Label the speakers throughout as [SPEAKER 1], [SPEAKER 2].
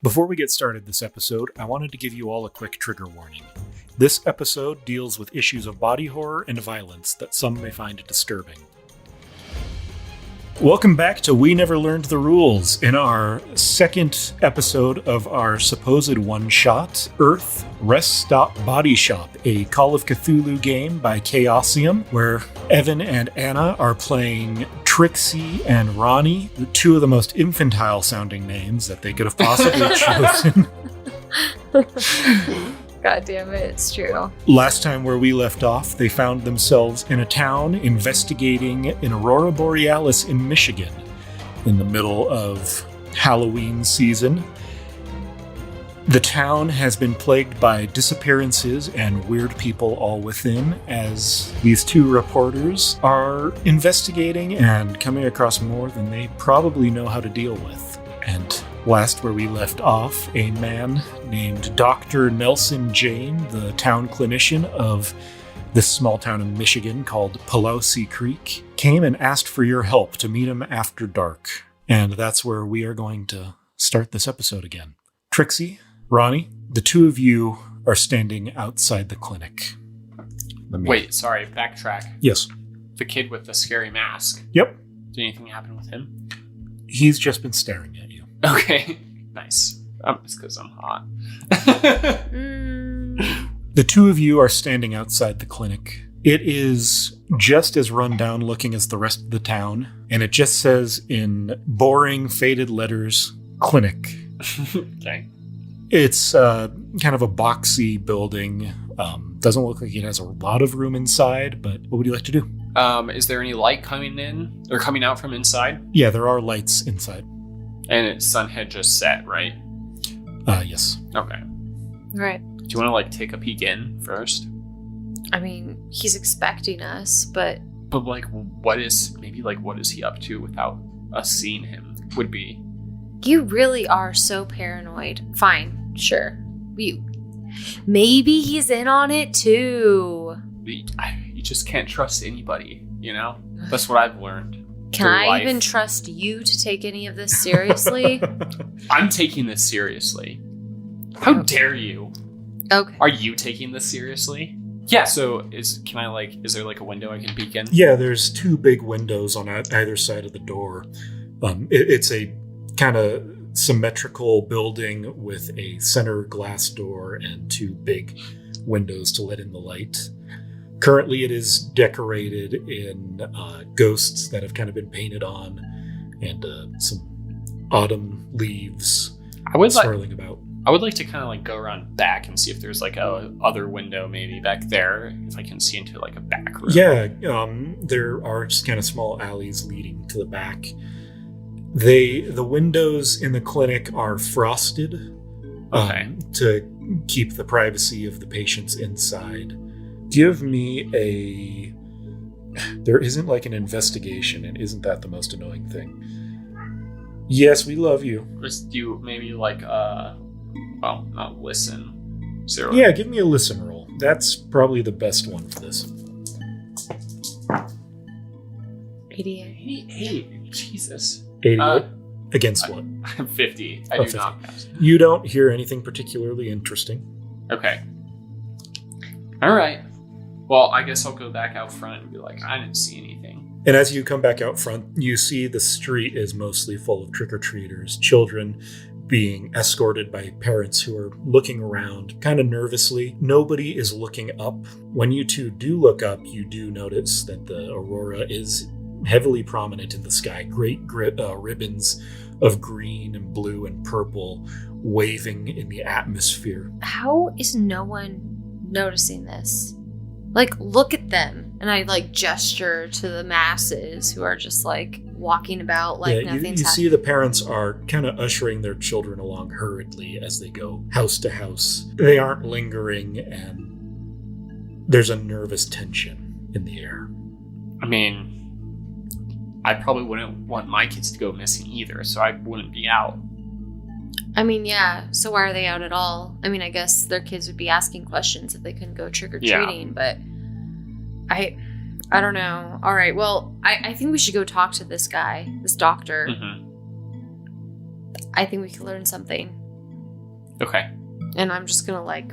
[SPEAKER 1] Before we get started this episode, I wanted to give you all a quick trigger warning. This episode deals with issues of body horror and violence that some may find disturbing. Welcome back to We Never Learned the Rules, in our second episode of our supposed one-shot, Earth Rest Stop Body Shop, a Call of Cthulhu game by Chaosium, where Evan and Anna are playing Trixie and Ronny, two of the most infantile-sounding names that they could have possibly chosen.
[SPEAKER 2] God damn it, it's true.
[SPEAKER 1] Last time where we left off, they found themselves in a town investigating an Aurora Borealis in Michigan in the middle of Halloween season. The town has been plagued by disappearances and weird people all within, as these two reporters are investigating and coming across more than they probably know how to deal with. And last where we left off, a man named Dr. Nelson Jane, the town clinician of this small town in Michigan called Polassi Creek, came and asked for your help to meet him after dark. And that's where we are going to start this episode again. Trixie, Ronny, the two of you are standing outside the clinic.
[SPEAKER 3] Wait, sorry, backtrack.
[SPEAKER 1] Yes.
[SPEAKER 3] The kid with the scary mask.
[SPEAKER 1] Yep.
[SPEAKER 3] Did anything happen with him?
[SPEAKER 1] He's just been staring at you.
[SPEAKER 3] Okay, nice. It's because I'm hot.
[SPEAKER 1] The two of you are standing outside the clinic. It is just as run down looking as the rest of the town, and it just says in boring, faded letters, clinic.
[SPEAKER 3] Okay.
[SPEAKER 1] It's kind of a boxy building. Doesn't look like it has a lot of room inside, but what would you like to do?
[SPEAKER 3] Is there any light coming in or coming out from inside?
[SPEAKER 1] Yeah, there are lights inside.
[SPEAKER 3] And sun had just set, right?
[SPEAKER 1] Yes.
[SPEAKER 3] Okay.
[SPEAKER 2] Right.
[SPEAKER 3] Do you want to take a peek in first?
[SPEAKER 2] I mean, he's expecting us, but
[SPEAKER 3] what is he up to without us seeing him? Would be.
[SPEAKER 2] You really are so paranoid. Fine, sure. Maybe he's in on it too.
[SPEAKER 3] You just can't trust anybody, you know? That's what I've learned.
[SPEAKER 2] Can I even trust you to take any of this seriously?
[SPEAKER 3] I'm taking this seriously. How dare you?
[SPEAKER 2] Okay.
[SPEAKER 3] Are you taking this seriously? Yeah, so is there a window I can peek in?
[SPEAKER 1] Yeah, there's two big windows on either side of the door. It's a kind of symmetrical building with a center glass door and two big windows to let in the light. Currently, it is decorated in ghosts that have kind of been painted on, and some autumn leaves swirling about.
[SPEAKER 3] I would like to kind of go around back and see if there's a other window maybe back there, if I can see into a back room.
[SPEAKER 1] Yeah, there are just kind of small alleys leading to the back. The windows in the clinic are frosted to keep the privacy of the patients inside. Give me there isn't an investigation, and isn't that the most annoying thing? Yes, we love you.
[SPEAKER 3] Just do maybe not listen. 0.
[SPEAKER 1] Yeah, give me a listen roll. That's probably the best one for this.
[SPEAKER 2] 88.
[SPEAKER 3] 88. Jesus.
[SPEAKER 1] 88? Against what?
[SPEAKER 3] 50. I do
[SPEAKER 1] 50.
[SPEAKER 3] not pass.
[SPEAKER 1] You don't hear anything particularly interesting.
[SPEAKER 3] Okay. All right. Well, I guess I'll go back out front and be I didn't see anything.
[SPEAKER 1] And as you come back out front, you see the street is mostly full of trick-or-treaters, children being escorted by parents who are looking around kind of nervously. Nobody is looking up. When you two do look up, you do notice that the aurora is heavily prominent in the sky. Great ribbons of green and blue and purple waving in the atmosphere.
[SPEAKER 2] How is no one noticing this? Look at them. And I gesture to the masses who are just walking about nothing's happening.
[SPEAKER 1] You see the parents are kind of ushering their children along hurriedly as they go house to house. They aren't lingering, and there's a nervous tension in the air.
[SPEAKER 3] I mean, I probably wouldn't want my kids to go missing either, so I wouldn't be out.
[SPEAKER 2] I mean, yeah. So why are they out at all? I mean, I guess their kids would be asking questions if they couldn't go trick-or-treating, but I don't know. All right, well, I think we should go talk to this guy, this doctor.
[SPEAKER 3] Mm-hmm.
[SPEAKER 2] I think we could learn something.
[SPEAKER 3] Okay.
[SPEAKER 2] And I'm just gonna, like,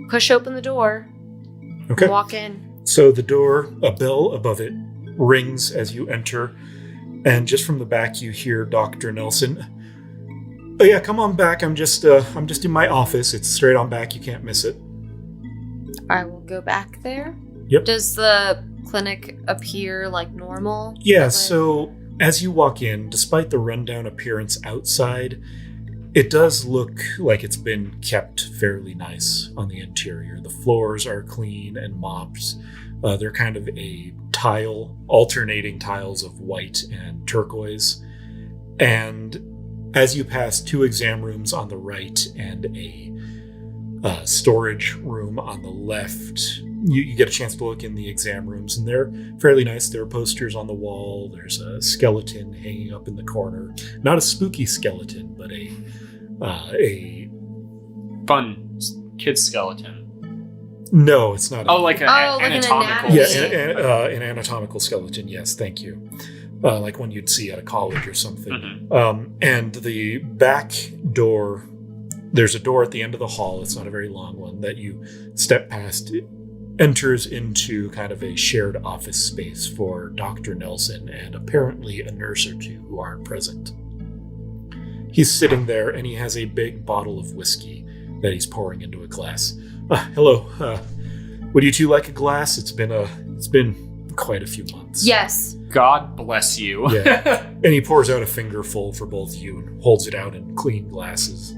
[SPEAKER 2] push open the door
[SPEAKER 1] Okay.
[SPEAKER 2] and walk in.
[SPEAKER 1] So the door, a bell above it, rings as you enter, and just from the back you hear Dr. Nelson. Oh yeah, come on back. I'm just in my office. It's straight on back. You can't miss it.
[SPEAKER 2] I will go back there.
[SPEAKER 1] Yep.
[SPEAKER 2] Does the clinic appear like normal?
[SPEAKER 1] Yeah,
[SPEAKER 2] Like-
[SPEAKER 1] so as you walk in, despite the rundown appearance outside, it does look like it's been kept fairly nice on the interior. The floors are clean and mopped. They're kind of a alternating tiles of white and turquoise. And as you pass 2 exam rooms on the right and a storage room on the left, you get a chance to look in the exam rooms, and they're fairly nice. There are posters on the wall. There's a skeleton hanging up in the corner. Not a spooky skeleton, but a
[SPEAKER 3] Fun kid skeleton.
[SPEAKER 1] No, it's not.
[SPEAKER 3] Oh, like an
[SPEAKER 2] like an
[SPEAKER 3] anatomical.
[SPEAKER 2] anatomy.
[SPEAKER 1] Yeah, an anatomical skeleton. Yes, thank you. Like one you'd see at a college or something.
[SPEAKER 3] Mhm.
[SPEAKER 1] And the back door, there's a door at the end of the hall. It's not a very long one that you step past. It enters into kind of a shared office space for Dr. Nelson and apparently a nurse or two who aren't present. He's sitting there and he has a big bottle of whiskey that he's pouring into a glass. Hello. Would you two like a glass? It's been quite a few months.
[SPEAKER 2] Yes.
[SPEAKER 3] God bless you.
[SPEAKER 1] Yeah. And he pours out a fingerful for both you and holds it out in clean glasses.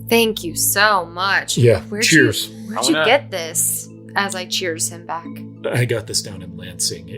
[SPEAKER 2] Thank you so much.
[SPEAKER 1] Yeah,
[SPEAKER 2] Where'd
[SPEAKER 1] cheers.
[SPEAKER 2] Where'd you get this? As I cheers him back.
[SPEAKER 1] I got this down in Lansing.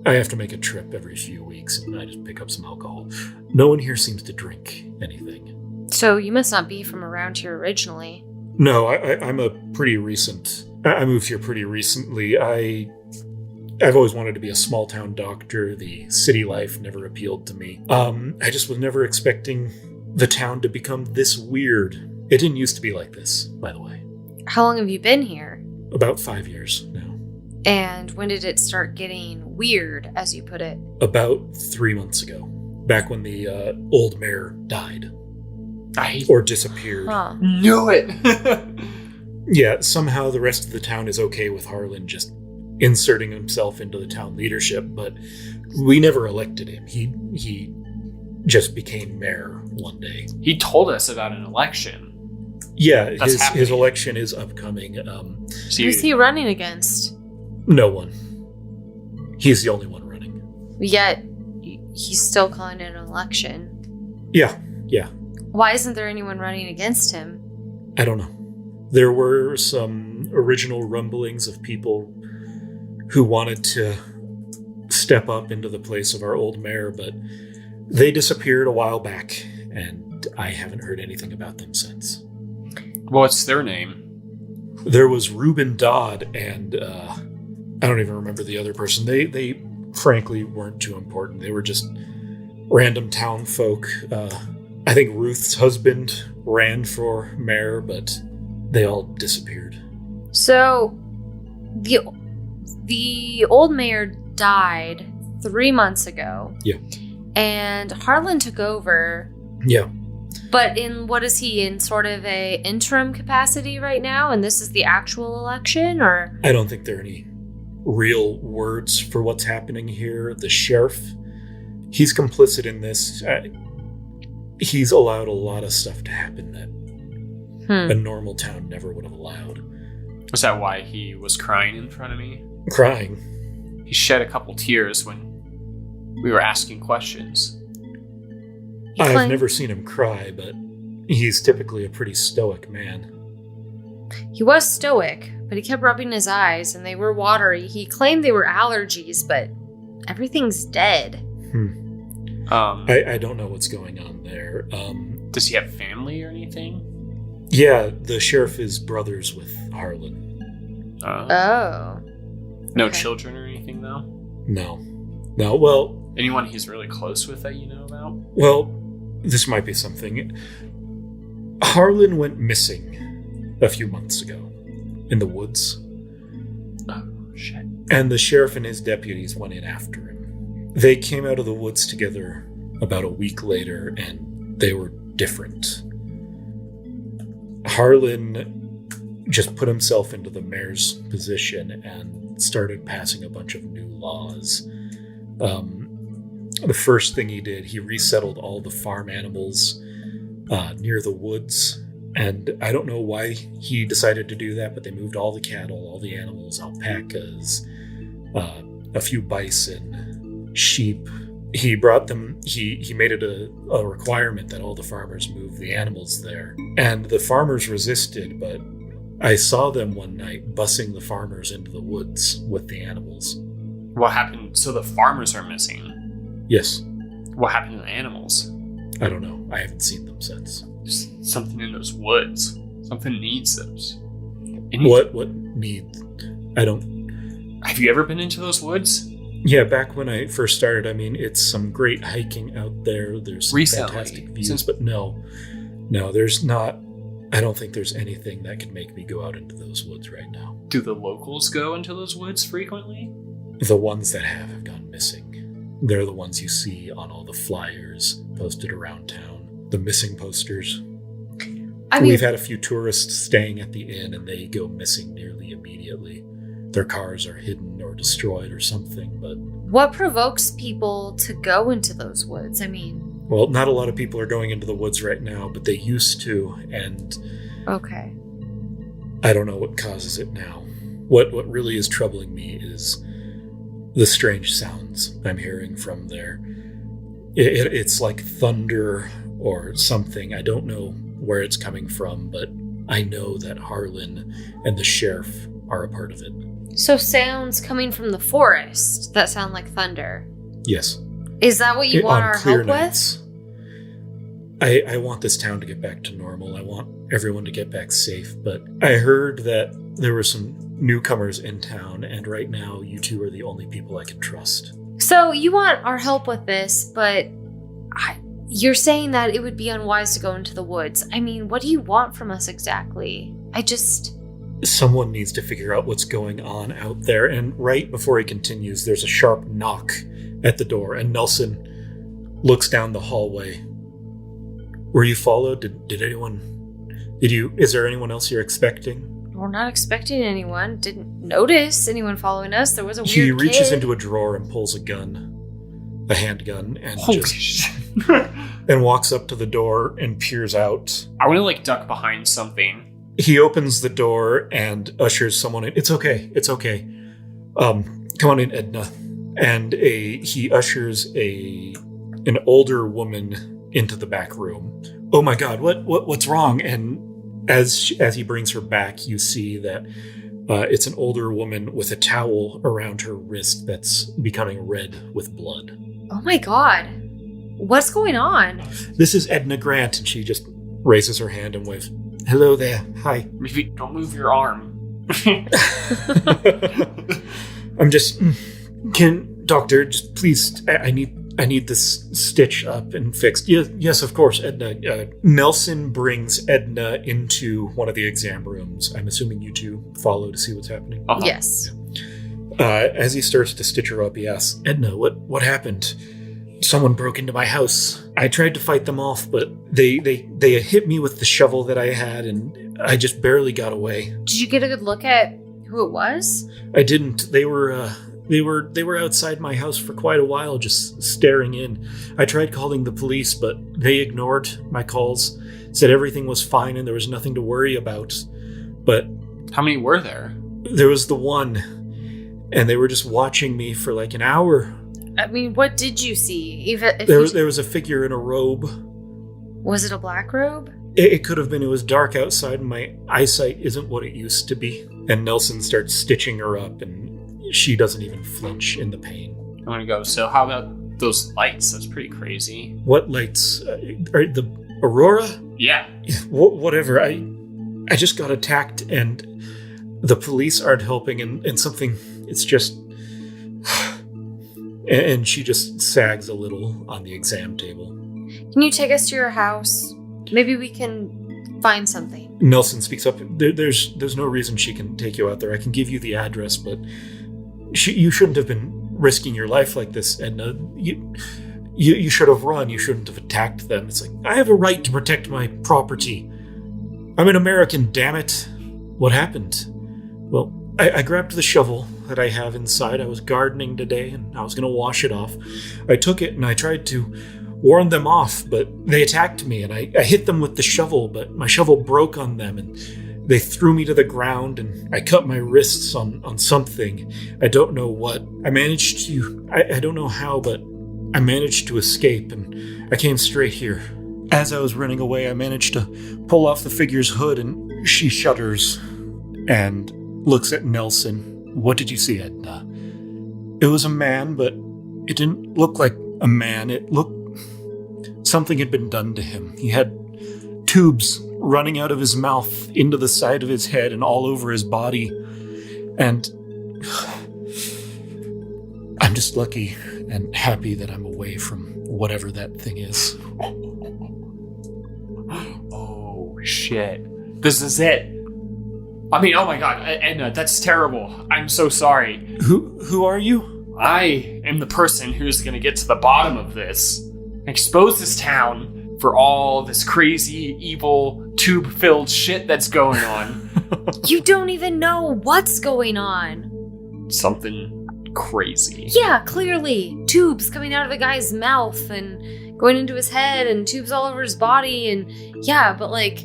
[SPEAKER 1] I have to make a trip every few weeks and I just pick up some alcohol. No one here seems to drink anything.
[SPEAKER 2] So you must not be from around here originally.
[SPEAKER 1] No, I'm a pretty recent. I moved here pretty recently. I've always wanted to be a small town doctor. The city life never appealed to me. I just was never expecting the town to become this weird. It didn't used to be like this, by the way.
[SPEAKER 2] How long have you been here?
[SPEAKER 1] About 5 years now.
[SPEAKER 2] And when did it start getting weird, as you put it?
[SPEAKER 1] About 3 months ago. Back when the old mayor died.
[SPEAKER 3] I
[SPEAKER 1] Or disappeared.
[SPEAKER 2] Huh.
[SPEAKER 3] knew it.
[SPEAKER 1] Yeah, somehow the rest of the town is okay with Harlan just inserting himself into the town leadership, but we never elected him. He just became mayor one day.
[SPEAKER 3] He told us about an election.
[SPEAKER 1] Yeah,
[SPEAKER 3] That's
[SPEAKER 1] his
[SPEAKER 3] happening.
[SPEAKER 1] election is upcoming.
[SPEAKER 3] So
[SPEAKER 2] Who's he running against?
[SPEAKER 1] No one. He's the only one running.
[SPEAKER 2] Yet, he's still calling it an election.
[SPEAKER 1] Yeah.
[SPEAKER 2] Why isn't there anyone running against him?
[SPEAKER 1] I don't know. There were some original rumblings of people who wanted to step up into the place of our old mayor, but they disappeared a while back, and I haven't heard anything about them since.
[SPEAKER 3] What's their name?
[SPEAKER 1] There was Reuben Dodd, and I don't even remember the other person. They frankly weren't too important. They were just random town folk. I think Ruth's husband ran for mayor, but they all disappeared.
[SPEAKER 2] So, the old mayor died 3 months ago.
[SPEAKER 1] Yeah.
[SPEAKER 2] And Harlan took over.
[SPEAKER 1] Yeah.
[SPEAKER 2] But what is he in sort of a interim capacity right now? And this is the actual election, or?
[SPEAKER 1] I don't think there are any real words for what's happening here. The sheriff, he's complicit in this. He's allowed a lot of stuff to happen that a normal town never would have allowed.
[SPEAKER 3] Was that why he was crying in front of me?
[SPEAKER 1] Crying.
[SPEAKER 3] He shed a couple tears when we were asking questions.
[SPEAKER 1] I've never seen him cry, but he's typically a pretty stoic man.
[SPEAKER 2] He was stoic, but he kept rubbing his eyes and they were watery. He claimed they were allergies, but everything's dead.
[SPEAKER 1] I don't know what's going on there.
[SPEAKER 3] Does he have family or anything?
[SPEAKER 1] Yeah, the sheriff is brothers with Harlan.
[SPEAKER 2] Oh.
[SPEAKER 3] No
[SPEAKER 2] Okay.
[SPEAKER 3] children or anything, though?
[SPEAKER 1] No, well,
[SPEAKER 3] Anyone he's really close with that you know about?
[SPEAKER 1] well, this might be something. Harlan went missing a few months ago in the woods,
[SPEAKER 3] Oh, shit.
[SPEAKER 1] and the sheriff and his deputies went in after him. They came out of the woods together about a week later, and they were different. Harlan just put himself into the mayor's position and started passing a bunch of new laws. The first thing he did, he resettled all the farm animals near the woods. And I don't know why he decided to do that, but they moved all the cattle, all the animals, alpacas, a few bison, sheep. He brought them, he made it a requirement that all the farmers move the animals there. And the farmers resisted, but I saw them one night bussing the farmers into the woods with the animals.
[SPEAKER 3] What happened? So the farmers are missing?
[SPEAKER 1] Yes.
[SPEAKER 3] What happened to the animals?
[SPEAKER 1] I don't know. I haven't seen them since.
[SPEAKER 3] There's something in those woods. Something needs those.
[SPEAKER 1] What needs? I don't...
[SPEAKER 3] Have you ever been into those woods?
[SPEAKER 1] Yeah, back when I first started, I mean, it's some great hiking out there. There's some fantastic views, but no, there's not. I don't think there's anything that could make me go out into those woods right now.
[SPEAKER 3] Do the locals go into those woods frequently?
[SPEAKER 1] The ones that have gone missing. They're the ones you see on all the flyers posted around town. The missing posters. We've had a few tourists staying at the inn and they go missing nearly immediately. Their cars are hidden or destroyed or something, but...
[SPEAKER 2] What provokes people to go into those woods? I mean...
[SPEAKER 1] Well, not a lot of people are going into the woods right now, but they used to, and...
[SPEAKER 2] Okay.
[SPEAKER 1] I don't know what causes it now. What really is troubling me is the strange sounds I'm hearing from there. It's like thunder or something. I don't know where it's coming from, but I know that Harlan and the sheriff are a part of it.
[SPEAKER 2] So sounds coming from the forest that sound like thunder.
[SPEAKER 1] Yes.
[SPEAKER 2] Is that what you want our help
[SPEAKER 1] nights, with? I want this town to get back to normal. I want everyone to get back safe, but I heard that there were some newcomers in town, and right now you two are the only people I can trust.
[SPEAKER 2] So you want our help with this, but you're saying that it would be unwise to go into the woods. I mean, what do you want from us exactly?
[SPEAKER 1] Someone needs to figure out what's going on out there, and right before he continues, there's a sharp knock at the door, and Nelson looks down the hallway. Were you followed? Is there anyone else you're expecting?
[SPEAKER 2] We're not expecting anyone. Didn't notice anyone following us. There was a weird
[SPEAKER 1] He reaches
[SPEAKER 2] kid.
[SPEAKER 1] into a drawer and pulls a handgun, and and walks up to the door and peers out.
[SPEAKER 3] I want to duck behind something.
[SPEAKER 1] He opens the door and ushers someone in. It's okay. Come on in, Edna. And he ushers an older woman into the back room. Oh my God, what's wrong? And as he brings her back, you see that it's an older woman with a towel around her wrist that's becoming red with blood.
[SPEAKER 2] Oh my God. What's going on?
[SPEAKER 1] This is Edna Grant, and she just raises her hand and waves. Hello there. Hi.
[SPEAKER 3] Maybe don't move your arm.
[SPEAKER 1] I'm just... Doctor, just please, I need this stitch up and fixed. Yes, of course, Edna. Nelson brings Edna into one of the exam rooms. I'm assuming you two follow to see what's happening.
[SPEAKER 3] Uh-huh.
[SPEAKER 2] Yes.
[SPEAKER 1] As he starts to stitch her up, he asks, Edna, what happened? Someone broke into my house. I tried to fight them off, but they hit me with the shovel that I had, and I just barely got away.
[SPEAKER 2] Did you get a good look at who it was?
[SPEAKER 1] I didn't. They were outside my house for quite a while, just staring in. I tried calling the police, but they ignored my calls, said everything was fine and there was nothing to worry about. But
[SPEAKER 3] how many were there?
[SPEAKER 1] There was the one, and they were just watching me for like an hour.
[SPEAKER 2] I mean, what did you see?
[SPEAKER 1] There was a figure in a robe.
[SPEAKER 2] Was it a black robe?
[SPEAKER 1] It could have been. It was dark outside, and my eyesight isn't what it used to be. And Nelson starts stitching her up, and she doesn't even flinch in the pain.
[SPEAKER 3] I'm gonna go, so how about those lights? That's pretty crazy.
[SPEAKER 1] What lights? The Aurora?
[SPEAKER 3] Yeah.
[SPEAKER 1] Whatever. I just got attacked, and the police aren't helping, and something, it's just... And she just sags a little on the exam table.
[SPEAKER 2] Can you take us to your house? Maybe we can find something.
[SPEAKER 1] Nelson speaks up. There's no reason she can take you out there. I can give you the address, but you shouldn't have been risking your life like this, Edna. You should have run. You shouldn't have attacked them. It's like, I have a right to protect my property. I'm an American, damn it. What happened? Well, I grabbed the shovel that I have inside. I was gardening today, and I was going to wash it off. I took it, and I tried to warn them off, but they attacked me, and I hit them with the shovel, but my shovel broke on them, and they threw me to the ground, and I cut my wrists on something. I don't know what. I managed to... I don't know how, but I managed to escape, and I came straight here. As I was running away, I managed to pull off the figure's hood, and she shudders and looks at Nelson. What did you see, Edna? It was a man, but it didn't look like a man. It looked... Something had been done to him. He had tubes running out of his mouth into the side of his head and all over his body. And I'm just lucky and happy that I'm away from whatever that thing is.
[SPEAKER 3] Oh, shit. This is it. I mean, oh my god, Edna, that's terrible. I'm so sorry.
[SPEAKER 1] Who are you?
[SPEAKER 3] I am the person who's going to get to the bottom of this. Expose this town for all this crazy, evil, tube-filled shit that's going on.
[SPEAKER 2] You don't even know what's going on.
[SPEAKER 3] Something crazy.
[SPEAKER 2] Yeah, clearly. Tubes coming out of the guy's mouth and going into his head and tubes all over his body and yeah, but like,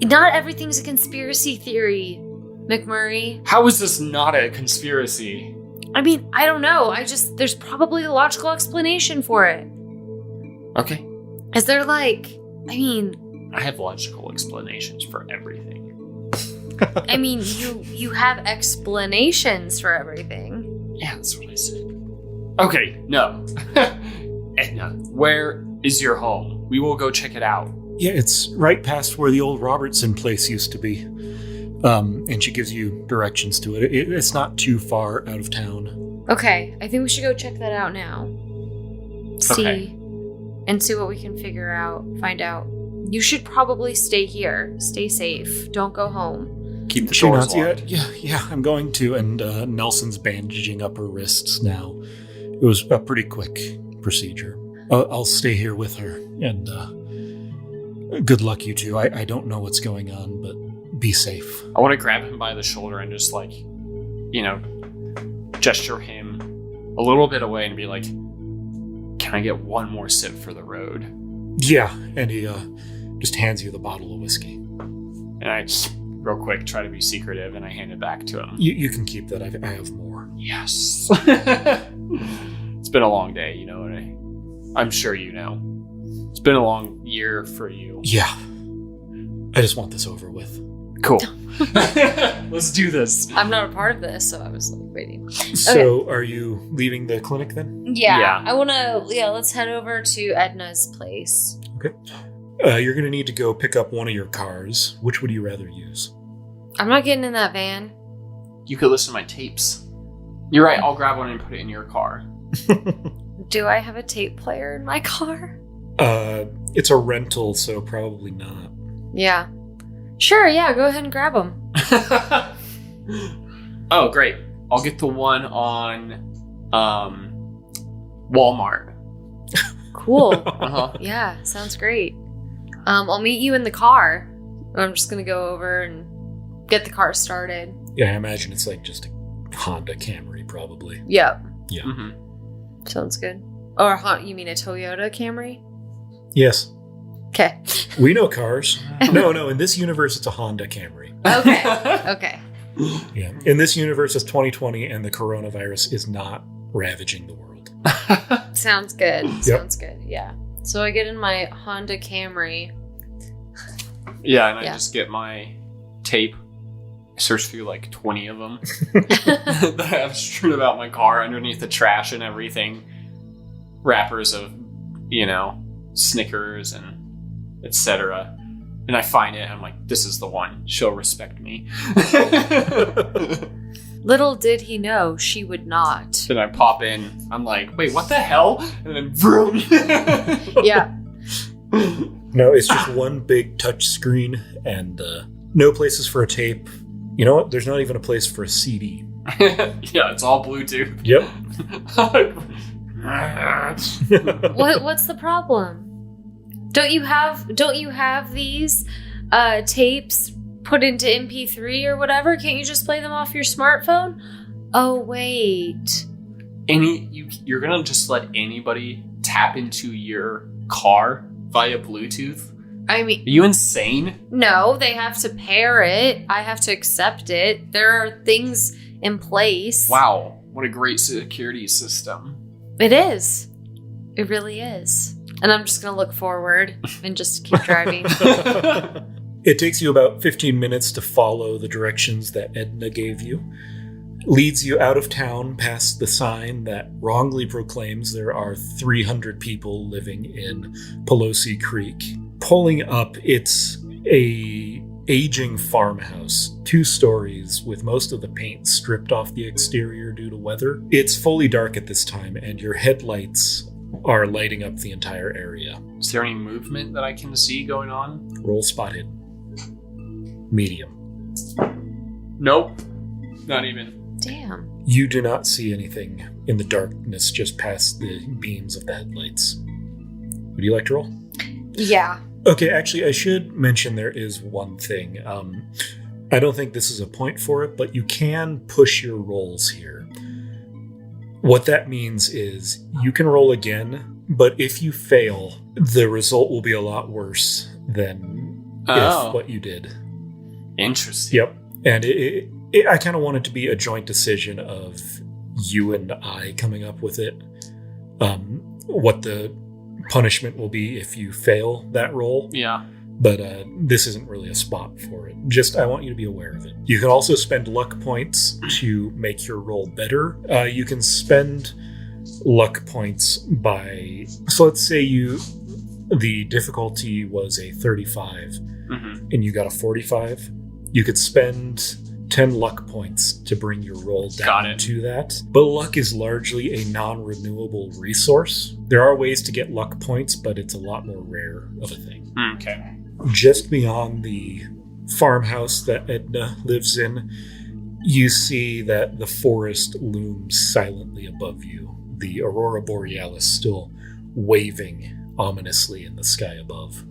[SPEAKER 2] not everything's a conspiracy theory, McMurray.
[SPEAKER 3] How is this not a conspiracy?
[SPEAKER 2] I mean, I don't know. There's probably a logical explanation for it.
[SPEAKER 3] Okay.
[SPEAKER 2] Is there like,
[SPEAKER 3] I have logical explanations for everything.
[SPEAKER 2] I mean, you have explanations for everything.
[SPEAKER 3] Yeah, that's what I said. Okay, no. Edna, where is your home? We will go check it out.
[SPEAKER 1] Yeah, it's right past where the old Robertson place used to be. And she gives you directions to it. It's not too far out of town.
[SPEAKER 2] Okay, I think we should go check that out now. See what we can find out. You should probably stay here. Stay safe. Don't go home.
[SPEAKER 3] Keep the doors locked.
[SPEAKER 1] Yeah, I'm going to. And Nelson's bandaging up her wrists now. It was a pretty quick procedure. I'll stay here with her. And good luck, you two. I don't know what's going on, but be safe.
[SPEAKER 3] I want to grab him by the shoulder and just gesture him a little bit away and be like, can I get one more sip for the road?
[SPEAKER 1] Yeah, and he just hands you the bottle of whiskey.
[SPEAKER 3] And I, real quick, try to be secretive and I hand it back to him.
[SPEAKER 1] You can keep that. I have more.
[SPEAKER 3] Yes. It's been a long day, you know, and I'm sure you know. It's been a long year for you.
[SPEAKER 1] Yeah. I just want this over with.
[SPEAKER 3] Cool. Let's do this.
[SPEAKER 2] I'm not a part of this, so I was waiting.
[SPEAKER 1] So, Are you leaving the clinic then?
[SPEAKER 2] Yeah. I want to, let's head over to Edna's place.
[SPEAKER 1] Okay. You're going to need to go pick up one of your cars. Which would you rather use?
[SPEAKER 2] I'm not getting in that van.
[SPEAKER 3] You could listen to my tapes. You're right, I'll grab one and put it in your car.
[SPEAKER 2] Do I have a tape player in my car?
[SPEAKER 1] It's a rental, so probably not.
[SPEAKER 2] Yeah. Sure, yeah, go ahead and grab them.
[SPEAKER 3] Oh, great. I'll get the one on Walmart.
[SPEAKER 2] Cool.
[SPEAKER 3] Uh-huh.
[SPEAKER 2] Yeah, sounds great. I'll meet you in the car. I'm just going to go over and get the car started.
[SPEAKER 1] Yeah, I imagine it's like just a Honda Camry, probably.
[SPEAKER 2] Yep.
[SPEAKER 1] Yeah.
[SPEAKER 2] Mm-hmm. Sounds good. Or you mean a Toyota Camry?
[SPEAKER 1] Yes.
[SPEAKER 2] Okay.
[SPEAKER 1] We know cars. No, in this universe, it's a Honda Camry.
[SPEAKER 2] Okay.
[SPEAKER 1] Yeah. In this universe, it's 2020, and the coronavirus is not ravaging the world.
[SPEAKER 2] Sounds good.
[SPEAKER 1] Yep.
[SPEAKER 2] Sounds good, yeah. So I get in my Honda Camry.
[SPEAKER 3] Yeah, and I just get my tape. I search through like 20 of them that I have strewn about my car underneath the trash and everything. Wrappers of, Snickers and etc. And I find it, and I'm like, this is the one. She'll respect me.
[SPEAKER 2] Little did he know she would not.
[SPEAKER 3] Then I pop in. I'm like, wait, what the hell? And then vroom.
[SPEAKER 2] Yeah.
[SPEAKER 1] No, it's just one big touch screen and no places for a tape. You know what? There's not even a place for a CD.
[SPEAKER 3] Yeah, it's all Bluetooth.
[SPEAKER 1] Yep.
[SPEAKER 2] What's the problem? Don't you have these tapes put into MP3 or whatever? Can't you just play them off your smartphone? Oh, wait.
[SPEAKER 3] You're gonna just let anybody tap into your car via Bluetooth?
[SPEAKER 2] I mean...
[SPEAKER 3] Are you insane?
[SPEAKER 2] No, they have to pair it. I have to accept it. There are things in place.
[SPEAKER 3] Wow, what a great security system.
[SPEAKER 2] It is. It really is. And I'm just going to look forward and just keep driving.
[SPEAKER 1] It takes you about 15 minutes to follow the directions that Edna gave you. Leads you out of town past the sign that wrongly proclaims there are 300 people living in Polassi Creek. Pulling up, it's a aging farmhouse, 2 stories with most of the paint stripped off the exterior due to weather. It's fully dark at this time, and your headlights are lighting up the entire area.
[SPEAKER 3] Is there any movement that I can see going on?
[SPEAKER 1] Roll spotted. Medium.
[SPEAKER 3] Nope. Not even.
[SPEAKER 2] Damn.
[SPEAKER 1] You do not see anything in the darkness just past the beams of the headlights. Would you like to roll?
[SPEAKER 2] Yeah.
[SPEAKER 1] Okay, actually, I should mention there is one thing. I don't think this is a point for it, but you can push your rolls here. What that means is you can roll again, but if you fail, the result will be a lot worse than if what you did.
[SPEAKER 3] Interesting.
[SPEAKER 1] Yep. And I kind of want it to be a joint decision of you and I coming up with it. What the punishment will be if you fail that roll.
[SPEAKER 3] Yeah.
[SPEAKER 1] But this isn't really a spot for it. Just, I want you to be aware of it. You can also spend luck points to make your roll better. You can spend luck points by... So let's say the difficulty was a 35, and you got a 45. You could spend 10 luck points to bring your roll down to that. But luck is largely a non-renewable resource. There are ways to get luck points, but it's a lot more rare of a thing.
[SPEAKER 3] Okay.
[SPEAKER 1] Just beyond the farmhouse that Edna lives in, you see that the forest looms silently above you, the aurora borealis still waving ominously in the sky above.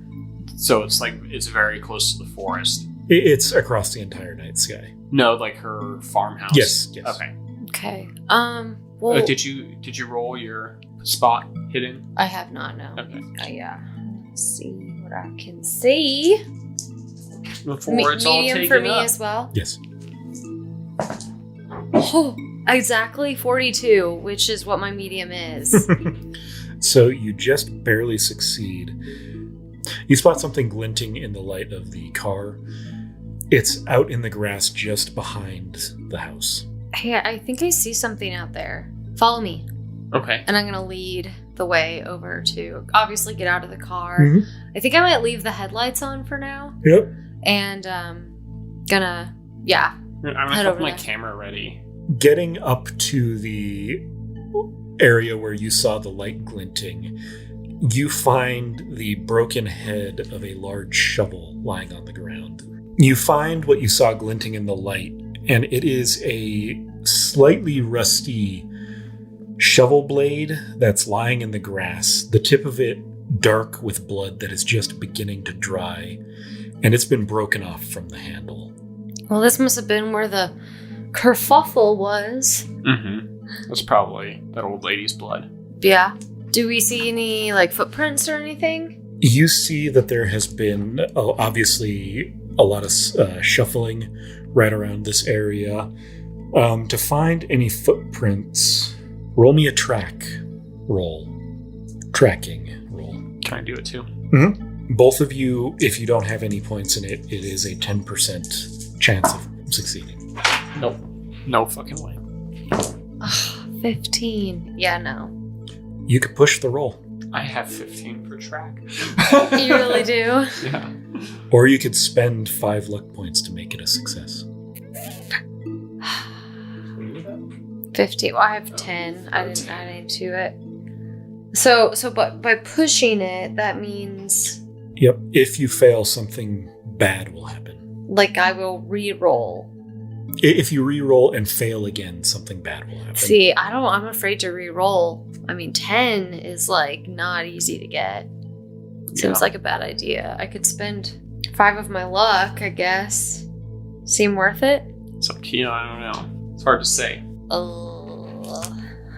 [SPEAKER 3] So it's very close to the forest.
[SPEAKER 1] It's across the entire night sky.
[SPEAKER 3] No, like her farmhouse.
[SPEAKER 1] Yes.
[SPEAKER 2] Okay.
[SPEAKER 3] Well, did you roll your spot hidden?
[SPEAKER 2] I have not. No.
[SPEAKER 3] Okay.
[SPEAKER 2] Yeah. Let's see what I can see.
[SPEAKER 3] Before it's all
[SPEAKER 2] medium
[SPEAKER 3] taken
[SPEAKER 2] for me
[SPEAKER 3] up.
[SPEAKER 2] as well.
[SPEAKER 1] Yes.
[SPEAKER 2] Oh, exactly 42, which is what my medium is.
[SPEAKER 1] So you just barely succeed. You spot something glinting in the light of the car. It's out in the grass just behind the house.
[SPEAKER 2] Hey, I think I see something out there. Follow me.
[SPEAKER 3] Okay.
[SPEAKER 2] And I'm going to lead the way over to obviously get out of the car.
[SPEAKER 1] Mm-hmm.
[SPEAKER 2] I think I might leave the headlights on for now.
[SPEAKER 1] Yep.
[SPEAKER 2] And
[SPEAKER 3] I'm
[SPEAKER 2] head
[SPEAKER 3] gonna have
[SPEAKER 2] over
[SPEAKER 3] my
[SPEAKER 2] there.
[SPEAKER 3] camera ready.
[SPEAKER 1] Getting up to the area where you saw the light glinting, you find the broken head of a large shovel lying on the ground. You find what you saw glinting in the light, and it is a slightly rusty shovel blade that's lying in the grass, the tip of it dark with blood that is just beginning to dry, and it's been broken off from the handle.
[SPEAKER 2] Well, this must have been where the kerfuffle was.
[SPEAKER 3] Mm-hmm. That's probably that old lady's blood.
[SPEAKER 2] Yeah. Do we see any, footprints or anything?
[SPEAKER 1] You see that there has been, obviously, a lot of shuffling right around this area. To find any footprints, roll me a tracking roll.
[SPEAKER 3] Can I do it too?
[SPEAKER 1] Mm-hmm. Both of you, if you don't have any points in it, it is a 10% chance of succeeding.
[SPEAKER 3] Nope. No fucking way.
[SPEAKER 2] 15. Yeah, no.
[SPEAKER 1] You could push the roll.
[SPEAKER 3] I have 15 per track.
[SPEAKER 2] You really do?
[SPEAKER 3] Yeah.
[SPEAKER 1] Or you could spend 5 luck points to make it a success.
[SPEAKER 2] 50. Well, I have 10. I didn't add any to it. So, but by pushing it, that means...
[SPEAKER 1] Yep. If you fail, something bad will happen.
[SPEAKER 2] I will re-roll.
[SPEAKER 1] If you re-roll and fail again, something bad will happen.
[SPEAKER 2] See, I'm afraid to re-roll. I mean, 10 is, not easy to get. Seems like a bad idea. I could spend... 5 of my luck, I guess. Seem worth it?
[SPEAKER 3] It's up to you. I don't know. It's hard to say.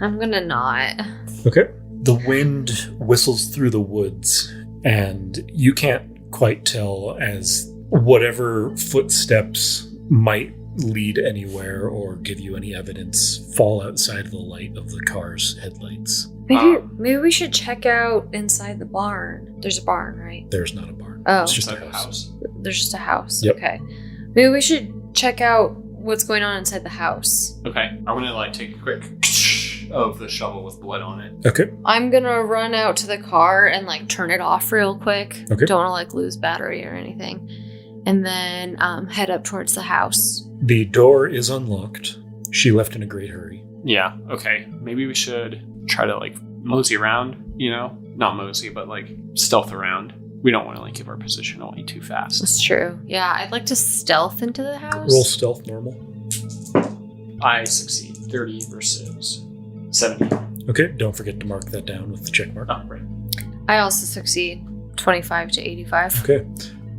[SPEAKER 2] I'm gonna not.
[SPEAKER 1] Okay. The wind whistles through the woods, and you can't quite tell as whatever footsteps might lead anywhere or give you any evidence fall outside of the light of the car's headlights.
[SPEAKER 2] Maybe we should check out inside the barn. There's a barn, right?
[SPEAKER 1] There's not a barn.
[SPEAKER 2] Oh.
[SPEAKER 1] It's just
[SPEAKER 3] Inside
[SPEAKER 1] a
[SPEAKER 3] the
[SPEAKER 1] house.
[SPEAKER 2] There's just a house.
[SPEAKER 1] Yep.
[SPEAKER 2] Okay. Maybe we should check out what's going on inside the house.
[SPEAKER 3] Okay. I'm gonna like take a quick of the shovel with blood on it.
[SPEAKER 1] Okay.
[SPEAKER 2] I'm gonna run out to the car and like turn it off real quick.
[SPEAKER 1] Okay.
[SPEAKER 2] Don't want to like lose battery or anything. And then head up towards the house.
[SPEAKER 1] The door is unlocked. She left in a great hurry.
[SPEAKER 3] Yeah. Okay. Maybe we should try to like mosey around, you know? Not mosey, but like stealth around. We don't want to like give our position away too fast.
[SPEAKER 2] That's true. Yeah, I'd like to stealth into the house.
[SPEAKER 1] Roll stealth normal.
[SPEAKER 3] I succeed. 30 versus 70.
[SPEAKER 1] Okay, don't forget to mark that down with the check mark.
[SPEAKER 3] Oh, right.
[SPEAKER 2] I also succeed. 25 to 85.
[SPEAKER 1] Okay.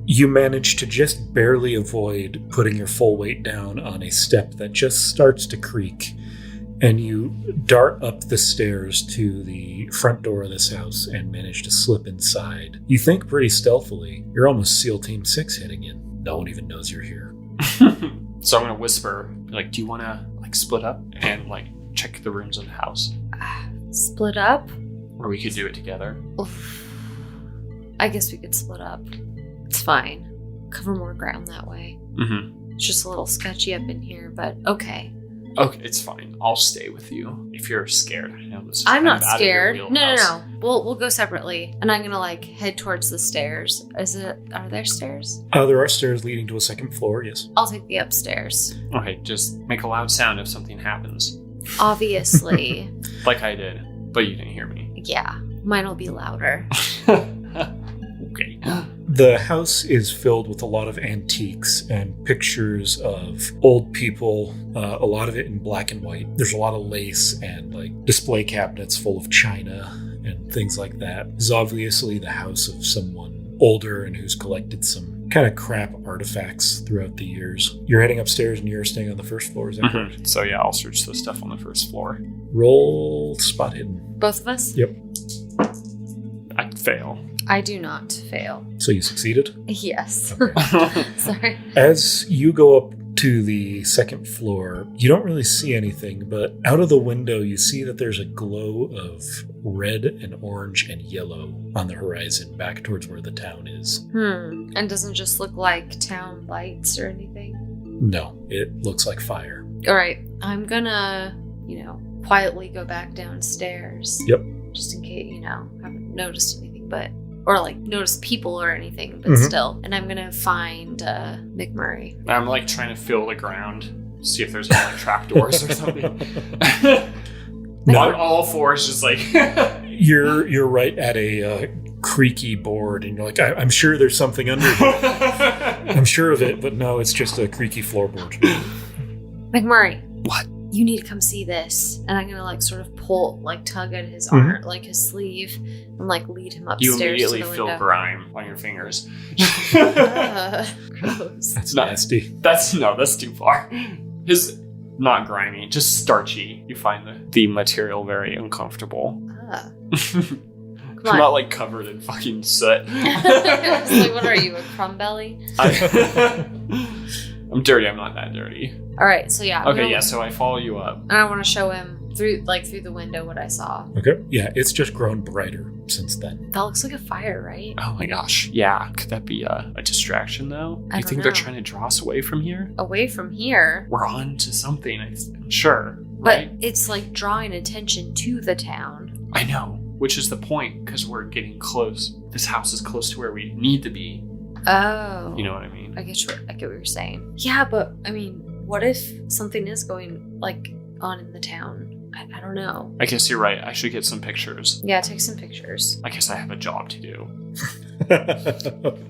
[SPEAKER 1] You manage to just barely avoid putting your full weight down on a step that just starts to creak, and you dart up the stairs to the front door of this house and manage to slip inside. You think pretty stealthily. You're almost SEAL Team 6 heading in. No one even knows you're here.
[SPEAKER 3] So I'm gonna whisper, like, do you want to like split up and like check the rooms of the house,
[SPEAKER 2] Split up?
[SPEAKER 3] or we could do it together?
[SPEAKER 2] Oof. I guess we could split up. It's fine. Cover more ground that way.
[SPEAKER 3] Mm-hmm.
[SPEAKER 2] It's just a little sketchy up in here, but okay.
[SPEAKER 3] Okay, it's fine. I'll stay with you if you're scared. I know this is
[SPEAKER 2] I'm
[SPEAKER 3] kind
[SPEAKER 2] not
[SPEAKER 3] of out of your
[SPEAKER 2] scared.
[SPEAKER 3] wheelhouse.
[SPEAKER 2] No. We'll go separately, and I'm gonna like head towards the stairs. Are there stairs?
[SPEAKER 1] There are stairs leading to a second floor, yes.
[SPEAKER 2] I'll take the upstairs.
[SPEAKER 3] Okay, just make a loud sound if something happens,
[SPEAKER 2] Obviously.
[SPEAKER 3] like I did, but you didn't hear me.
[SPEAKER 2] Yeah. Mine will be louder.
[SPEAKER 3] Okay.
[SPEAKER 1] The house is filled with a lot of antiques and pictures of old people, a lot of it in black and white. There's a lot of lace and like display cabinets full of china and things like that. This is obviously the house of someone older and who's collected some kind of crap artifacts throughout the years. You're heading upstairs and you're staying on the first floor, is that correct?
[SPEAKER 3] Mhm. So yeah, I'll search the stuff on the first floor.
[SPEAKER 1] Roll spot hidden.
[SPEAKER 2] Both of us?
[SPEAKER 1] Yep.
[SPEAKER 3] I fail.
[SPEAKER 2] I do not fail.
[SPEAKER 1] So you succeeded?
[SPEAKER 2] Yes. Sorry.
[SPEAKER 1] As you go up to the second floor, you don't really see anything, but out of the window you see that there's a glow of red and orange and yellow on the horizon back towards where the town is.
[SPEAKER 2] And doesn't just look like town lights or anything?
[SPEAKER 1] No, it looks like fire.
[SPEAKER 2] All right. I'm gonna, quietly go back downstairs.
[SPEAKER 1] Yep.
[SPEAKER 2] Just in case, haven't noticed anything, or like noticed people or anything, but still. And I'm gonna find McMurray.
[SPEAKER 3] I'm like trying to feel the ground, see if there's any like trapdoors or something.
[SPEAKER 1] No.
[SPEAKER 3] On all fours, just like
[SPEAKER 1] You're right at a creaky board, and you're like, I'm sure there's something under here. I'm sure of it, but no, it's just a creaky floorboard.
[SPEAKER 2] McMurray.
[SPEAKER 3] What?
[SPEAKER 2] You need to come see this. And I'm gonna like sort of tug at his arm, like his sleeve, and like lead him upstairs.
[SPEAKER 3] you immediately
[SPEAKER 2] to the
[SPEAKER 3] feel
[SPEAKER 2] window.
[SPEAKER 3] grime on your fingers.
[SPEAKER 2] Gross.
[SPEAKER 1] That's
[SPEAKER 3] Not-
[SPEAKER 1] nasty.
[SPEAKER 3] That's too far. His not grimy, just starchy. You find the material very uncomfortable.
[SPEAKER 2] Come
[SPEAKER 3] I'm
[SPEAKER 2] on.
[SPEAKER 3] not like covered in fucking soot.
[SPEAKER 2] It's like, what are you, a crumb belly?
[SPEAKER 3] I'm dirty. I'm not that dirty.
[SPEAKER 2] All right, so yeah.
[SPEAKER 3] Okay, yeah. So I follow you up.
[SPEAKER 2] And I want to show him through the window what I saw.
[SPEAKER 1] Okay. Yeah, it's just grown brighter since then.
[SPEAKER 2] That looks like a fire, right?
[SPEAKER 3] Oh my gosh. Yeah. Could that be a distraction though?
[SPEAKER 2] I
[SPEAKER 3] You
[SPEAKER 2] don't
[SPEAKER 3] think they're
[SPEAKER 2] know.
[SPEAKER 3] trying to draw us away from here?
[SPEAKER 2] Away from here,
[SPEAKER 3] We're on to something. I'm sure.
[SPEAKER 2] but
[SPEAKER 3] Right?
[SPEAKER 2] it's like drawing attention to the town.
[SPEAKER 3] I know. Which is the point, because we're getting close. This house is close to where we need to be.
[SPEAKER 2] Oh,
[SPEAKER 3] You know what I mean?
[SPEAKER 2] I get what you're saying. Yeah, but I mean, what if something is going on in the town? I don't know.
[SPEAKER 3] I guess you're right. I should get some pictures.
[SPEAKER 2] Yeah, take some pictures.
[SPEAKER 3] I guess I have a job to do.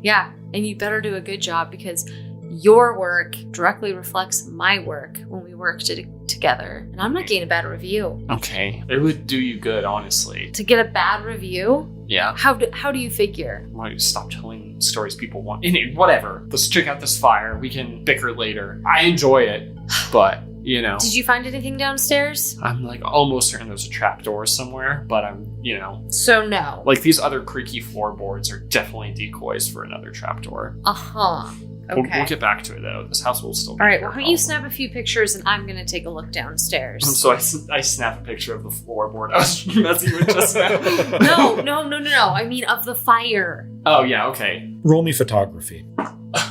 [SPEAKER 2] Yeah, and you better do a good job because your work directly reflects my work when we work together. And I'm not getting a bad review.
[SPEAKER 3] Okay. It would do you good, honestly.
[SPEAKER 2] To get a bad review?
[SPEAKER 3] Yeah.
[SPEAKER 2] How do you figure?
[SPEAKER 3] Why don't you stop telling stories people want. Whatever. Let's check out this fire. We can bicker later. I enjoy it, but, you know.
[SPEAKER 2] Did you find anything downstairs?
[SPEAKER 3] I'm like almost certain there's a trapdoor somewhere, but I'm, you know.
[SPEAKER 2] So no.
[SPEAKER 3] Like these other creaky floorboards are definitely decoys for another trapdoor.
[SPEAKER 2] Uh-huh. Okay.
[SPEAKER 3] We'll get back to it though. This house will still be
[SPEAKER 2] all right,
[SPEAKER 3] here.
[SPEAKER 2] why don't you snap a few pictures and I'm going to take a look downstairs.
[SPEAKER 3] So I snap a picture of the floorboard. That's even just now.
[SPEAKER 2] No. I mean of the fire.
[SPEAKER 3] Oh, yeah, okay.
[SPEAKER 1] Roll me photography.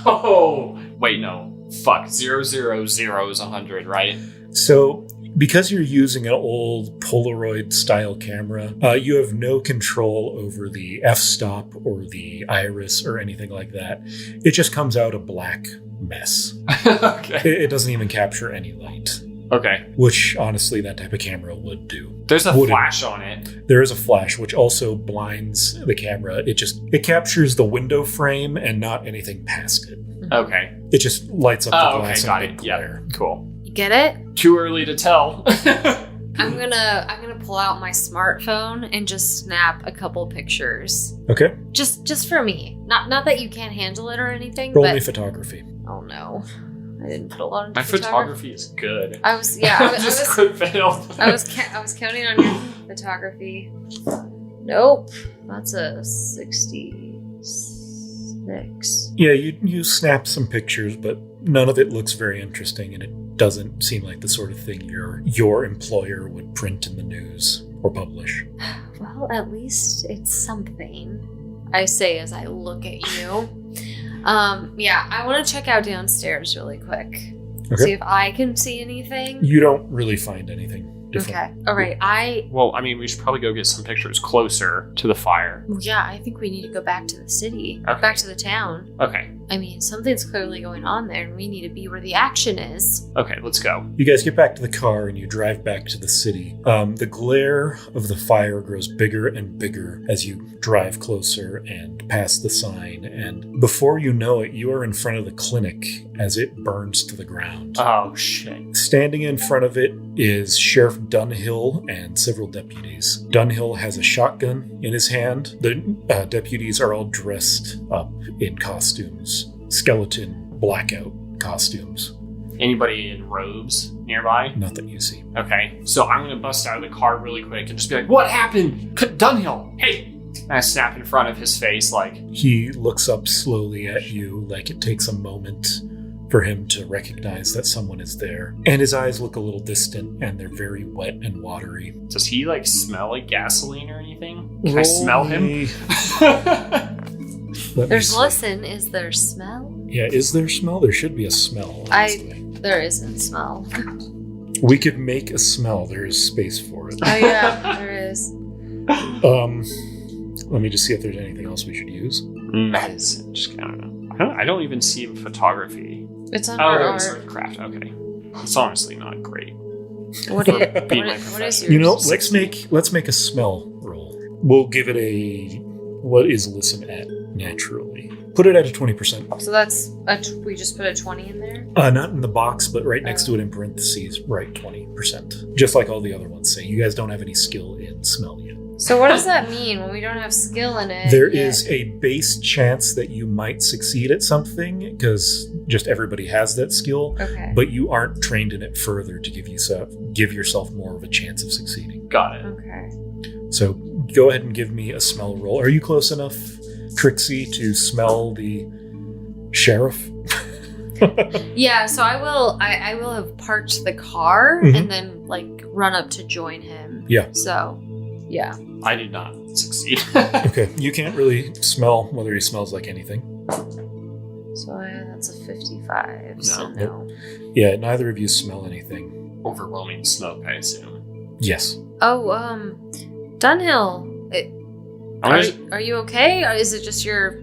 [SPEAKER 3] Oh, wait, no. Fuck. 000 is 100, right?
[SPEAKER 1] So, because you're using an old Polaroid-style camera, you have no control over the f-stop or the iris or anything like that. It just comes out a black mess.
[SPEAKER 3] Okay.
[SPEAKER 1] It doesn't even capture any light.
[SPEAKER 3] Okay.
[SPEAKER 1] Which, honestly, that type of camera would do.
[SPEAKER 3] There's a flash on it.
[SPEAKER 1] There is a flash, which also blinds the camera. It captures the window frame and not anything past it.
[SPEAKER 3] Okay.
[SPEAKER 1] It just lights up the glass
[SPEAKER 3] got
[SPEAKER 1] and
[SPEAKER 3] it.
[SPEAKER 1] glare.
[SPEAKER 3] Yeah, cool.
[SPEAKER 2] You get it?
[SPEAKER 3] Too early to tell.
[SPEAKER 2] I'm gonna pull out my smartphone and just snap a couple pictures.
[SPEAKER 1] Okay.
[SPEAKER 2] Just for me. Not that you can't handle it or anything.
[SPEAKER 1] Roll
[SPEAKER 2] but...
[SPEAKER 1] me photography.
[SPEAKER 2] Oh no. I didn't put a lot into
[SPEAKER 3] My photography is good.
[SPEAKER 2] I was
[SPEAKER 3] failed.
[SPEAKER 2] I was counting on your photography. Nope. That's a 66.
[SPEAKER 1] Yeah, you snap some pictures, but none of it looks very interesting, and it doesn't seem like the sort of thing your employer would print in the news or publish.
[SPEAKER 2] Well, at least it's something, I say as I look at you. Yeah, I want to check out downstairs really quick.
[SPEAKER 1] Okay.
[SPEAKER 2] See if I can see anything.
[SPEAKER 1] You don't really find anything different.
[SPEAKER 2] Okay. All right.
[SPEAKER 3] Well, I mean, we should probably go get some pictures closer to the fire.
[SPEAKER 2] Yeah, I think we need to go back to the city.
[SPEAKER 3] Okay.
[SPEAKER 2] Back to the town.
[SPEAKER 3] Okay.
[SPEAKER 2] I mean, something's clearly going on there, and we need to be where the action is.
[SPEAKER 3] Okay, let's go.
[SPEAKER 1] You guys get back to the car and you drive back to the city. The glare of the fire grows bigger and bigger as you drive closer and past the sign. And before you know it, you are in front of the clinic as it burns to the ground.
[SPEAKER 3] Oh, shit.
[SPEAKER 1] Standing in front of it is Sheriff Dunhill and several deputies. Dunhill has a shotgun in his hand. The deputies are all dressed up in costumes, skeleton blackout costumes.
[SPEAKER 3] Anybody in robes nearby?
[SPEAKER 1] Not that you see.
[SPEAKER 3] Okay, so I'm gonna bust out of the car really quick and just be like, "What happened? Dunhill, hey!" And I snap in front of his face like...
[SPEAKER 1] He looks up slowly at you, like it takes a moment for him to recognize that someone is there. And his eyes look a little distant, and they're very wet and watery.
[SPEAKER 3] Does he, like, smell like gasoline or anything? Can I smell him?
[SPEAKER 2] Listen, is there smell?
[SPEAKER 1] Yeah, is there smell? There should be a smell. Honestly.
[SPEAKER 2] There isn't smell.
[SPEAKER 1] We could make a smell. There is space for it.
[SPEAKER 2] Oh yeah, there is.
[SPEAKER 1] Let me just see if there's anything else we should use.
[SPEAKER 3] Medicine. Just, I don't know. I don't even see photography.
[SPEAKER 2] It's on
[SPEAKER 3] there's
[SPEAKER 2] art.
[SPEAKER 3] craft. Okay. It's honestly not great.
[SPEAKER 2] What is yours?
[SPEAKER 1] You know, let's make a smell roll. We'll give it what is listen at naturally. Put it at a 20%.
[SPEAKER 2] So that's we just put a 20 in there?
[SPEAKER 1] Not in the box, but right next to it in parentheses, write 20%. Just like all the other ones say. You guys don't have any skill in smell yet.
[SPEAKER 2] So what does that mean when we don't have skill in it?
[SPEAKER 1] There is a base chance that you might succeed at something, because just everybody has that skill.
[SPEAKER 2] Okay.
[SPEAKER 1] But you aren't trained in it further to give yourself more of a chance of succeeding.
[SPEAKER 3] Got it.
[SPEAKER 2] Okay.
[SPEAKER 1] So go ahead and give me a smell roll. Are you close enough, Trixie, to smell the sheriff?
[SPEAKER 2] Yeah, so I will have parked the car and then like run up to join him.
[SPEAKER 1] Yeah.
[SPEAKER 2] So, yeah.
[SPEAKER 3] I did not succeed.
[SPEAKER 1] Okay, you can't really smell whether he smells like anything.
[SPEAKER 2] So that's a 55. So no.
[SPEAKER 1] Yeah, neither of you smell anything.
[SPEAKER 3] Overwhelming smoke, I assume.
[SPEAKER 1] Yes.
[SPEAKER 2] Oh, Dunhill, are you okay? Or is it just your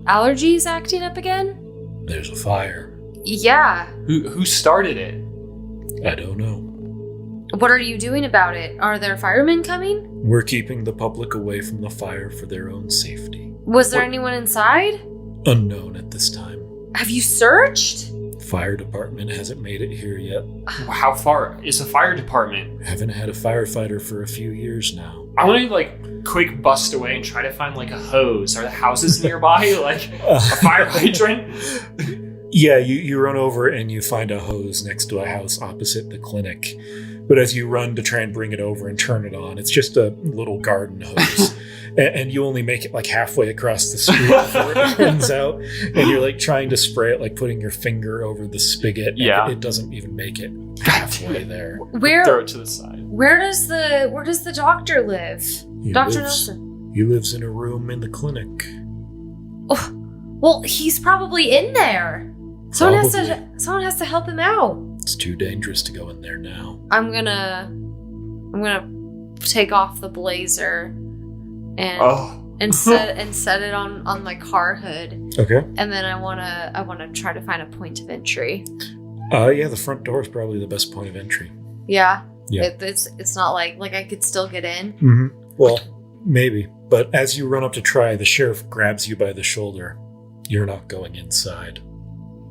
[SPEAKER 2] allergies acting up again?
[SPEAKER 1] There's a fire.
[SPEAKER 2] Yeah.
[SPEAKER 3] Who started it?
[SPEAKER 1] I don't know.
[SPEAKER 2] What are you doing about it? Are there firemen coming?
[SPEAKER 1] We're keeping the public away from the fire for their own safety.
[SPEAKER 2] Was there anyone inside?
[SPEAKER 1] Unknown at this time.
[SPEAKER 2] Have you searched?
[SPEAKER 1] Fire department hasn't made it here yet.
[SPEAKER 3] How far is the fire department?
[SPEAKER 1] Haven't had a firefighter for a few years now.
[SPEAKER 3] I want to like quick bust away and try to find like a hose. Are the houses nearby? Like a fire hydrant?
[SPEAKER 1] Yeah, you run over and you find a hose next to a house opposite the clinic. But as you run to try and bring it over and turn it on, it's just a little garden hose. And you only make it like halfway across the street before it runs out. And you're like trying to spray it, like putting your finger over the spigot.
[SPEAKER 3] Yeah.
[SPEAKER 1] And it doesn't even make it halfway there.
[SPEAKER 3] Throw it to the side.
[SPEAKER 2] Where does the doctor live? Dr. Nelson.
[SPEAKER 1] He lives in a room in the clinic.
[SPEAKER 2] Oh, well, he's probably in there. Someone has to help him out.
[SPEAKER 1] It's too dangerous to go in there now.
[SPEAKER 2] I'm gonna take off the blazer and set it on my car hood.
[SPEAKER 1] Okay.
[SPEAKER 2] And then I wanna try to find a point of entry.
[SPEAKER 1] Yeah, the front door is probably the best point of entry.
[SPEAKER 2] Yeah.
[SPEAKER 1] Yeah.
[SPEAKER 2] It's not like I could still get in.
[SPEAKER 1] Mm-hmm. Well, maybe. But as you run up to try, the sheriff grabs you by the shoulder. You're not going inside.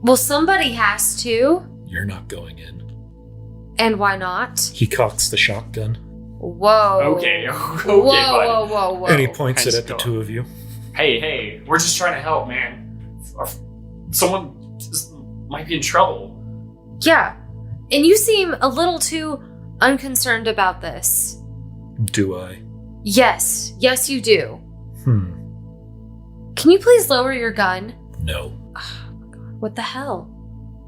[SPEAKER 2] Well, somebody has to.
[SPEAKER 1] You're not going in.
[SPEAKER 2] And why not?
[SPEAKER 1] He cocks the shotgun.
[SPEAKER 2] Whoa.
[SPEAKER 3] Okay,
[SPEAKER 2] Whoa.
[SPEAKER 1] And he points it at the two of you.
[SPEAKER 3] Hey, we're just trying to help, man. Someone might be in trouble.
[SPEAKER 2] Yeah. And you seem a little too unconcerned about this.
[SPEAKER 1] Do I?
[SPEAKER 2] Yes, you do.
[SPEAKER 1] Hmm.
[SPEAKER 2] Can you please lower your gun?
[SPEAKER 1] No.
[SPEAKER 2] Oh my god, what the hell?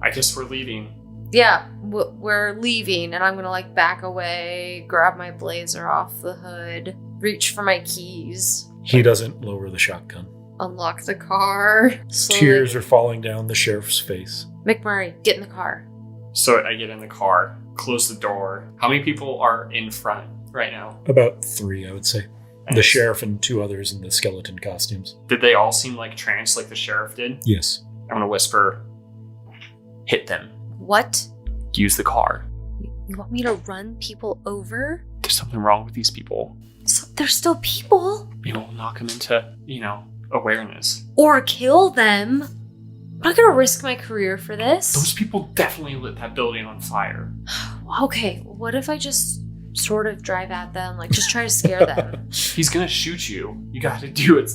[SPEAKER 3] I guess we're leaving.
[SPEAKER 2] Yeah, we're leaving, and I'm gonna like back away, grab my blazer off the hood, reach for my keys.
[SPEAKER 1] He doesn't lower the shotgun.
[SPEAKER 2] Unlock the car. Slowly.
[SPEAKER 1] Tears are falling down the sheriff's face.
[SPEAKER 2] McMurray, get in the car.
[SPEAKER 3] So I get in the car, close the door. How many people are in front right now?
[SPEAKER 1] About 3, I would say. The sheriff and 2 others in the skeleton costumes.
[SPEAKER 3] Did they all seem like tranced like the sheriff did?
[SPEAKER 1] Yes.
[SPEAKER 3] I'm gonna whisper, hit them.
[SPEAKER 2] What?
[SPEAKER 3] Use the car.
[SPEAKER 2] You want me to run people over?
[SPEAKER 3] There's something wrong with these people.
[SPEAKER 2] So they're still people?
[SPEAKER 3] Maybe we'll knock them into, awareness.
[SPEAKER 2] Or kill them. I'm not gonna risk my career for this.
[SPEAKER 3] Those people definitely lit that building on fire.
[SPEAKER 2] Okay, what if I just sort of drive at them, like just try to scare them?
[SPEAKER 3] He's gonna shoot you. You gotta do it.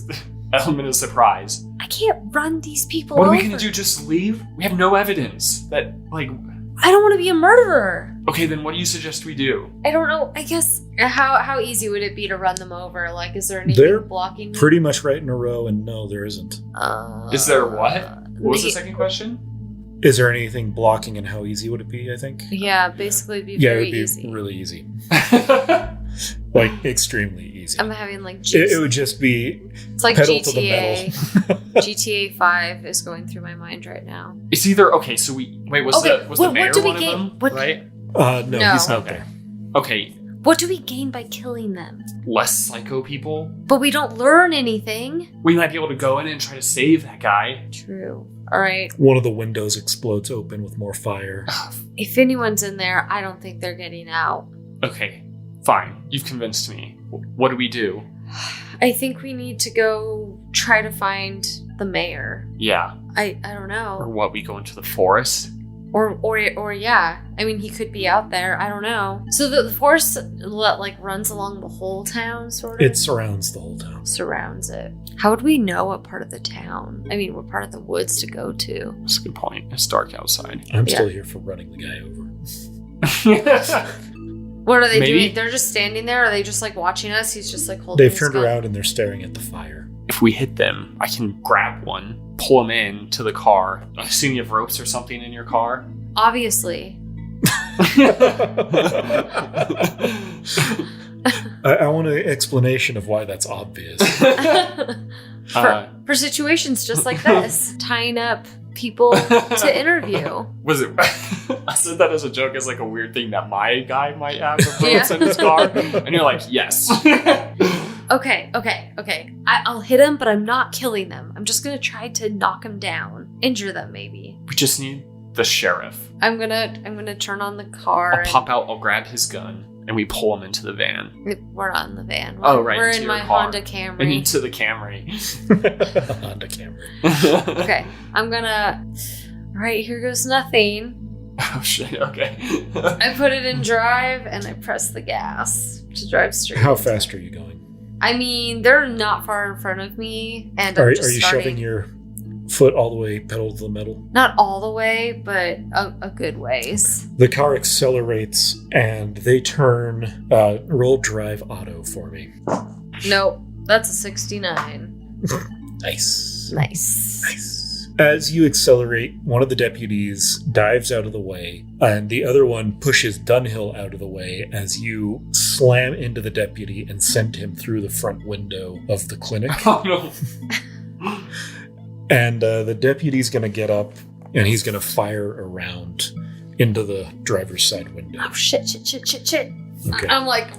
[SPEAKER 3] Element of surprise.
[SPEAKER 2] I can't run these people
[SPEAKER 3] What
[SPEAKER 2] over.
[SPEAKER 3] are we gonna do? Just leave? We have no evidence that,
[SPEAKER 2] I don't want to be a murderer.
[SPEAKER 3] Okay, then what do you suggest we do?
[SPEAKER 2] I don't know. I guess how easy would it be to run them over? Like, is there anything
[SPEAKER 1] They're
[SPEAKER 2] blocking me?
[SPEAKER 1] pretty much right in a row, and no, there isn't.
[SPEAKER 3] Is there what? What was the second question?
[SPEAKER 1] Is there anything blocking, and how easy would it be, I think?
[SPEAKER 2] Yeah, basically it'd be
[SPEAKER 1] Yeah,
[SPEAKER 2] very
[SPEAKER 1] it would be
[SPEAKER 2] easy.
[SPEAKER 1] really easy. Like, extremely easy.
[SPEAKER 2] I'm having like
[SPEAKER 1] It would just be
[SPEAKER 2] it's like
[SPEAKER 1] pedal to the
[SPEAKER 2] GTA.
[SPEAKER 1] metal.
[SPEAKER 2] GTA 5 is going through my mind right now.
[SPEAKER 3] It's either okay. So was the mayor
[SPEAKER 2] do we
[SPEAKER 3] one
[SPEAKER 2] gain?
[SPEAKER 3] of them? Right?
[SPEAKER 1] No, he's not
[SPEAKER 3] Okay.
[SPEAKER 1] there.
[SPEAKER 3] Okay,
[SPEAKER 2] What do we gain by killing them?
[SPEAKER 3] less psycho people.
[SPEAKER 2] But we don't learn anything.
[SPEAKER 3] We might be able to go in and try to save that guy.
[SPEAKER 2] True. All right.
[SPEAKER 1] One of the windows explodes open with more fire.
[SPEAKER 2] If anyone's in there, I don't think they're getting out.
[SPEAKER 3] Okay, fine. You've convinced me. What do we do?
[SPEAKER 2] I think we need to go try to find the mayor.
[SPEAKER 3] Yeah.
[SPEAKER 2] I don't
[SPEAKER 3] Or
[SPEAKER 2] know.
[SPEAKER 3] what? We go into the forest?
[SPEAKER 2] Or yeah. I mean, he could be out there. I don't know. So the forest like runs along the whole town, sort of.
[SPEAKER 1] It surrounds the whole town.
[SPEAKER 2] Surrounds it. How would we know what part of the town? I mean, what part of the woods to go to?
[SPEAKER 3] That's a good point. It's dark outside.
[SPEAKER 1] I'm
[SPEAKER 2] Yeah.
[SPEAKER 1] still here for running the guy over.
[SPEAKER 2] What are they
[SPEAKER 3] Maybe.
[SPEAKER 2] doing? They're just standing there. Or are they just like watching us? He's just like holding.
[SPEAKER 1] They've
[SPEAKER 2] his
[SPEAKER 1] turned
[SPEAKER 2] gun?
[SPEAKER 1] around and they're staring at the fire.
[SPEAKER 3] If we hit them, I can grab one, pull them in to the car. I assume you have ropes or something in your car.
[SPEAKER 2] Obviously.
[SPEAKER 1] I want an explanation of why that's obvious.
[SPEAKER 2] For situations just like this, tying up people to interview.
[SPEAKER 3] Was it? I said that as a joke, as like a weird thing that my guy might have with ropes in his car, and you're like, yes.
[SPEAKER 2] Okay. I'll hit him, but I'm not killing them. I'm just gonna try to knock them down, injure them, maybe.
[SPEAKER 3] We just need the sheriff.
[SPEAKER 2] I'm gonna turn on the car.
[SPEAKER 3] I'll pop out. I'll grab his gun, and we pull him into the van.
[SPEAKER 2] We're not in the van.
[SPEAKER 3] Oh, right,
[SPEAKER 2] We're
[SPEAKER 3] into
[SPEAKER 2] in
[SPEAKER 3] your
[SPEAKER 2] my
[SPEAKER 3] car.
[SPEAKER 2] Honda Camry.
[SPEAKER 3] And into the Camry.
[SPEAKER 1] Honda Camry.
[SPEAKER 2] Okay, I'm gonna Alright, here goes nothing.
[SPEAKER 3] Oh shit, okay.
[SPEAKER 2] I put it in drive and I press the gas to drive straight.
[SPEAKER 1] How fast are you going?
[SPEAKER 2] I mean, they're not far in front of me, and
[SPEAKER 1] Are
[SPEAKER 2] I'm
[SPEAKER 1] you
[SPEAKER 2] just starting.
[SPEAKER 1] shoving your foot all the way pedal to the metal?
[SPEAKER 2] Not all the way, but a good ways.
[SPEAKER 1] The car accelerates and they turn. Roll drive auto for me.
[SPEAKER 2] Nope, that's a 69.
[SPEAKER 1] Nice.
[SPEAKER 2] Nice.
[SPEAKER 1] As you accelerate, one of the deputies dives out of the way, and the other one pushes Dunhill out of the way as you slam into the deputy and send him through the front window of the clinic.
[SPEAKER 3] Oh no.
[SPEAKER 1] And the deputy's going to get up, and he's going to fire around into the driver's side window.
[SPEAKER 2] Oh, shit.
[SPEAKER 1] Okay.
[SPEAKER 2] I'm like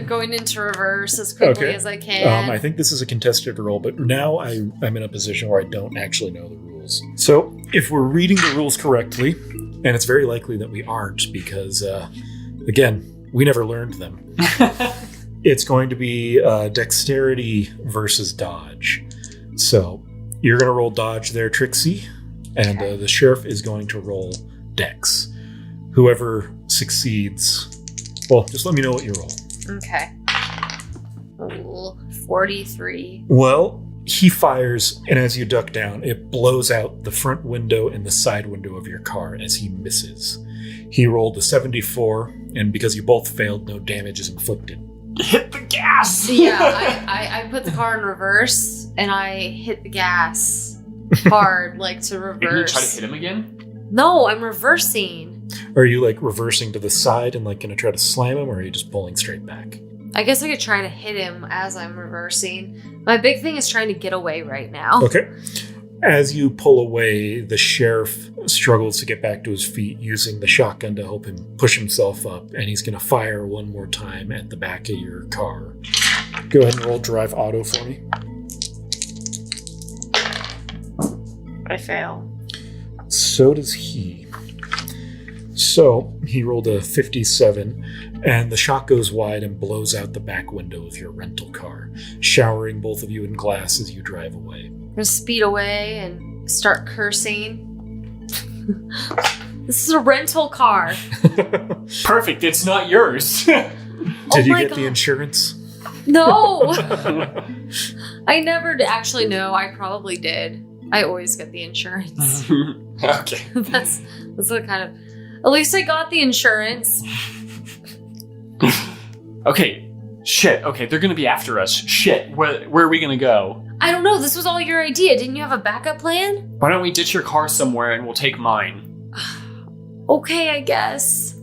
[SPEAKER 2] going into reverse as quickly as I can.
[SPEAKER 1] I think this is a contested roll, but now I'm in a position where I don't actually know the rules. So if we're reading the rules correctly, and it's very likely that we aren't because, again, we never learned them. It's going to be dexterity versus dodge. So you're going to roll dodge there, Trixie, and the sheriff is going to roll dex. Whoever succeeds, well, just let me know what you roll.
[SPEAKER 2] Okay. Ooh, 43.
[SPEAKER 1] Well, he fires, and as you duck down, it blows out the front window and the side window of your car as he misses. He rolled a 74, and because you both failed, no damage is inflicted.
[SPEAKER 3] Hit the gas!
[SPEAKER 2] Yeah, I put the car in reverse, and I hit the gas hard, like to reverse.
[SPEAKER 3] Are you try to hit him again?
[SPEAKER 2] No, I'm reversing.
[SPEAKER 1] Are you, like, reversing to the side and, like, going to try to slam him, or are you just pulling straight back?
[SPEAKER 2] I guess I could try to hit him as I'm reversing. My big thing is trying to get away right now.
[SPEAKER 1] Okay. As you pull away, the sheriff struggles to get back to his feet, using the shotgun to help him push himself up, and he's going to fire one more time at the back of your car. Go ahead and roll drive auto for me.
[SPEAKER 2] I fail.
[SPEAKER 1] So does he. So he rolled a 57, and the shot goes wide and blows out the back window of your rental car, showering both of you in glass as you drive away.
[SPEAKER 2] I'm gonna speed away and start cursing. This is a rental car.
[SPEAKER 3] Perfect, it's not yours.
[SPEAKER 1] Did you
[SPEAKER 2] my
[SPEAKER 1] get
[SPEAKER 2] God.
[SPEAKER 1] the insurance?
[SPEAKER 2] No! I never actually know. I probably did. I always get the insurance.
[SPEAKER 3] Okay.
[SPEAKER 2] That's what kind of... At least I got the insurance.
[SPEAKER 3] Okay. Shit. Okay, they're gonna be after us. Shit. Where are we gonna go?
[SPEAKER 2] I don't know. This was all your idea. Didn't you have a backup plan?
[SPEAKER 3] Why don't we ditch your car somewhere and we'll take mine?
[SPEAKER 2] Okay, I guess.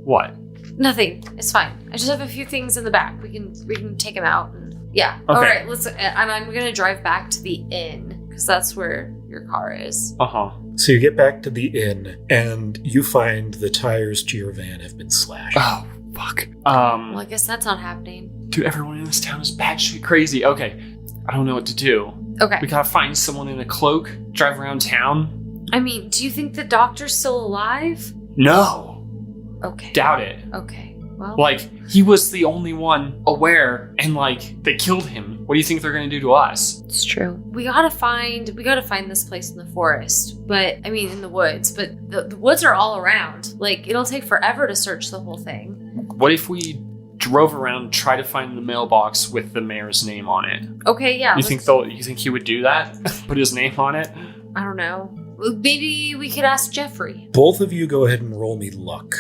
[SPEAKER 3] What?
[SPEAKER 2] Nothing. It's fine. I just have a few things in the back. We can take them out. And, yeah.
[SPEAKER 3] Okay.
[SPEAKER 2] All right. Let's. And I'm gonna drive back to the inn because that's where your car is.
[SPEAKER 3] Uh-huh.
[SPEAKER 1] So you get back to the inn, and you find the tires to your van have been slashed.
[SPEAKER 3] Oh, fuck.
[SPEAKER 2] Well, I guess that's not happening.
[SPEAKER 3] Dude, everyone in this town is batshit crazy. Okay. I don't know what to do.
[SPEAKER 2] Okay.
[SPEAKER 3] We gotta find someone in a cloak, drive around town.
[SPEAKER 2] I mean, do you think the doctor's still alive?
[SPEAKER 3] No.
[SPEAKER 2] Okay.
[SPEAKER 3] Doubt it.
[SPEAKER 2] Okay. Well.
[SPEAKER 3] Like, he was the only one aware, and, like, they killed him. What do you think they're gonna do to us?
[SPEAKER 2] It's true. We gotta find this place in the forest. But, I mean, in the woods. But the woods are all around. Like, it'll take forever to search the whole thing.
[SPEAKER 3] What if we drove around, try to find the mailbox with the mayor's name on it?
[SPEAKER 2] Okay, yeah.
[SPEAKER 3] You think he would do that? Put his name on it?
[SPEAKER 2] I don't know. Maybe we could ask Jeffrey.
[SPEAKER 1] Both of you go ahead and roll me luck.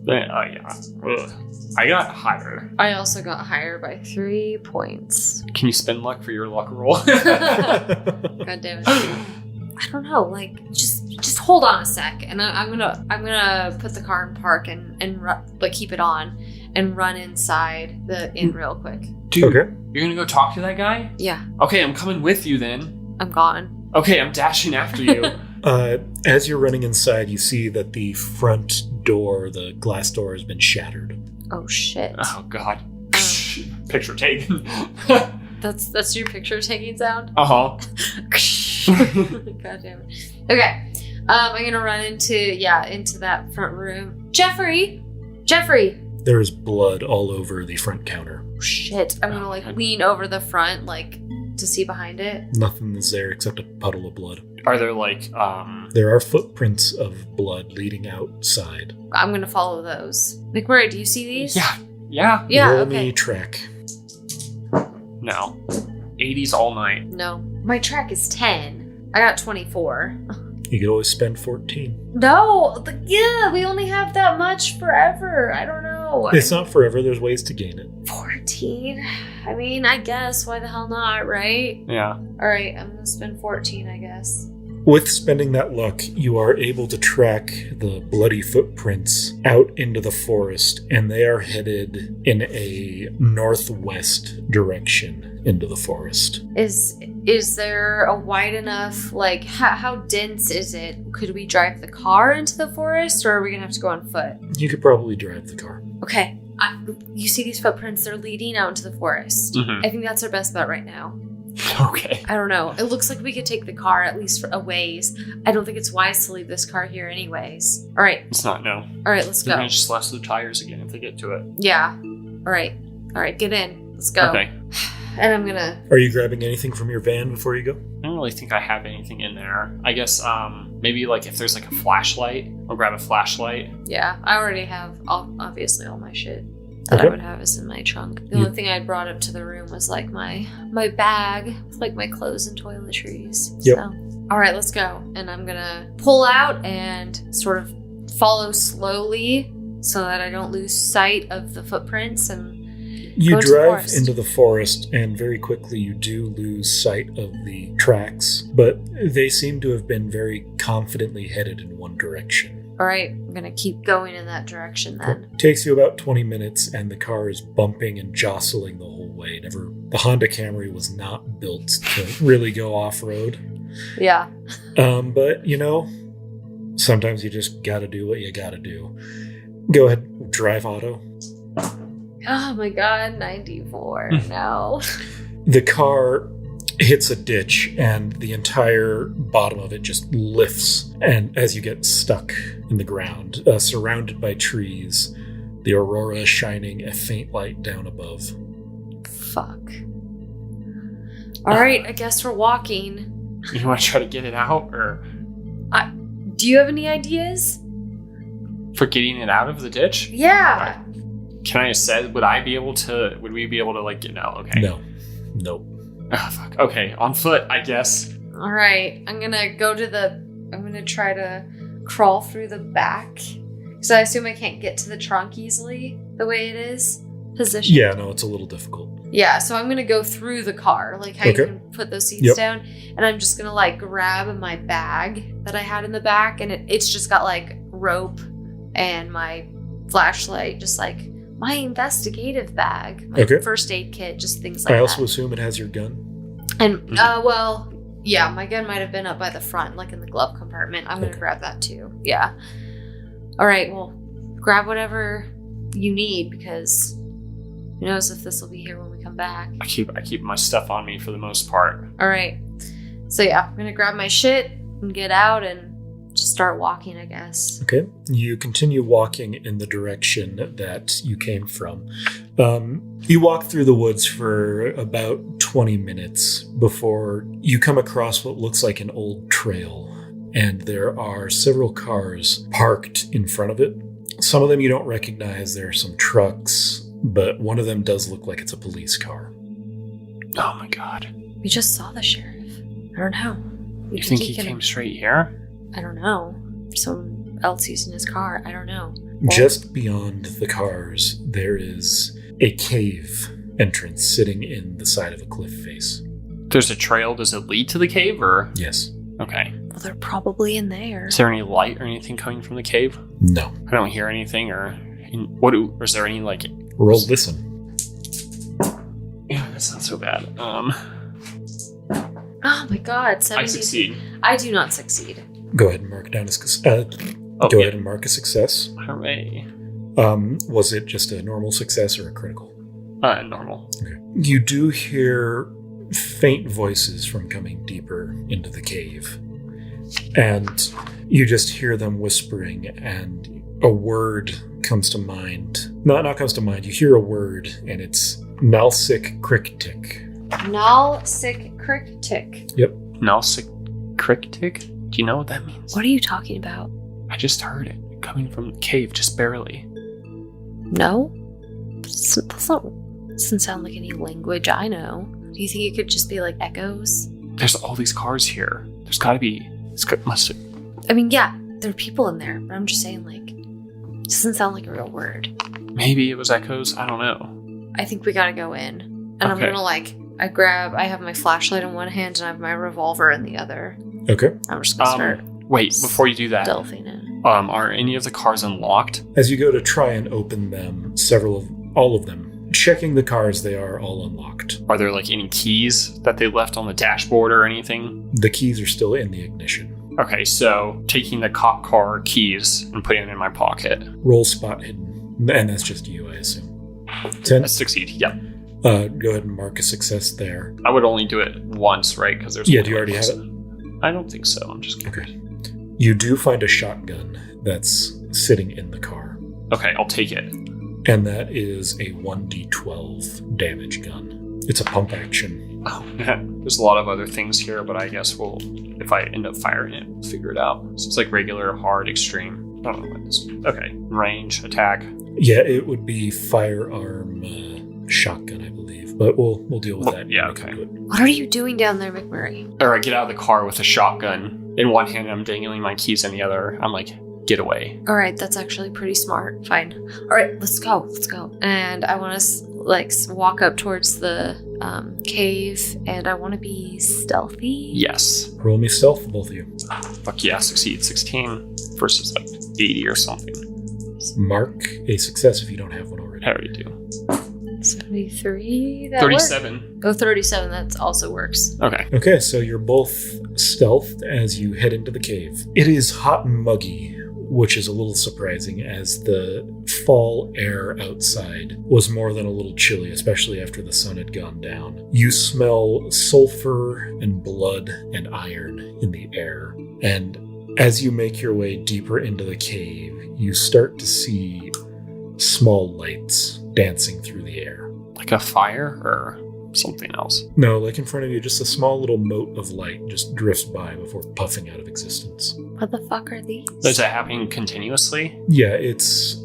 [SPEAKER 3] Yeah. Ugh. I got higher.
[SPEAKER 2] I also got higher by 3 points.
[SPEAKER 3] Can you spend luck for your luck roll?
[SPEAKER 2] God damn it. I don't know. Like, just hold on a sec, and I'm gonna put the car in park and like keep it on and run inside the inn real quick.
[SPEAKER 3] Dude,
[SPEAKER 1] Okay.
[SPEAKER 3] You're gonna go talk to that guy?
[SPEAKER 2] Yeah,
[SPEAKER 3] Okay, I'm coming with you then.
[SPEAKER 2] I'm gone.
[SPEAKER 3] Okay, I'm dashing after you.
[SPEAKER 1] As you're running inside, you see that the front door, the glass door, has been shattered.
[SPEAKER 2] Oh shit.
[SPEAKER 3] Oh god. Picture taken.
[SPEAKER 2] That's your picture taking sound?
[SPEAKER 3] Uh-huh.
[SPEAKER 2] God damn it. Okay. I'm gonna run into that front room. Jeffrey!
[SPEAKER 1] There's blood all over the front counter.
[SPEAKER 2] Shit. I'm gonna lean over the front, like to see behind it?
[SPEAKER 1] Nothing is there except a puddle of blood.
[SPEAKER 3] Are there like
[SPEAKER 1] There are footprints of blood leading outside.
[SPEAKER 2] I'm gonna follow those. McMurray, do you see these?
[SPEAKER 3] Yeah.
[SPEAKER 1] Roll
[SPEAKER 2] Okay.
[SPEAKER 1] me track.
[SPEAKER 3] No. 80s all night.
[SPEAKER 2] No, my track is 10. I got 24.
[SPEAKER 1] You could always spend 14.
[SPEAKER 2] No, we only have that much forever. I don't know.
[SPEAKER 1] It's not forever. There's ways to gain it.
[SPEAKER 2] 14. I mean, I guess why the hell not, right?
[SPEAKER 3] Yeah.
[SPEAKER 2] All right, I'm gonna spend 14, I guess.
[SPEAKER 1] With spending that luck, you are able to track the bloody footprints out into the forest, and they are headed in a northwest direction into the forest.
[SPEAKER 2] Is there a wide enough, like, how dense is it? Could we drive the car into the forest, or are we gonna have to go on foot?
[SPEAKER 1] You could probably drive the car.
[SPEAKER 2] Okay, you see these footprints? They're leading out into the forest.
[SPEAKER 3] Mhm.
[SPEAKER 2] I think that's our best bet right now.
[SPEAKER 3] Okay.
[SPEAKER 2] I don't know. It looks like we could take the car at least for a ways. I don't think it's wise to leave this car here anyways. All right.
[SPEAKER 3] It's not, no.
[SPEAKER 2] All right, let's
[SPEAKER 3] They're
[SPEAKER 2] go.
[SPEAKER 3] gonna just slash the tires again if they get to it.
[SPEAKER 2] Yeah. All right. All right, get in. Let's go.
[SPEAKER 3] Okay.
[SPEAKER 2] And I'm gonna...
[SPEAKER 1] Are you grabbing anything from your van before you go?
[SPEAKER 3] I don't really think I have anything in there. I guess maybe like if there's like a flashlight, I'll grab a flashlight.
[SPEAKER 2] Yeah, I already have, obviously, all my shit that I
[SPEAKER 1] Okay.
[SPEAKER 2] would have is in my trunk. The only thing I brought up to the room was like my bag with like my clothes and toiletries.
[SPEAKER 1] Yep.
[SPEAKER 2] So, all right, let's go. And I'm gonna pull out and sort of follow slowly so that I don't lose sight of the footprints and
[SPEAKER 1] You
[SPEAKER 2] go into the
[SPEAKER 1] drive
[SPEAKER 2] forest.
[SPEAKER 1] into the forest, and very quickly you do lose sight of the tracks, but they seem to have been very confidently headed in one direction.
[SPEAKER 2] All right, I'm gonna keep going in that direction then.
[SPEAKER 1] Takes you about 20 minutes, and the car is bumping and jostling the whole way. The Honda Camry was not built to really go off-road.
[SPEAKER 2] Yeah.
[SPEAKER 1] But, sometimes you just gotta do what you gotta do. Go ahead, drive auto.
[SPEAKER 2] Oh my god, 94. No.
[SPEAKER 1] The car hits a ditch, and the entire bottom of it just lifts, and as you get stuck in the ground, surrounded by trees, the aurora shining a faint light down above.
[SPEAKER 2] Fuck. All right, I guess we're walking.
[SPEAKER 3] You want to try to get it out, or
[SPEAKER 2] Do you have any ideas?
[SPEAKER 3] for getting it out of the ditch?
[SPEAKER 2] Yeah.
[SPEAKER 3] Can I say, would we be able to like get out? Okay.
[SPEAKER 1] No. Nope.
[SPEAKER 3] Oh, fuck. Okay, on foot, I guess.
[SPEAKER 2] All right, I'm gonna try to crawl through the back. So I assume I can't get to the trunk easily the way it is positioned.
[SPEAKER 1] Yeah, no, it's a little difficult.
[SPEAKER 2] Yeah, so I'm gonna go through the car, like how
[SPEAKER 1] Okay.
[SPEAKER 2] you can put those seats
[SPEAKER 1] Yep.
[SPEAKER 2] down, and I'm just gonna like grab my bag that I had in the back, and it's just got like rope and my flashlight, just like my investigative bag, my
[SPEAKER 1] Okay.
[SPEAKER 2] first aid kit, just things like
[SPEAKER 1] I
[SPEAKER 2] that.
[SPEAKER 1] also assume it has your gun.
[SPEAKER 2] And, well, yeah, my gun might have been up by the front, like in the glove compartment. I'm going to
[SPEAKER 1] Okay.
[SPEAKER 2] grab that too. Yeah. All right, well, grab whatever you need because who knows if this will be here when we come back.
[SPEAKER 3] I keep my stuff on me for the most part.
[SPEAKER 2] All right. So, yeah, I'm going to grab my shit and get out and just start walking, I guess.
[SPEAKER 1] Okay. You continue walking in the direction that you came from. You walk through the woods for about 20 minutes before you come across what looks like an old trail, and there are several cars parked in front of it. Some of them you don't recognize. There are some trucks, but one of them does look like it's a police car.
[SPEAKER 3] Oh my god.
[SPEAKER 2] We just saw the sheriff. I don't know.
[SPEAKER 3] You think he came straight here?
[SPEAKER 2] I don't know. Someone else using his car. I don't know.
[SPEAKER 1] Just beyond the cars, there is a cave entrance sitting in the side of a cliff face.
[SPEAKER 3] There's a trail. Does it lead to the cave, or?
[SPEAKER 1] Yes.
[SPEAKER 3] Okay.
[SPEAKER 2] Well, they're probably in there.
[SPEAKER 3] Is there any light or anything coming from the cave?
[SPEAKER 1] No.
[SPEAKER 3] I don't hear anything, or is there any like?
[SPEAKER 1] Roll listen.
[SPEAKER 3] Yeah, that's not so bad.
[SPEAKER 2] Oh my god, 70.
[SPEAKER 3] I succeed.
[SPEAKER 2] I do not succeed.
[SPEAKER 1] Go ahead and mark it down as go
[SPEAKER 3] yeah.
[SPEAKER 1] ahead and mark a success.
[SPEAKER 3] Hooray.
[SPEAKER 1] Was it just a normal success or a critical?
[SPEAKER 3] Normal.
[SPEAKER 1] Okay. You do hear faint voices from coming deeper into the cave, and you just hear them whispering, and a word comes to mind. Not comes to mind. You hear a word, and it's Nalsik Kriktik.
[SPEAKER 2] Nyarlathotep.
[SPEAKER 1] Yep.
[SPEAKER 3] Nyarlathotep? Do you know what that means?
[SPEAKER 2] What are you talking about?
[SPEAKER 3] I just heard it coming from the cave, just barely.
[SPEAKER 2] No? Doesn't sound like any language I know. Do you think it could just be like echoes?
[SPEAKER 3] There's all these cars here. There's gotta be...
[SPEAKER 2] I mean, yeah, there are people in there, but I'm just saying, like, it doesn't sound like a real word.
[SPEAKER 3] Maybe it was echoes? I don't know.
[SPEAKER 2] I think we gotta go in. And I'm gonna, like, I have my flashlight in one hand and I have my revolver in the other.
[SPEAKER 1] Okay.
[SPEAKER 2] I'm just gonna start.
[SPEAKER 3] Wait, before you do that,
[SPEAKER 2] stealthing in.
[SPEAKER 3] Are any of the cars unlocked?
[SPEAKER 1] As you go to try and open them, all of them, checking the cars, they are all unlocked.
[SPEAKER 3] Are there, like, any keys that they left on the dashboard or anything?
[SPEAKER 1] The keys are still in the ignition.
[SPEAKER 3] Okay, so taking the cop car keys and putting them in my pocket.
[SPEAKER 1] Roll spot hidden. And that's just you, I assume. 10?
[SPEAKER 3] Succeed, yeah.
[SPEAKER 1] Go ahead and mark a success there.
[SPEAKER 3] I would only do it once, right? Because there's...
[SPEAKER 1] Yeah, do you already have it?
[SPEAKER 3] I don't think so. I'm just kidding.
[SPEAKER 1] Okay. You do find a shotgun that's sitting in the car.
[SPEAKER 3] Okay, I'll take it.
[SPEAKER 1] And that is a 1d12 damage gun. It's a pump action.
[SPEAKER 3] Oh, man. There's a lot of other things here, but I guess if I end up firing it, we'll figure it out. So it's like regular, hard, extreme. I don't know what this is. Okay. Range, attack.
[SPEAKER 1] Yeah, it would be firearm shotgun, I believe. But we'll deal with that.
[SPEAKER 3] Yeah, okay.
[SPEAKER 2] What are you doing down there, McMurray?
[SPEAKER 3] Or I get out of the car with a shotgun in one hand and I'm dangling my keys in the other. I'm like, get away.
[SPEAKER 2] All right, that's actually pretty smart. Fine. All right, let's go. And I want to walk up towards the cave, and I want to be stealthy.
[SPEAKER 3] Yes.
[SPEAKER 1] Roll me stealth, both of you.
[SPEAKER 3] Fuck yeah, succeed. 16 versus like 80 or something.
[SPEAKER 1] Mark a success if you don't have one already.
[SPEAKER 3] I already do.
[SPEAKER 2] 73. That
[SPEAKER 3] 37.
[SPEAKER 2] Worked? Oh, 37. That also works.
[SPEAKER 3] Okay.
[SPEAKER 1] Okay, so you're both stealthed as you head into the cave. It is hot and muggy, which is a little surprising as the fall air outside was more than a little chilly, especially after the sun had gone down. You smell sulfur and blood and iron in the air. And as you make your way deeper into the cave, you start to see small lights dancing through the air.
[SPEAKER 3] Like a fire or something else?
[SPEAKER 1] No, like in front of you, just a small little mote of light just drifts by before puffing out of existence.
[SPEAKER 2] What the fuck are these?
[SPEAKER 3] Is that happening continuously?
[SPEAKER 1] Yeah, it's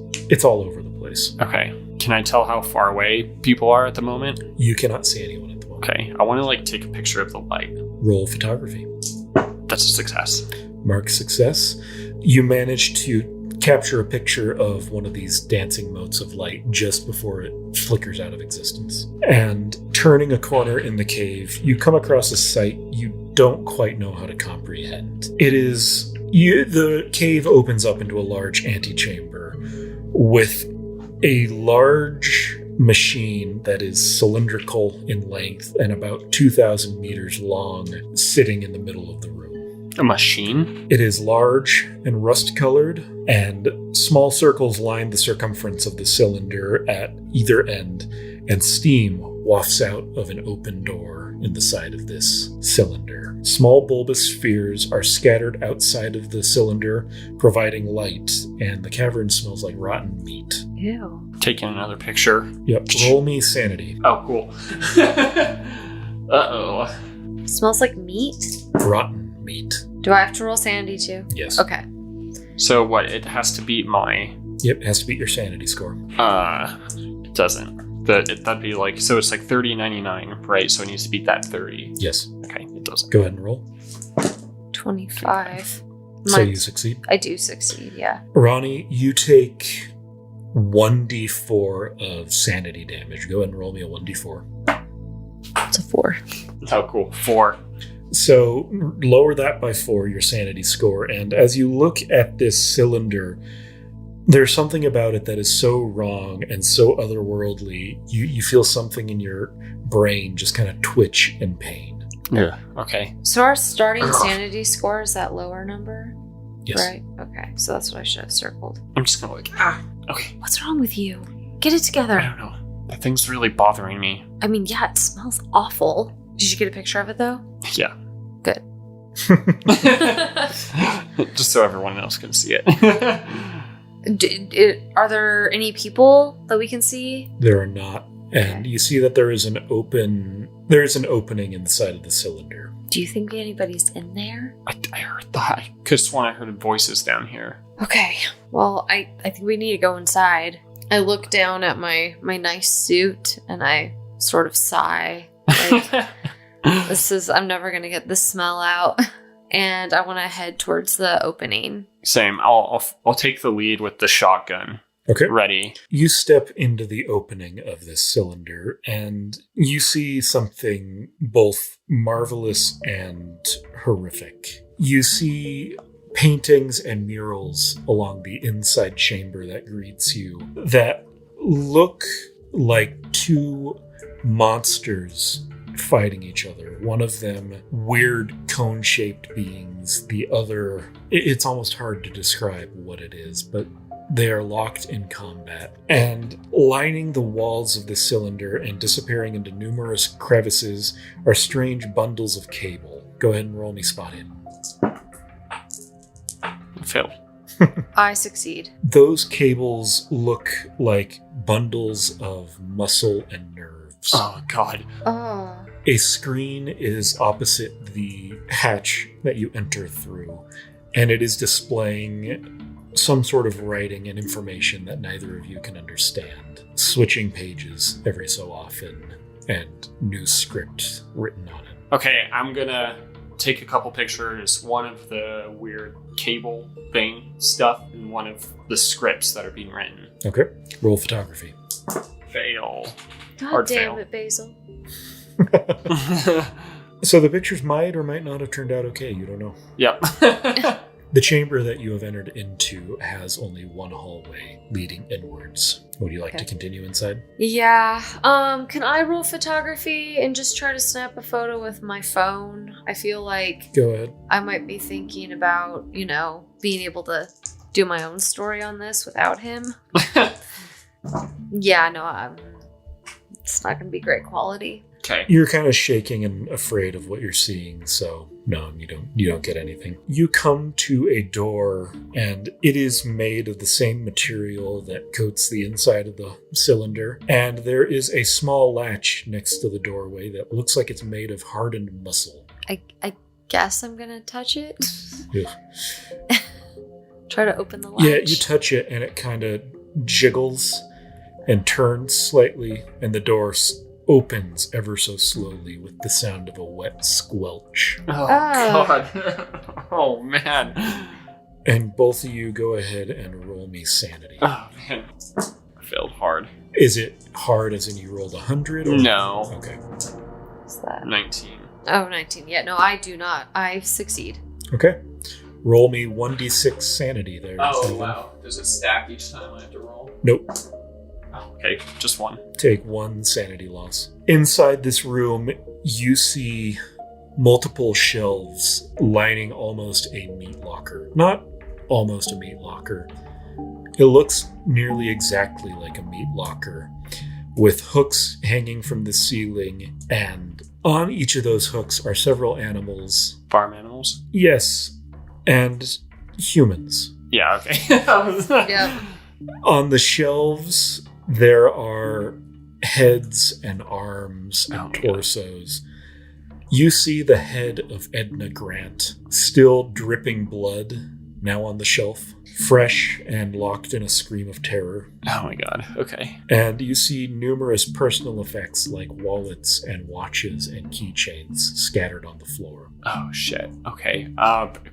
[SPEAKER 1] all over the place.
[SPEAKER 3] Okay. Can I tell how far away people are at the moment?
[SPEAKER 1] You cannot see anyone at the moment.
[SPEAKER 3] Okay. I want to like take a picture of the light.
[SPEAKER 1] Roll photography.
[SPEAKER 3] That's a success.
[SPEAKER 1] Mark success. You manage to capture a picture of one of these dancing motes of light just before it flickers out of existence. And turning a corner in the cave, you come across a sight you don't quite know how to comprehend. The cave opens up into a large antechamber with a large machine that is cylindrical in length and about 2,000 meters long, sitting in the middle of the room.
[SPEAKER 3] A machine?
[SPEAKER 1] It is large and rust-colored, and small circles line the circumference of the cylinder at either end, and steam wafts out of an open door in the side of this cylinder. Small bulbous spheres are scattered outside of the cylinder, providing light, and the cavern smells like rotten meat.
[SPEAKER 2] Ew.
[SPEAKER 3] Taking another picture.
[SPEAKER 1] Yep, roll me sanity.
[SPEAKER 3] Oh, cool. Uh-oh.
[SPEAKER 2] Smells like meat?
[SPEAKER 1] Rotten meat.
[SPEAKER 2] Do I have to roll sanity too?
[SPEAKER 1] Yes.
[SPEAKER 2] Okay.
[SPEAKER 3] So what? It has to beat my...
[SPEAKER 1] Yep, it has to beat your sanity score.
[SPEAKER 3] It doesn't. That'd be like... So it's like 30-99, right? So it needs to beat that 30.
[SPEAKER 1] Yes.
[SPEAKER 3] Okay, it doesn't.
[SPEAKER 1] Go ahead and roll.
[SPEAKER 2] 25.
[SPEAKER 1] So you succeed?
[SPEAKER 2] I do succeed, yeah.
[SPEAKER 1] Ronnie, you take 1d4 of sanity damage. Go ahead and roll me a 1d4.
[SPEAKER 2] It's a 4.
[SPEAKER 3] Oh, cool. 4.
[SPEAKER 1] So lower that by 4, your sanity score. And as you look at this cylinder, there's something about it that is so wrong and so otherworldly. You feel something in your brain just kind of twitch in pain.
[SPEAKER 3] Yeah. Okay.
[SPEAKER 2] So our starting sanity score is that lower number?
[SPEAKER 1] Yes.
[SPEAKER 2] Right? Okay. So that's what I should have circled.
[SPEAKER 3] I'm just gonna okay.
[SPEAKER 2] What's wrong with you? Get it together.
[SPEAKER 3] I don't know. That thing's really bothering me.
[SPEAKER 2] I mean, yeah, it smells awful. Did you get a picture of it though?
[SPEAKER 3] Yeah.
[SPEAKER 2] Good.
[SPEAKER 3] Just so everyone else can see it.
[SPEAKER 2] Are there any people that we can see?
[SPEAKER 1] There are not. And you see that there is an open There's an opening in the side of the cylinder.
[SPEAKER 2] Do you think anybody's in there?
[SPEAKER 3] I heard that. I could have sworn I heard voices down here.
[SPEAKER 2] Okay. Well, I think we need to go inside. I look down at my nice suit and I sort of sigh. Like, I'm never going to get this smell out. And I want to head towards the opening.
[SPEAKER 3] Same. I'll take the lead with the shotgun.
[SPEAKER 1] Okay.
[SPEAKER 3] Ready.
[SPEAKER 1] You step into the opening of this cylinder and you see something both marvelous and horrific. You see paintings and murals along the inside chamber that greets you that look like two monsters fighting each other. One of them weird cone-shaped beings, the other, it's almost hard to describe what it is, but they are locked in combat. And lining the walls of the cylinder and disappearing into numerous crevices are strange bundles of cable. Go ahead and roll me spot hidden.
[SPEAKER 3] Failed.
[SPEAKER 2] I succeed.
[SPEAKER 1] Those cables look like bundles of muscle and nerves.
[SPEAKER 3] Oh, God.
[SPEAKER 2] Oh.
[SPEAKER 1] A screen is opposite the hatch that you enter through, and it is displaying some sort of writing and information that neither of you can understand. Switching pages every so often, and new script written on it.
[SPEAKER 3] Okay, I'm gonna take a couple pictures, one of the weird cable thing stuff, and one of the scripts that are being written.
[SPEAKER 1] Okay, roll photography.
[SPEAKER 3] Fail.
[SPEAKER 2] God
[SPEAKER 3] Hard
[SPEAKER 2] damn
[SPEAKER 3] fail.
[SPEAKER 2] it, Basil.
[SPEAKER 1] So the pictures might or might not have turned out okay, you don't know.
[SPEAKER 3] Yep.
[SPEAKER 1] The chamber that you have entered into has only one hallway leading inwards. Would you like to continue inside?
[SPEAKER 2] Yeah. Can I roll photography and just try to snap a photo with my phone? I feel like
[SPEAKER 1] Go ahead.
[SPEAKER 2] I might be thinking about, being able to do my own story on this without him. Yeah, no, it's not going to be great quality.
[SPEAKER 3] Okay.
[SPEAKER 1] You're kind of shaking and afraid of what you're seeing, so no, you don't get anything. You come to a door, and it is made of the same material that coats the inside of the cylinder, and there is a small latch next to the doorway that looks like it's made of hardened muscle.
[SPEAKER 2] I guess I'm going to touch it.
[SPEAKER 1] Ugh.
[SPEAKER 2] Try to open the latch.
[SPEAKER 1] Yeah, you touch it, and it kind of jiggles and turns slightly, and the door opens ever so slowly with the sound of a wet squelch.
[SPEAKER 3] Oh,
[SPEAKER 2] Oh.
[SPEAKER 3] God. Oh, man.
[SPEAKER 1] And both of you go ahead and roll me sanity.
[SPEAKER 3] Oh, man. I failed hard.
[SPEAKER 1] Is it hard as in you rolled 100? Or?
[SPEAKER 3] No.
[SPEAKER 1] Okay.
[SPEAKER 2] What's that?
[SPEAKER 3] 19.
[SPEAKER 2] Oh, 19. Yeah, no, I do not. I succeed.
[SPEAKER 1] Okay. Roll me 1d6 sanity there.
[SPEAKER 3] Oh,
[SPEAKER 1] Evan.
[SPEAKER 3] wow. Does it stack each time I have to roll?
[SPEAKER 1] Nope.
[SPEAKER 3] Oh, okay, just one.
[SPEAKER 1] Take one sanity loss. Inside this room, you see multiple shelves lining almost a meat locker. Not almost a meat locker. It looks nearly exactly like a meat locker, with hooks hanging from the ceiling, and on each of those hooks are several animals.
[SPEAKER 3] Farm animals?
[SPEAKER 1] Yes, and humans.
[SPEAKER 3] Yeah, okay.
[SPEAKER 2] Yeah.
[SPEAKER 1] On the shelves, there are heads and arms and
[SPEAKER 3] Oh, my God.
[SPEAKER 1] torsos. You see the head of Edna Grant, still dripping blood, now on the shelf, fresh and locked in a scream of terror.
[SPEAKER 3] Oh my God, okay.
[SPEAKER 1] And you see numerous personal effects like wallets and watches and keychains scattered on the floor.
[SPEAKER 3] Oh shit, okay.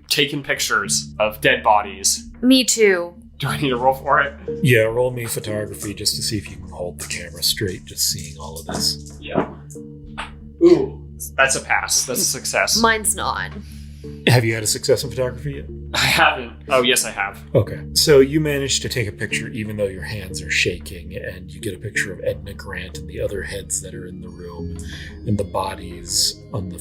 [SPEAKER 3] Taking pictures of dead bodies.
[SPEAKER 2] Me too.
[SPEAKER 3] Do I need to roll for it?
[SPEAKER 1] Yeah, roll me photography just to see if you can hold the camera straight, just seeing all of this.
[SPEAKER 3] Yeah. Ooh, that's a pass. That's a success.
[SPEAKER 2] Mine's not.
[SPEAKER 1] Have you had a success in photography yet?
[SPEAKER 3] I haven't. Oh, yes, I have.
[SPEAKER 1] Okay. So you managed to take a picture even though your hands are shaking, and you get a picture of Edna Grant and the other heads that are in the room and the bodies on the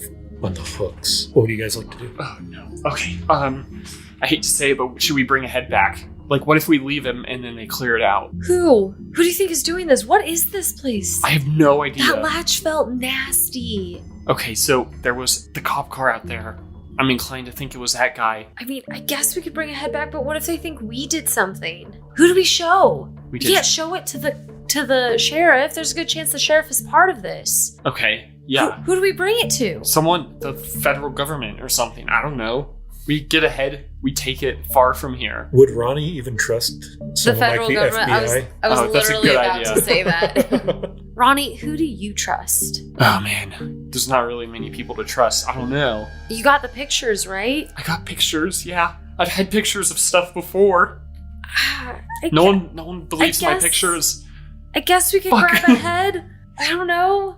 [SPEAKER 1] hooks. What would you guys like to do?
[SPEAKER 3] Oh, no. Okay, I hate to say it, but should we bring a head back? Like, what if we leave him and then they clear it out?
[SPEAKER 2] Who? Who do you think is doing this? What is this place?
[SPEAKER 3] I have no idea.
[SPEAKER 2] That latch felt nasty.
[SPEAKER 3] Okay, so there was the cop car out there. I'm inclined to think it was that guy.
[SPEAKER 2] I mean, I guess we could bring a head back, but what if they think we did something? Who do we show? We
[SPEAKER 3] did-
[SPEAKER 2] can't show it to the sheriff. There's a good chance the sheriff is part of this.
[SPEAKER 3] Okay, Yeah.
[SPEAKER 2] Who do we bring it to?
[SPEAKER 3] Someone, the federal government or something. I don't know. We get ahead. We take it far from here.
[SPEAKER 1] Would Ronnie even trust
[SPEAKER 2] The
[SPEAKER 1] someone
[SPEAKER 2] federal
[SPEAKER 1] like the
[SPEAKER 2] government.
[SPEAKER 1] FBI?
[SPEAKER 2] I was
[SPEAKER 3] that's a
[SPEAKER 2] literally
[SPEAKER 3] good
[SPEAKER 2] about
[SPEAKER 3] idea.
[SPEAKER 2] to say that. Ronnie, who do you trust?
[SPEAKER 3] Oh, man. There's not really many people to trust. I don't know.
[SPEAKER 2] You got the pictures, right?
[SPEAKER 3] I got pictures, yeah. I've had pictures of stuff before. No one believes my pictures.
[SPEAKER 2] I guess we could
[SPEAKER 3] Fuck.
[SPEAKER 2] grab a head. I don't know.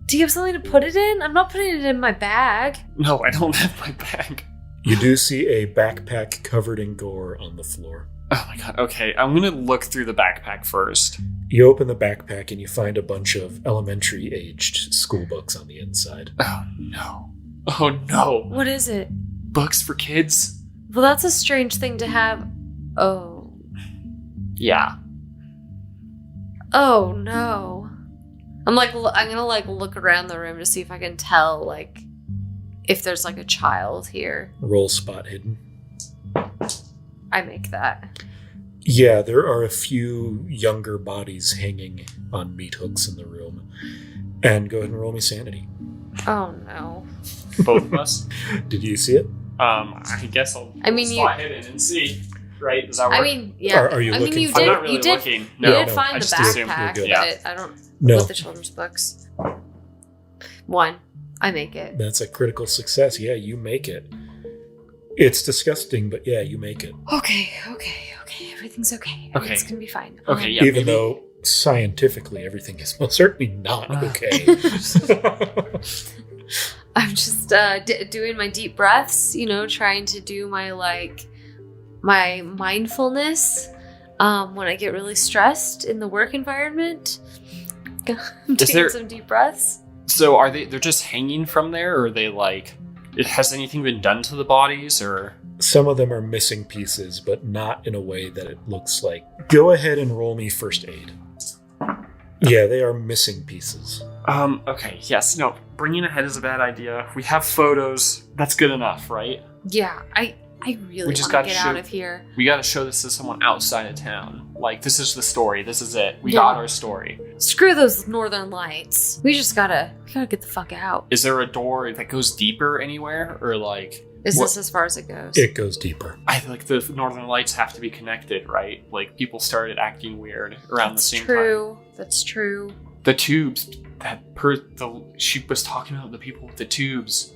[SPEAKER 2] Do you have something to put it in? I'm not putting it in my bag.
[SPEAKER 3] No, I don't have my bag.
[SPEAKER 1] You do see a backpack covered in gore on the floor.
[SPEAKER 3] Oh my god, okay. I'm gonna look through the backpack first.
[SPEAKER 1] You open the backpack and you find a bunch of elementary-aged school books on the inside.
[SPEAKER 3] Oh no. Oh no.
[SPEAKER 2] What is it?
[SPEAKER 3] Books for kids?
[SPEAKER 2] Well, that's a strange thing to have. Oh.
[SPEAKER 3] Yeah.
[SPEAKER 2] Oh no. I'm gonna look around the room to see if I can tell if there's a child here.
[SPEAKER 1] Roll spot hidden.
[SPEAKER 2] I make that.
[SPEAKER 1] Yeah, there are a few younger bodies hanging on meat hooks in the room. And go ahead and roll me sanity.
[SPEAKER 2] Oh no.
[SPEAKER 3] Both of us?
[SPEAKER 1] Did you see it?
[SPEAKER 3] I guess I'll
[SPEAKER 2] you
[SPEAKER 3] spot hidden and see. Right? Does that work?
[SPEAKER 2] I mean, yeah.
[SPEAKER 1] Are you looking
[SPEAKER 2] you
[SPEAKER 1] for
[SPEAKER 3] I'm
[SPEAKER 2] did.
[SPEAKER 3] not really
[SPEAKER 2] You did.
[SPEAKER 3] looking.
[SPEAKER 2] You
[SPEAKER 3] No,
[SPEAKER 2] did find
[SPEAKER 3] I
[SPEAKER 2] the
[SPEAKER 3] just assumed
[SPEAKER 2] backpack,
[SPEAKER 1] you're
[SPEAKER 3] good.
[SPEAKER 2] but I don't.
[SPEAKER 1] No.
[SPEAKER 2] With the children's books. 1. I make it.
[SPEAKER 1] That's a critical success. Yeah, you make it. It's disgusting, but yeah, you make it.
[SPEAKER 2] Okay. Everything's okay.
[SPEAKER 3] Okay.
[SPEAKER 2] It's gonna be fine.
[SPEAKER 3] Okay, yeah.
[SPEAKER 1] Even though scientifically everything is most certainly not okay.
[SPEAKER 2] I'm just doing my deep breaths, trying to do my my mindfulness when I get really stressed in the work environment. I'm taking some deep breaths.
[SPEAKER 3] So they're just hanging from there, or are they has anything been done to the bodies, or?
[SPEAKER 1] Some of them are missing pieces, but not in a way that it looks like. Go ahead and roll me first aid. Yeah, they are missing pieces.
[SPEAKER 3] Okay, yes, no, bringing a head is a bad idea. We have photos, that's good enough, right?
[SPEAKER 2] Yeah, I really want to get out of here.
[SPEAKER 3] We gotta show this to someone outside of town. This is the story, this is it. We got our story.
[SPEAKER 2] Screw those northern lights. We gotta get the fuck out.
[SPEAKER 3] Is there a door that goes deeper anywhere, or
[SPEAKER 2] Is this as far as it goes?
[SPEAKER 1] It goes deeper.
[SPEAKER 3] I feel like the northern lights have to be connected, right? People started acting weird around the same time.
[SPEAKER 2] That's true.
[SPEAKER 3] The tubes she was talking about the people with the tubes.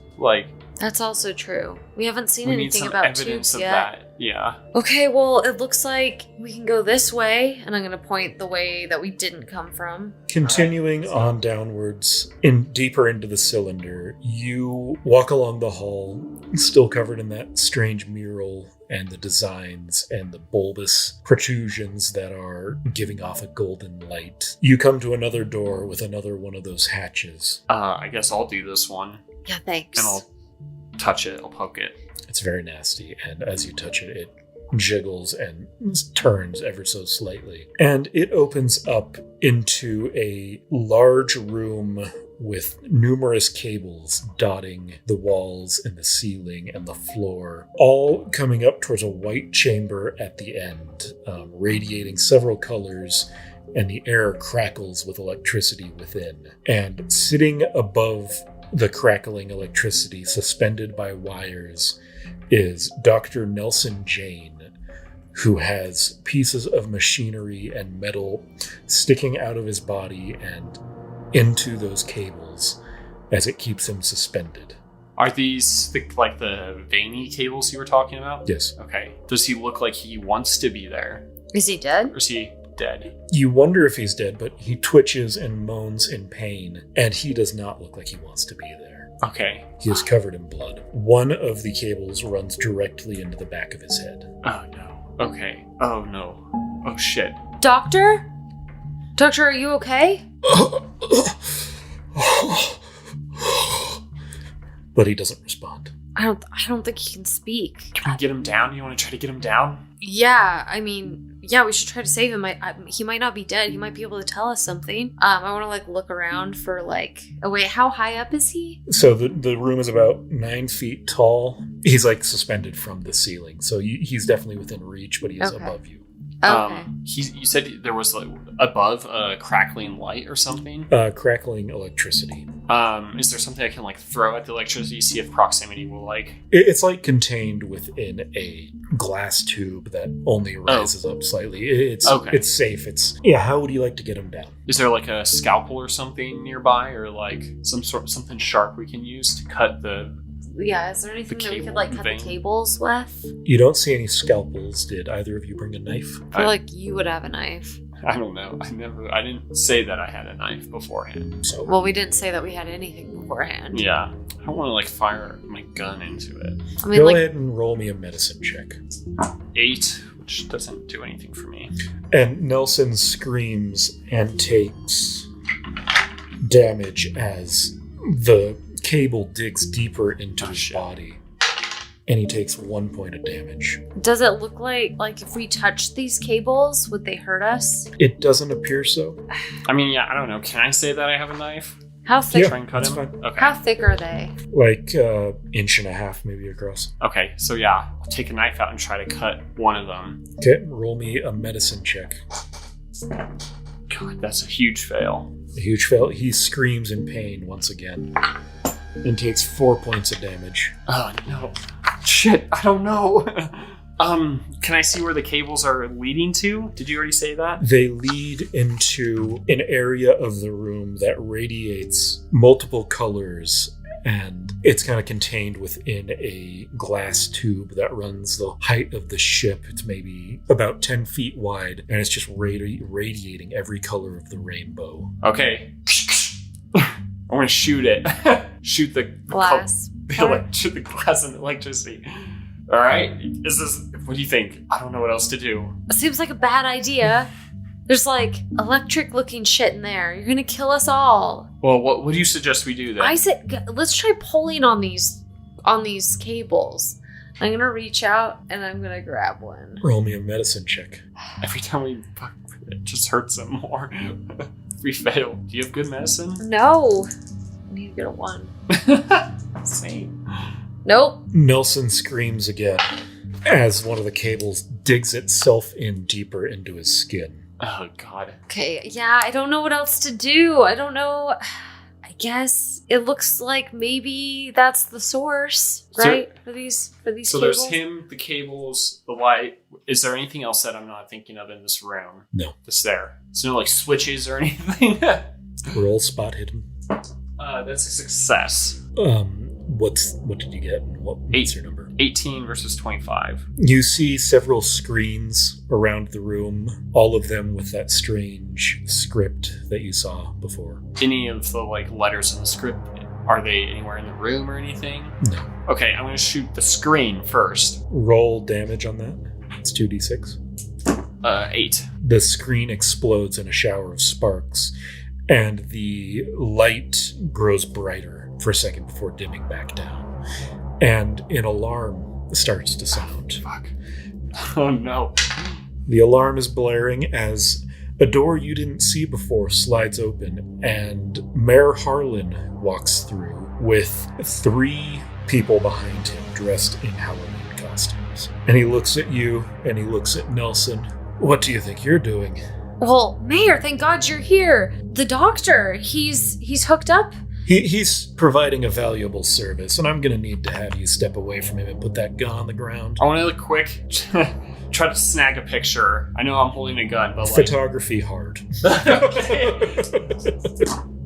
[SPEAKER 2] That's also true. We haven't seen
[SPEAKER 3] we need
[SPEAKER 2] anything
[SPEAKER 3] some
[SPEAKER 2] about
[SPEAKER 3] evidence
[SPEAKER 2] tubes
[SPEAKER 3] of
[SPEAKER 2] yet.
[SPEAKER 3] that. Yeah.
[SPEAKER 2] Okay, well, it looks like we can go this way, and I'm going to point the way that we didn't come from.
[SPEAKER 1] Continuing on downwards, deeper into the cylinder, you walk along the hall, still covered in that strange mural and the designs and the bulbous protrusions that are giving off a golden light. You come to another door with another one of those hatches.
[SPEAKER 3] I guess I'll do this one.
[SPEAKER 2] Yeah, thanks.
[SPEAKER 3] And I'll touch it. I'll poke it.
[SPEAKER 1] It's very nasty, and as you touch it, it jiggles and turns ever so slightly. And it opens up into a large room with numerous cables dotting the walls and the ceiling and the floor, all coming up towards a white chamber at the end, radiating several colors, and the air crackles with electricity within. And sitting above the crackling electricity, suspended by wires, is Dr. Nelson Jane, who has pieces of machinery and metal sticking out of his body and into those cables as it keeps him suspended.
[SPEAKER 3] Are these the veiny cables you were talking about?
[SPEAKER 1] Yes.
[SPEAKER 3] Okay. Does he look like he wants to be there?
[SPEAKER 2] Is he dead?
[SPEAKER 3] Or is he dead?
[SPEAKER 1] You wonder if he's dead, but he twitches and moans in pain, and he does not look like he wants to be there.
[SPEAKER 3] Okay.
[SPEAKER 1] He is covered in blood. One of the cables runs directly into the back of his head.
[SPEAKER 3] Oh no. Okay. Oh no. Oh shit.
[SPEAKER 2] Doctor? Doctor, are you okay?
[SPEAKER 1] But he doesn't respond.
[SPEAKER 2] I don't think he can speak.
[SPEAKER 3] Can we get him down? You want to try to get him down?
[SPEAKER 2] Yeah, we should try to save him. He might not be dead. He might be able to tell us something. I want to look around for oh wait, how high up is he?
[SPEAKER 1] So the room is about 9 feet tall. He's suspended from the ceiling, so he's definitely within reach, but he is above you.
[SPEAKER 2] Okay.
[SPEAKER 3] You said there was like above a crackling light or something.
[SPEAKER 1] Crackling electricity.
[SPEAKER 3] Is there something I can like throw at the electricity, see if proximity will like?
[SPEAKER 1] It's like contained within a glass tube that only rises up slightly. It's safe. How would you like to get him down?
[SPEAKER 3] Is there like a scalpel or something nearby, or like something sharp we can use to cut the?
[SPEAKER 2] Yeah, is there anything that we could like cut the cables with?
[SPEAKER 1] You don't see any scalpels. Did either of you bring a knife?
[SPEAKER 2] I feel like you would have a knife.
[SPEAKER 3] I don't know. I didn't say that I had a knife beforehand.
[SPEAKER 2] Well, we didn't say that we had anything beforehand.
[SPEAKER 3] Yeah. I don't want to like fire my gun into it.
[SPEAKER 2] I mean,
[SPEAKER 1] Go ahead and roll me a medicine check.
[SPEAKER 3] 8, which doesn't do anything for me.
[SPEAKER 1] And Nelson screams and takes damage as the cable digs deeper into his body. And he takes 1 point of damage.
[SPEAKER 2] Does it look like if we touched these cables, would they hurt us?
[SPEAKER 1] It doesn't appear so.
[SPEAKER 3] I mean, yeah, I don't know. Can I say that I have a knife?
[SPEAKER 2] How thick?
[SPEAKER 3] Try and cut him?
[SPEAKER 1] Fine.
[SPEAKER 3] Okay.
[SPEAKER 2] How thick are they?
[SPEAKER 1] Like 1.5 inches maybe across.
[SPEAKER 3] Okay, so yeah, I'll take a knife out and try to cut one of them.
[SPEAKER 1] Okay, roll me a medicine check.
[SPEAKER 3] God, that's a huge fail.
[SPEAKER 1] A huge fail. He screams in pain once again. And takes 4 points of damage.
[SPEAKER 3] Oh, no. Shit, I don't know. Can I see where the cables are leading to? Did you already say that?
[SPEAKER 1] They lead into an area of the room that radiates multiple colors, and it's kind of contained within a glass tube that runs the height of the ship. It's maybe about 10 feet wide, and it's just radiating every color of the rainbow.
[SPEAKER 3] Okay. I want to shoot it. Shoot the
[SPEAKER 2] glass.
[SPEAKER 3] Shoot the glass and electricity. All right. What do you think? I don't know what else to do.
[SPEAKER 2] It seems like a bad idea. There's like electric looking shit in there. You're gonna kill us all.
[SPEAKER 3] Well, what do you suggest we do then?
[SPEAKER 2] I said let's try pulling on these cables. I'm gonna reach out and I'm gonna grab one.
[SPEAKER 1] Roll me a medicine check.
[SPEAKER 3] Every time we fuck, it just hurts them more. We fail. Do you have good medicine?
[SPEAKER 2] No. I need to get a 1.
[SPEAKER 3] Same.
[SPEAKER 2] Nope.
[SPEAKER 1] Nelson screams again as one of the cables digs itself in deeper into his skin.
[SPEAKER 3] Oh, God.
[SPEAKER 2] Okay, yeah, I don't know what else to do. I don't know. I guess it looks like maybe that's the source, right? For these
[SPEAKER 3] so
[SPEAKER 2] cables?
[SPEAKER 3] There's him, the cables, the light. Is there anything else that I'm not thinking of in this room?
[SPEAKER 1] No.
[SPEAKER 3] That's there. There's no, like, switches or anything?
[SPEAKER 1] Roll spot hidden.
[SPEAKER 3] That's a success.
[SPEAKER 1] What did you get? What's your number?
[SPEAKER 3] 18 versus 25.
[SPEAKER 1] You see several screens around the room, all of them with that strange script that you saw before.
[SPEAKER 3] Any of the like letters in the script, are they anywhere in the room or anything?
[SPEAKER 1] No.
[SPEAKER 3] Okay, I'm going to shoot the screen first.
[SPEAKER 1] Roll damage on that. It's 2d6.
[SPEAKER 3] 8.
[SPEAKER 1] The screen explodes in a shower of sparks, and the light grows brighter for a second before dimming back down. And an alarm starts to sound.
[SPEAKER 3] Fuck. Oh no.
[SPEAKER 1] The alarm is blaring as a door you didn't see before slides open, and Mayor Harlan walks through with 3 people behind him dressed in Halloween costumes. And he looks at you, and he looks at Nelson. What do you think you're doing?
[SPEAKER 2] Well, Mayor, thank God you're here. The doctor, he's hooked up.
[SPEAKER 1] He's providing a valuable service, and I'm going to need to have you step away from him and put that gun on the ground.
[SPEAKER 3] I want to look quick, try to snag a picture. I know I'm holding a gun, but
[SPEAKER 1] photography hard. I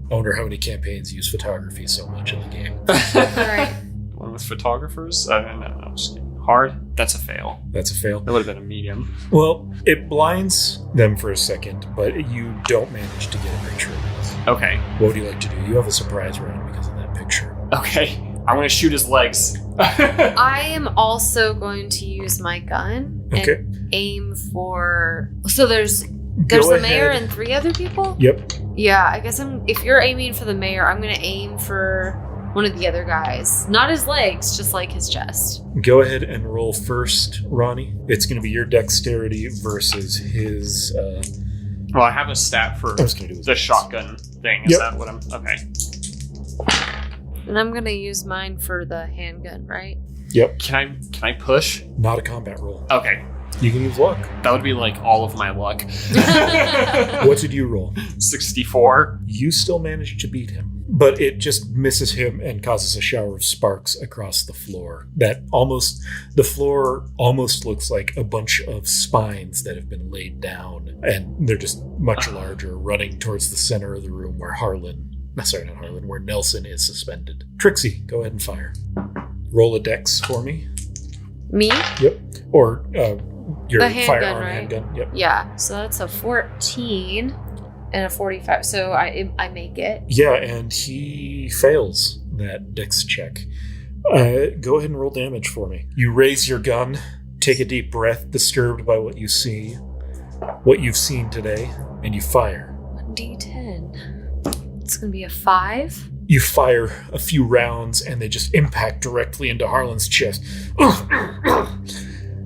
[SPEAKER 1] wonder how many campaigns use photography so much in the game.
[SPEAKER 2] All right.
[SPEAKER 3] One with photographers? No, I'm just kidding. Hard? That's a fail.
[SPEAKER 1] That's a fail.
[SPEAKER 3] That would have been a medium.
[SPEAKER 1] Well, it blinds them for a second, but you don't manage to get a picture of it.
[SPEAKER 3] Okay.
[SPEAKER 1] What would you like to do? You have a surprise round because of that picture.
[SPEAKER 3] Okay. I'm going to shoot his legs.
[SPEAKER 2] I am also going to use my gun and aim for... So there's the mayor and 3 other people?
[SPEAKER 1] Yep.
[SPEAKER 2] Yeah, I guess if you're aiming for the mayor, I'm going to aim for one of the other guys. Not his legs, just like his chest.
[SPEAKER 1] Go ahead and roll first, Ronnie. It's going to be your dexterity versus his...
[SPEAKER 3] Well, I have a stat for the shotgun thing. Is that what I'm... Okay.
[SPEAKER 2] And I'm going to use mine for the handgun, right?
[SPEAKER 1] Yep.
[SPEAKER 3] Can I push?
[SPEAKER 1] Not a combat roll.
[SPEAKER 3] Okay.
[SPEAKER 1] You can use luck.
[SPEAKER 3] That would be like all of my luck.
[SPEAKER 1] What did you roll?
[SPEAKER 3] 64.
[SPEAKER 1] You still managed to beat him, but it just misses him and causes a shower of sparks across the floor. The floor almost looks like a bunch of spines that have been laid down, and they're just much larger, running towards the center of the room where where Nelson is suspended. Trixie, go ahead and fire. Roll a dex for me.
[SPEAKER 2] Me?
[SPEAKER 1] Yep. Or your
[SPEAKER 2] The handgun,
[SPEAKER 1] firearm
[SPEAKER 2] right?
[SPEAKER 1] handgun. Yep.
[SPEAKER 2] Yeah, so that's a 14 and a 45. So I make it.
[SPEAKER 1] Yeah, and he fails that dex check. Go ahead and roll damage for me. You raise your gun, take a deep breath, disturbed by what you've seen today, and you fire.
[SPEAKER 2] 1d10. It's going to be a 5.
[SPEAKER 1] You fire a few rounds, and they just impact directly into Harlan's chest.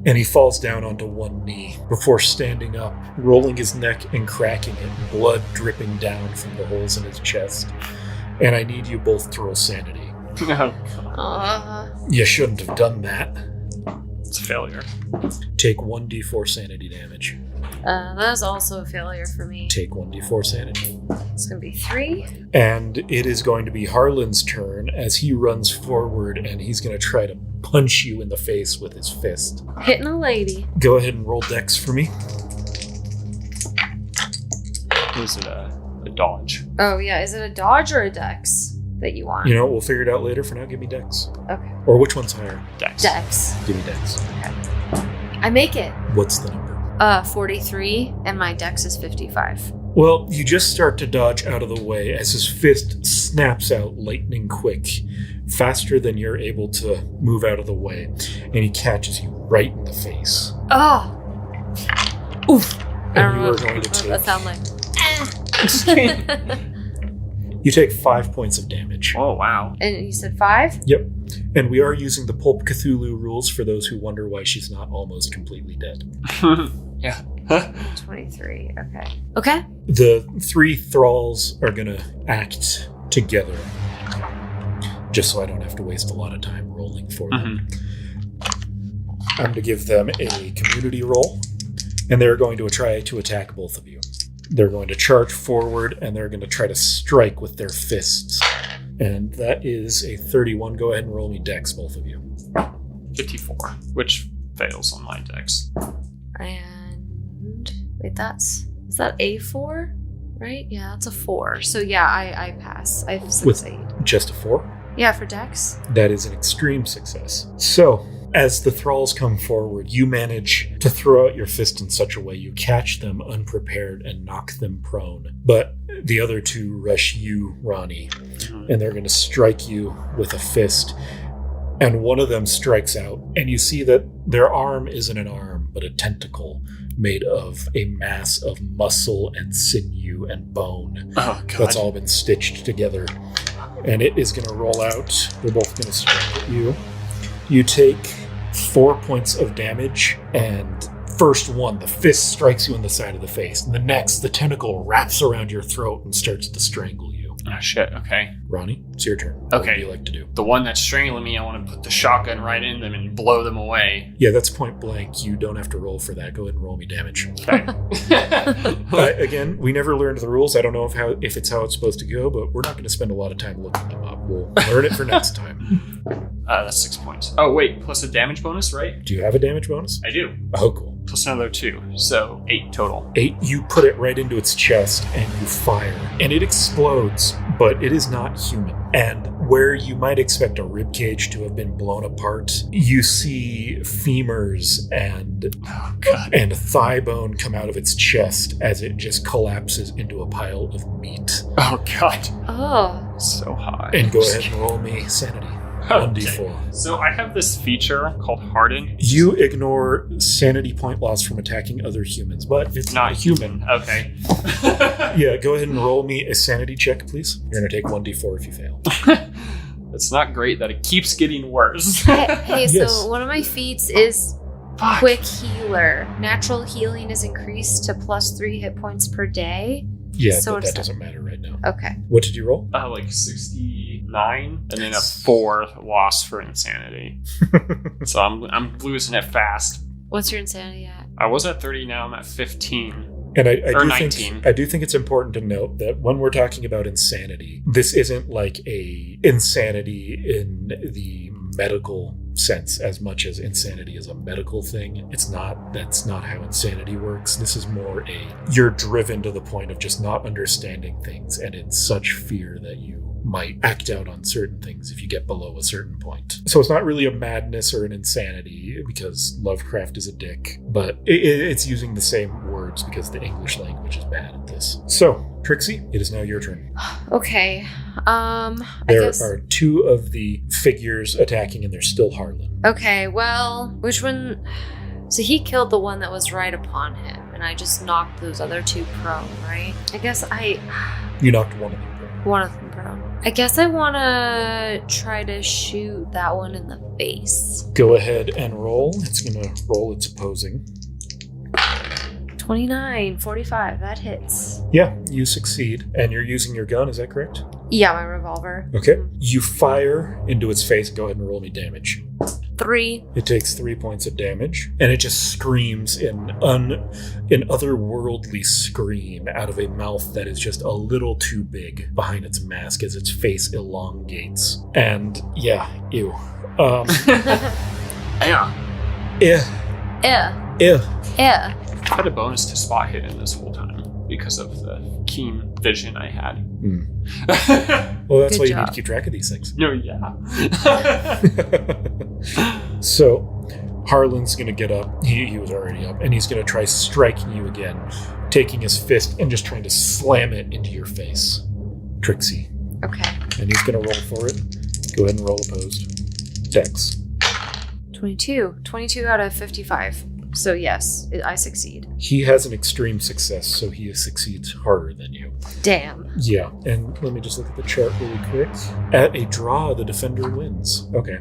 [SPEAKER 1] And he falls down onto one knee before standing up, rolling his neck and cracking it, blood dripping down from the holes in his chest. And I need you both to roll sanity. You shouldn't have done that.
[SPEAKER 3] It's a failure.
[SPEAKER 1] Take 1d4 sanity damage.
[SPEAKER 2] That's also a failure for me.
[SPEAKER 1] Take 1d4 sanity.
[SPEAKER 2] It's going to be 3.
[SPEAKER 1] And it is going to be Harlan's turn as he runs forward, and he's going to try to punch you in the face with his fist.
[SPEAKER 2] Hitting a lady.
[SPEAKER 1] Go ahead and roll dex for me.
[SPEAKER 3] Is it a dodge?
[SPEAKER 2] Oh, yeah. Is it a dodge or a dex that you want?
[SPEAKER 1] You know, we'll figure it out later. For now, give me dex.
[SPEAKER 2] Okay.
[SPEAKER 1] Or which one's higher?
[SPEAKER 3] Dex.
[SPEAKER 2] Dex.
[SPEAKER 1] Give me dex.
[SPEAKER 2] Okay. I make it.
[SPEAKER 1] What's the number?
[SPEAKER 2] 43, and my dex is 55.
[SPEAKER 1] Well, you just start to dodge out of the way as his fist snaps out lightning quick, faster than you're able to move out of the way, and he catches you right in the face.
[SPEAKER 2] Oh! Oof!
[SPEAKER 1] And
[SPEAKER 2] I don't
[SPEAKER 1] you
[SPEAKER 2] know
[SPEAKER 1] are going to
[SPEAKER 2] what that sound like.
[SPEAKER 1] You take 5 points of damage.
[SPEAKER 3] Oh, wow.
[SPEAKER 2] And you said 5?
[SPEAKER 1] Yep. And we are using the Pulp Cthulhu rules for those who wonder why she's not almost completely dead.
[SPEAKER 3] Yeah.
[SPEAKER 2] 23. Okay.
[SPEAKER 1] The 3 thralls are going to act together, just so I don't have to waste a lot of time rolling for them. I'm going to give them a community roll, and they're going to try to attack both of you. They're going to charge forward, and they're going to try to strike with their fists. And that is a 31. Go ahead and roll me dex, both of you.
[SPEAKER 3] 54, which fails on my dex.
[SPEAKER 2] And wait, is that A4? Right? Yeah, that's a 4. So yeah, I pass. I have
[SPEAKER 1] With
[SPEAKER 2] 6-8.
[SPEAKER 1] just a 4?
[SPEAKER 2] Yeah, for dex.
[SPEAKER 1] That is an extreme success. So, as the thralls come forward, you manage to throw out your fist in such a way you catch them unprepared and knock them prone. But the other 2 rush you, Ronnie, and they're going to strike you with a fist. And one of them strikes out, and you see that their arm isn't an arm, but a tentacle made of a mass of muscle and sinew and bone.
[SPEAKER 3] Oh, God.
[SPEAKER 1] That's all been stitched together. And it is going to roll out. They're both going to strike at you. You take 4 points of damage, and first one, the fist strikes you in the side of the face. And the next, the tentacle wraps around your throat and starts to strangle you.
[SPEAKER 3] Oh, shit. Okay.
[SPEAKER 1] Ronnie, it's your turn. What
[SPEAKER 3] Okay.
[SPEAKER 1] would you like to do?
[SPEAKER 3] The one that's strangling me, I want to put the shotgun right in them and blow them away.
[SPEAKER 1] Yeah, that's point blank. You don't have to roll for that. Go ahead and roll me damage.
[SPEAKER 3] Okay.
[SPEAKER 1] Again, we never learned the rules. I don't know if it's how it's supposed to go, but we're not going to spend a lot of time looking them up. We'll learn it for next time.
[SPEAKER 3] That's 6 points. Oh, wait. Plus a damage bonus, right?
[SPEAKER 1] Do you have a damage bonus?
[SPEAKER 3] I do.
[SPEAKER 1] Oh, cool.
[SPEAKER 3] Plus another 2. So 8 total.
[SPEAKER 1] 8, you put it right into its chest and you fire. And it explodes, but it is not human. And where you might expect a ribcage to have been blown apart, you see femurs and thigh bone come out of its chest as it just collapses into a pile of meat.
[SPEAKER 3] Oh, God.
[SPEAKER 2] Oh.
[SPEAKER 3] So high.
[SPEAKER 1] And go ahead and roll me sanity. 1d4.
[SPEAKER 3] So I have this feature called Harden.
[SPEAKER 1] You ignore sanity point loss from attacking other humans, but it's not a human.
[SPEAKER 3] Okay.
[SPEAKER 1] Yeah, go ahead and roll me a sanity check, please. You're going to take 1d4 if you fail.
[SPEAKER 3] It's not great that it keeps getting worse.
[SPEAKER 2] Hey,
[SPEAKER 1] Yes.
[SPEAKER 2] so one of my feats is
[SPEAKER 3] Fuck.
[SPEAKER 2] Quick Healer. Natural healing is increased to +3 hit points per day.
[SPEAKER 1] Yeah,
[SPEAKER 2] So
[SPEAKER 1] but
[SPEAKER 2] it's
[SPEAKER 1] that doesn't matter right now.
[SPEAKER 2] Okay.
[SPEAKER 1] What did you roll?
[SPEAKER 3] Like 69. 9, and then a 4 loss for insanity. So I'm losing it fast.
[SPEAKER 2] What's your insanity at?
[SPEAKER 3] I was at 30, now I'm at 15.
[SPEAKER 1] And I do think it's important to note that when we're talking about insanity, this isn't like a insanity in the medical sense as much as insanity is a medical thing. That's not how insanity works. This is more you're driven to the point of just not understanding things and in such fear that you might act out on certain things if you get below a certain point. So it's not really a madness or an insanity because Lovecraft is a dick, but it's using the same words because the English language is bad at this. So, Trixie, it is now your turn.
[SPEAKER 2] Okay.
[SPEAKER 1] There are 2 of the figures attacking and they're still Harlan.
[SPEAKER 2] Okay, well, which one? So he killed the one that was right upon him, and I just knocked those other 2 prone, right? I guess
[SPEAKER 1] You knocked one of them prone.
[SPEAKER 2] One of them prone. I guess I want to try to shoot that one in the face.
[SPEAKER 1] Go ahead and roll. It's going to roll its opposing.
[SPEAKER 2] 29, 45, that hits.
[SPEAKER 1] Yeah, you succeed. And you're using your gun, is that correct?
[SPEAKER 2] Yeah, my revolver.
[SPEAKER 1] Okay. You fire into its face. Go ahead and roll me damage.
[SPEAKER 2] 3.
[SPEAKER 1] It takes 3 points of damage, and it just screams an otherworldly scream out of a mouth that is just a little too big behind its mask as its face elongates. And yeah, ew.
[SPEAKER 3] Yeah.
[SPEAKER 2] Yeah.
[SPEAKER 3] I had a bonus to spot hidden this whole time because of the keen vision I had.
[SPEAKER 1] Well, that's
[SPEAKER 2] Good
[SPEAKER 1] why you
[SPEAKER 2] job.
[SPEAKER 1] need to keep track of these things.
[SPEAKER 3] No, yeah.
[SPEAKER 1] So, Harlan's going to get up. He was already up, and he's going to try striking you again, taking his fist and just trying to slam it into your face. Trixie.
[SPEAKER 2] Okay.
[SPEAKER 1] And he's going to roll for it. Go ahead and roll opposed. Dex.
[SPEAKER 2] 22. 22 out of 55. So yes, I succeed.
[SPEAKER 1] He has an extreme success, so he succeeds harder than you.
[SPEAKER 2] Damn.
[SPEAKER 1] Yeah, and let me just look at the chart really quick. At a draw, the defender wins. Okay.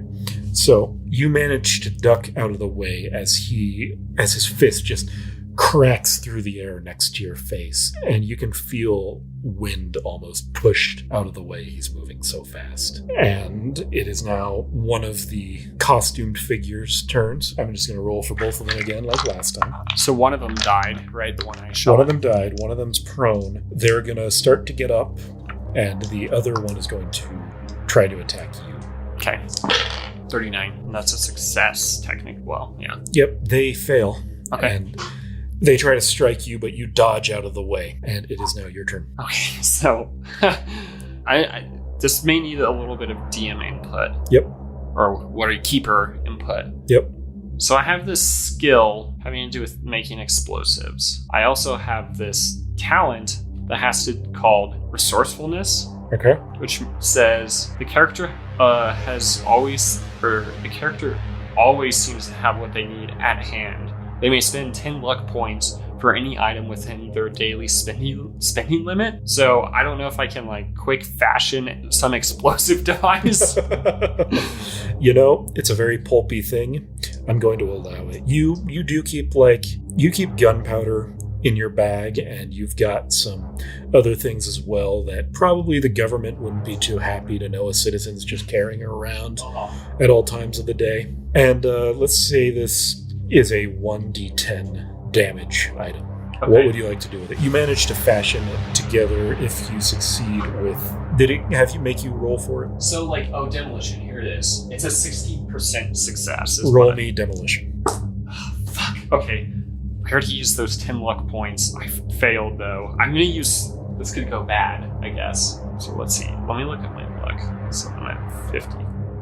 [SPEAKER 1] So you manage to duck out of the way as his fist just cracks through the air next to your face, and you can feel wind almost pushed out of the way. He's moving so fast. And it is now one of the costumed figures' turns. I'm just going to roll for both of them again like last time.
[SPEAKER 3] So one of them died, right? The one I shot.
[SPEAKER 1] One of them died. One of them's prone. They're going to start to get up, and the other one is going to try to attack you.
[SPEAKER 3] Okay. 39. And that's a success, technically. Well, yeah.
[SPEAKER 1] Yep, they fail.
[SPEAKER 3] Okay.
[SPEAKER 1] And they try to strike you, but you dodge out of the way, and it is now your turn.
[SPEAKER 3] Okay, so I this may need a little bit of DM input.
[SPEAKER 1] Yep.
[SPEAKER 3] Or keeper input.
[SPEAKER 1] Yep.
[SPEAKER 3] So I have this skill having to do with making explosives. I also have this talent that has to be called resourcefulness.
[SPEAKER 1] Okay.
[SPEAKER 3] Which says the character always seems to have what they need at hand. They may spend 10 luck points for any item within their daily spending limit. So I don't know if I can quick fashion some explosive device.
[SPEAKER 1] It's a very pulpy thing. I'm going to allow it. You do keep gunpowder in your bag, and you've got some other things as well that probably the government wouldn't be too happy to know a citizen's just carrying around at all times of the day. And let's say this is a 1d10 damage item. Okay. What would you like to do with it? You managed to fashion it together. If you succeed did it have you make you roll for it?
[SPEAKER 3] So demolition, here it is. It's a 60% success.
[SPEAKER 1] Roll me demolition.
[SPEAKER 3] Oh, fuck. Okay. I already used those 10 luck points. I failed though. I'm gonna use, this could go bad, I guess. So let's see. Let me look at my luck. So I'm at 50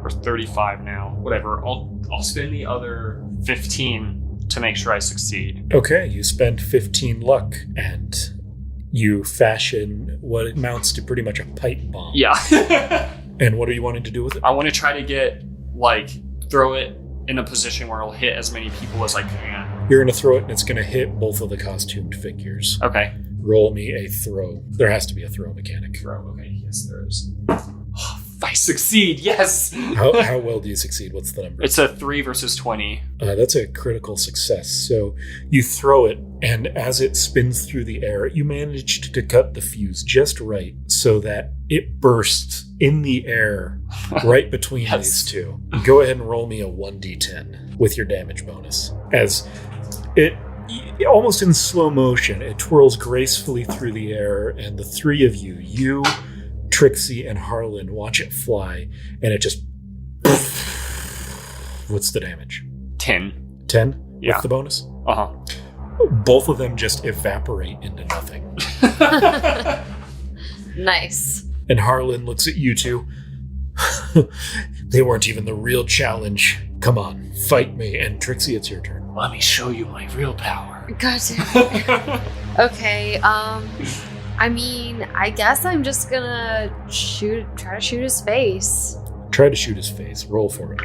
[SPEAKER 3] or 35 now. Whatever. I'll spend the other 15 to make sure I succeed.
[SPEAKER 1] Okay, you spend 15 luck and you fashion what amounts to pretty much a pipe bomb.
[SPEAKER 3] Yeah.
[SPEAKER 1] And what are you wanting to do with it?
[SPEAKER 3] I want to try to get, throw it in a position where it'll hit as many people as I can.
[SPEAKER 1] You're going to throw it and it's going to hit both of the costumed figures.
[SPEAKER 3] Okay.
[SPEAKER 1] Roll me a throw. There has to be a throw mechanic.
[SPEAKER 3] Throw, okay. Yes, there is. Oh, I succeed, yes!
[SPEAKER 1] How well do you succeed? What's the number?
[SPEAKER 3] It's a 3 versus 20.
[SPEAKER 1] That's a critical success. So you throw it, and as it spins through the air, you managed to cut the fuse just right so that it bursts in the air right between these two. Go ahead and roll me a 1d10 with your damage bonus. As it, almost in slow motion, it twirls gracefully through the air, and the three of you, Trixie, and Harlan, watch it fly, and it just... What's the damage?
[SPEAKER 3] 10.
[SPEAKER 1] 10?
[SPEAKER 3] Yeah.
[SPEAKER 1] With the bonus?
[SPEAKER 3] Uh-huh.
[SPEAKER 1] Both of them just evaporate into nothing.
[SPEAKER 2] Nice.
[SPEAKER 1] And Harlan looks at you two. They weren't even the real challenge. Come on, fight me. And Trixie, it's your turn.
[SPEAKER 3] Let me show you my real power.
[SPEAKER 2] God damn it. Okay, I mean, I guess I'm just gonna try to shoot his face.
[SPEAKER 1] Try to shoot his face. Roll for it.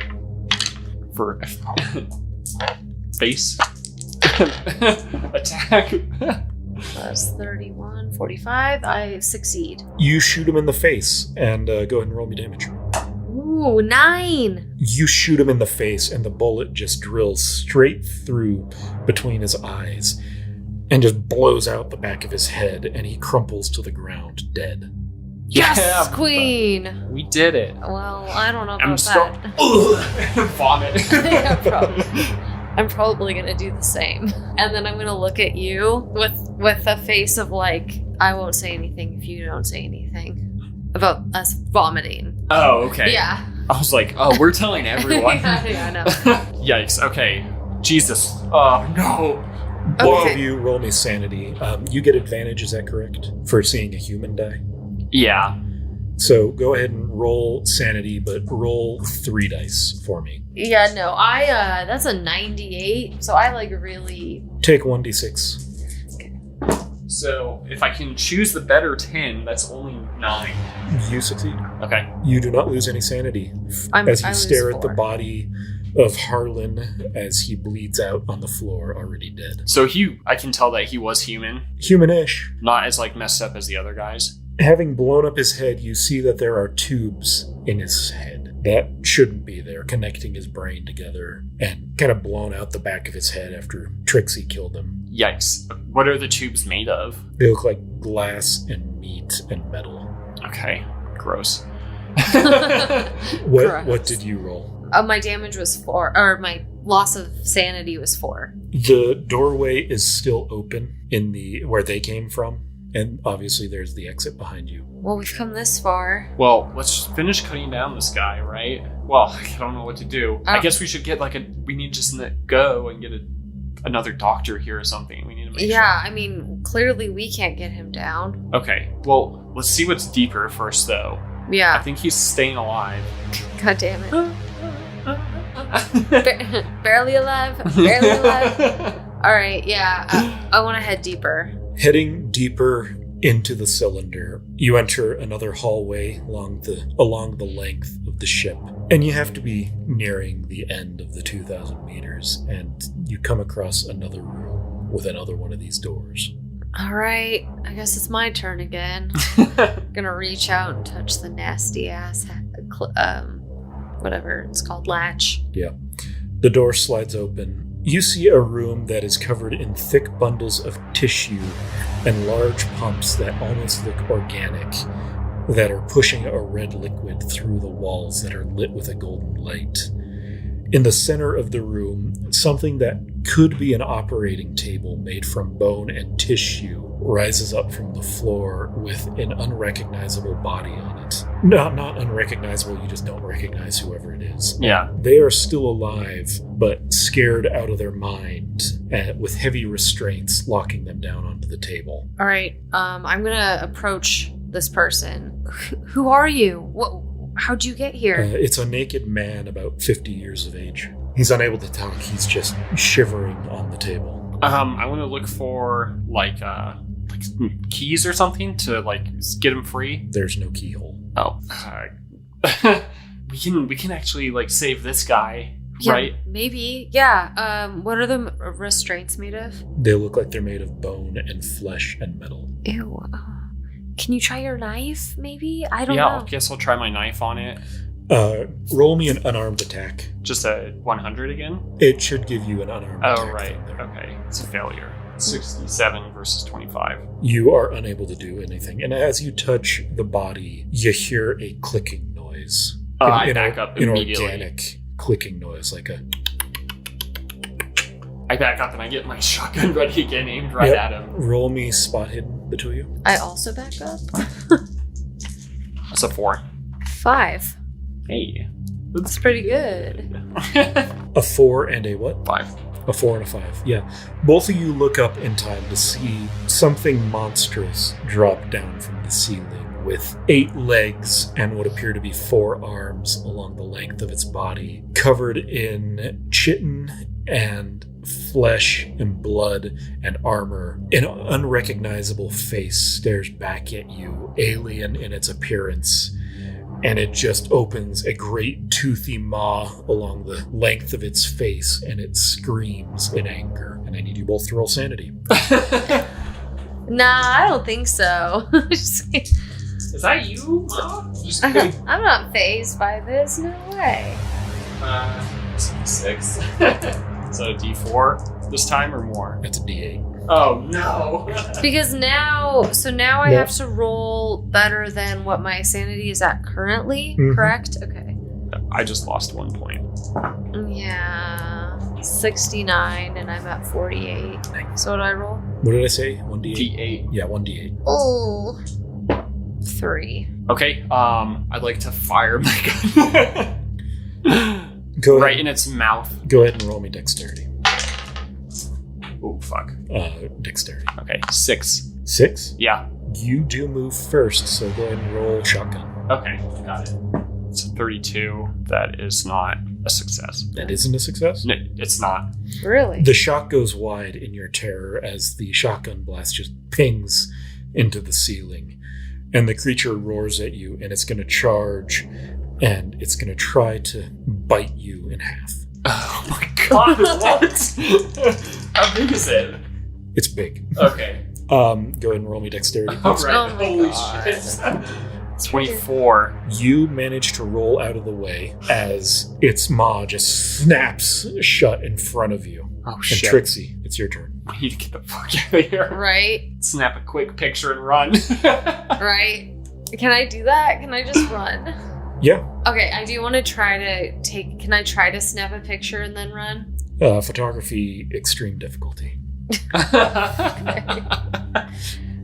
[SPEAKER 3] For face. Attack.
[SPEAKER 2] Plus 31, 45. I succeed.
[SPEAKER 1] You shoot him in the face, and go ahead and roll me damage.
[SPEAKER 2] Ooh, 9.
[SPEAKER 1] You shoot him in the face, and the bullet just drills straight through between his eyes and just blows out the back of his head, and he crumples to the ground, dead.
[SPEAKER 2] Yes,
[SPEAKER 3] Yeah,
[SPEAKER 2] queen.
[SPEAKER 3] We did it.
[SPEAKER 2] Well, I don't know about
[SPEAKER 3] I'm
[SPEAKER 2] that.
[SPEAKER 3] Vomit.
[SPEAKER 2] Yeah, probably. I'm probably gonna do the same, and then I'm gonna look at you with a face of like, I won't say anything if you don't say anything about us vomiting.
[SPEAKER 3] Oh, okay.
[SPEAKER 2] Yeah.
[SPEAKER 3] I was like, oh, we're telling everyone.
[SPEAKER 2] Yeah, I know.
[SPEAKER 3] Yikes. Okay. Jesus. Oh, no.
[SPEAKER 1] Both of you roll me sanity. You get advantage, is that correct? For seeing a human die?
[SPEAKER 3] Yeah.
[SPEAKER 1] So go ahead and roll sanity, but roll 3 dice for me.
[SPEAKER 2] Yeah, no, that's a 98, so I like really...
[SPEAKER 1] Take 1d6.
[SPEAKER 3] So if I can choose the better 10, that's only 9.
[SPEAKER 1] You succeed.
[SPEAKER 3] Okay.
[SPEAKER 1] You do not lose any sanity as you stare at the body of Harlan as he bleeds out on the floor, already dead.
[SPEAKER 3] So I can tell that he was human,
[SPEAKER 1] Human-ish.
[SPEAKER 3] not as like messed up as the other guys.
[SPEAKER 1] Having blown up his head, you see that there are tubes in his head that shouldn't be there, connecting his brain together, and kind of blown out the back of his head after Trixie killed him.
[SPEAKER 3] Yikes. What are the tubes made of?
[SPEAKER 1] They look like glass and meat and metal.
[SPEAKER 3] Okay. Gross.
[SPEAKER 1] What did you roll?
[SPEAKER 2] My damage was 4, or my loss of sanity was 4.
[SPEAKER 1] The doorway is still open in where they came from, and obviously there's the exit behind you.
[SPEAKER 2] Well, we've come this far.
[SPEAKER 3] Well, let's finish cutting down this guy, right? Well, I don't know what to do. I guess we should get we need to just go and get another doctor here or something. We need to make sure.
[SPEAKER 2] I mean, clearly we can't get him down.
[SPEAKER 3] Okay, well, let's see what's deeper first, though.
[SPEAKER 2] Yeah.
[SPEAKER 3] I think he's staying alive.
[SPEAKER 2] God damn it. Barely alive. Barely alive. Alright, yeah. I want to head deeper.
[SPEAKER 1] Heading deeper into the cylinder, you enter another hallway along the length of the ship. And you have to be nearing the end of the 2,000 meters, and you come across another room with another one of these doors.
[SPEAKER 2] Alright, I guess it's my turn again. Gonna reach out and touch the nasty ass, whatever it's called, latch.
[SPEAKER 1] Yeah. The door slides open. You see a room that is covered in thick bundles of tissue and large pumps that almost look organic, that are pushing a red liquid through the walls that are lit with a golden light. In the center of the room, something that could be an operating table made from bone and tissue rises up from the floor with an unrecognizable body on it. No, not unrecognizable, you just don't recognize whoever it is.
[SPEAKER 3] Yeah.
[SPEAKER 1] They are still alive, but scared out of their mind, with heavy restraints locking them down onto the table.
[SPEAKER 2] Alright, I'm gonna approach this person. Who are you? How'd you get here?
[SPEAKER 1] It's a naked man about 50 years of age. He's unable to talk. He's just shivering on the table.
[SPEAKER 3] I want to look for like keys or something to get him free.
[SPEAKER 1] There's no keyhole.
[SPEAKER 3] Oh, we can actually save this guy,
[SPEAKER 2] yeah,
[SPEAKER 3] right?
[SPEAKER 2] Maybe. Yeah. What are the restraints made of?
[SPEAKER 1] They look like they're made of bone and flesh and metal.
[SPEAKER 2] Ew. Can you try your knife, maybe? I don't know.
[SPEAKER 3] Yeah, I guess I'll try my knife on it.
[SPEAKER 1] Roll me an unarmed attack.
[SPEAKER 3] Just a 100 again?
[SPEAKER 1] It should give you an unarmed attack.
[SPEAKER 3] Oh, right. Okay. It's a failure. 67 versus 25.
[SPEAKER 1] You are unable to do anything. And as you touch the body, you hear a clicking noise.
[SPEAKER 3] I back up
[SPEAKER 1] an
[SPEAKER 3] immediately.
[SPEAKER 1] organic clicking noise, like a...
[SPEAKER 3] I back up and I get my shotgun ready again, aimed right at him.
[SPEAKER 1] Roll me spot hidden, the two of you.
[SPEAKER 2] I also back up.
[SPEAKER 3] That's a 4.
[SPEAKER 2] 5.
[SPEAKER 3] Hey.
[SPEAKER 2] That's pretty good.
[SPEAKER 1] A 4 and a what?
[SPEAKER 3] 5.
[SPEAKER 1] A 4 and a 5, yeah. Both of you look up in time to see something monstrous drop down from the ceiling with 8 legs and what appear to be 4 arms along the length of its body, covered in chitin and flesh and blood and armor. An unrecognizable face stares back at you, alien in its appearance, and it just opens a great toothy maw along the length of its face, and it screams in anger. And I need you both to roll sanity.
[SPEAKER 2] Nah, I don't think so.
[SPEAKER 3] Is that you, Mom? Just kidding.
[SPEAKER 2] I'm not fazed by this. No way.
[SPEAKER 3] 6. So a D4 this time or more?
[SPEAKER 1] That's a D8.
[SPEAKER 3] Oh no!
[SPEAKER 2] Because now I
[SPEAKER 1] Yeah.
[SPEAKER 2] have to roll better than what my sanity is at currently,
[SPEAKER 1] Mhm.
[SPEAKER 2] correct? Okay.
[SPEAKER 3] I just lost 1 point.
[SPEAKER 2] Yeah. 69 and I'm at 48. So what do I roll?
[SPEAKER 1] What did I say? 1D8?
[SPEAKER 3] D8.
[SPEAKER 1] Yeah, 1D8.
[SPEAKER 2] Oh. 3.
[SPEAKER 3] Okay. I'd like to fire my gun.
[SPEAKER 1] Go
[SPEAKER 3] Right
[SPEAKER 1] ahead.
[SPEAKER 3] in its mouth.
[SPEAKER 1] Go ahead and roll me dexterity.
[SPEAKER 3] Oh fuck.
[SPEAKER 1] Dexterity.
[SPEAKER 3] Okay. 6.
[SPEAKER 1] 6?
[SPEAKER 3] Yeah.
[SPEAKER 1] You do move first, so go ahead and roll shotgun.
[SPEAKER 3] Okay. Got it. It's a 32. That is not a success.
[SPEAKER 1] That isn't a success?
[SPEAKER 3] No, it's not.
[SPEAKER 2] Really?
[SPEAKER 1] The shot goes wide in your terror as the shotgun blast just pings into the ceiling. And the creature roars at you, and it's going to charge, and it's going to try to bite you in half.
[SPEAKER 3] Oh my god, what? How big is it?
[SPEAKER 1] It's big.
[SPEAKER 3] Okay.
[SPEAKER 1] Go ahead and roll me dexterity.
[SPEAKER 3] Alright,
[SPEAKER 2] Oh my
[SPEAKER 3] holy
[SPEAKER 2] God.
[SPEAKER 3] shit. 24.
[SPEAKER 1] You manage to roll out of the way as its maw just snaps shut in front of you.
[SPEAKER 3] Oh
[SPEAKER 1] And
[SPEAKER 3] shit.
[SPEAKER 1] Trixie, it's your turn.
[SPEAKER 3] I need to get the fuck out of here.
[SPEAKER 2] Right?
[SPEAKER 3] Snap a quick picture and run.
[SPEAKER 2] Right? Can I do that? Can I just run?
[SPEAKER 1] Yeah.
[SPEAKER 2] Okay, I do want to try to take... Can I try to snap a picture and then run?
[SPEAKER 1] Photography, extreme difficulty.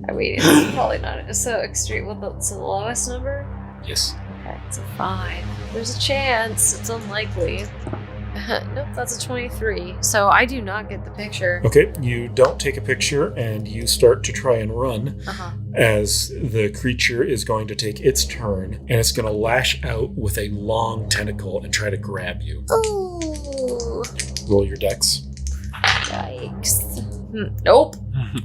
[SPEAKER 2] I mean, it's probably not so extreme. What's the lowest number?
[SPEAKER 1] Yes.
[SPEAKER 2] Okay, it's a 5. There's a chance. It's unlikely. Nope, that's a 23. So I do not get the picture.
[SPEAKER 1] Okay, you don't take a picture, and you start to try and run
[SPEAKER 2] Uh-huh.
[SPEAKER 1] as the creature is going to take its turn, and it's going to lash out with a long tentacle and try to grab you.
[SPEAKER 2] Ooh.
[SPEAKER 1] Roll your dex.
[SPEAKER 2] Yikes. Nope.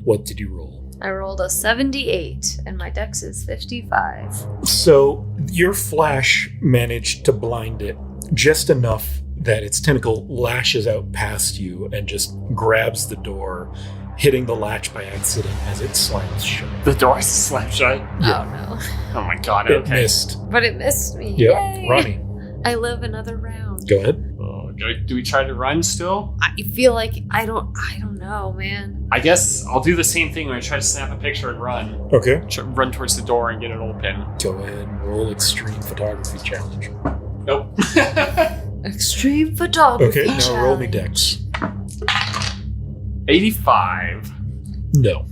[SPEAKER 1] What did you roll?
[SPEAKER 2] I rolled a 78, and my dex is 55.
[SPEAKER 1] So your flash managed to blind it just enough that its tentacle lashes out past you and just grabs the door, hitting the latch by accident as it slams shut.
[SPEAKER 3] The door is slammed shut.
[SPEAKER 1] Yeah.
[SPEAKER 2] Oh no.
[SPEAKER 3] Oh my god,
[SPEAKER 1] It
[SPEAKER 3] okay.
[SPEAKER 1] missed.
[SPEAKER 2] But it missed me.
[SPEAKER 1] Yeah,
[SPEAKER 2] Yay.
[SPEAKER 1] Ronnie,
[SPEAKER 2] I live another round.
[SPEAKER 1] go ahead.
[SPEAKER 3] Do we try to run still?
[SPEAKER 2] I feel like I don't know, man.
[SPEAKER 3] I guess I'll do the same thing when I try to snap a picture and run.
[SPEAKER 1] Okay,
[SPEAKER 3] Run towards the door and get it open.
[SPEAKER 1] go ahead and roll extreme photography challenge.
[SPEAKER 3] Nope.
[SPEAKER 2] Extreme photography.
[SPEAKER 1] Okay, now roll me
[SPEAKER 2] challenge.
[SPEAKER 1] dex.
[SPEAKER 3] 85.
[SPEAKER 1] No.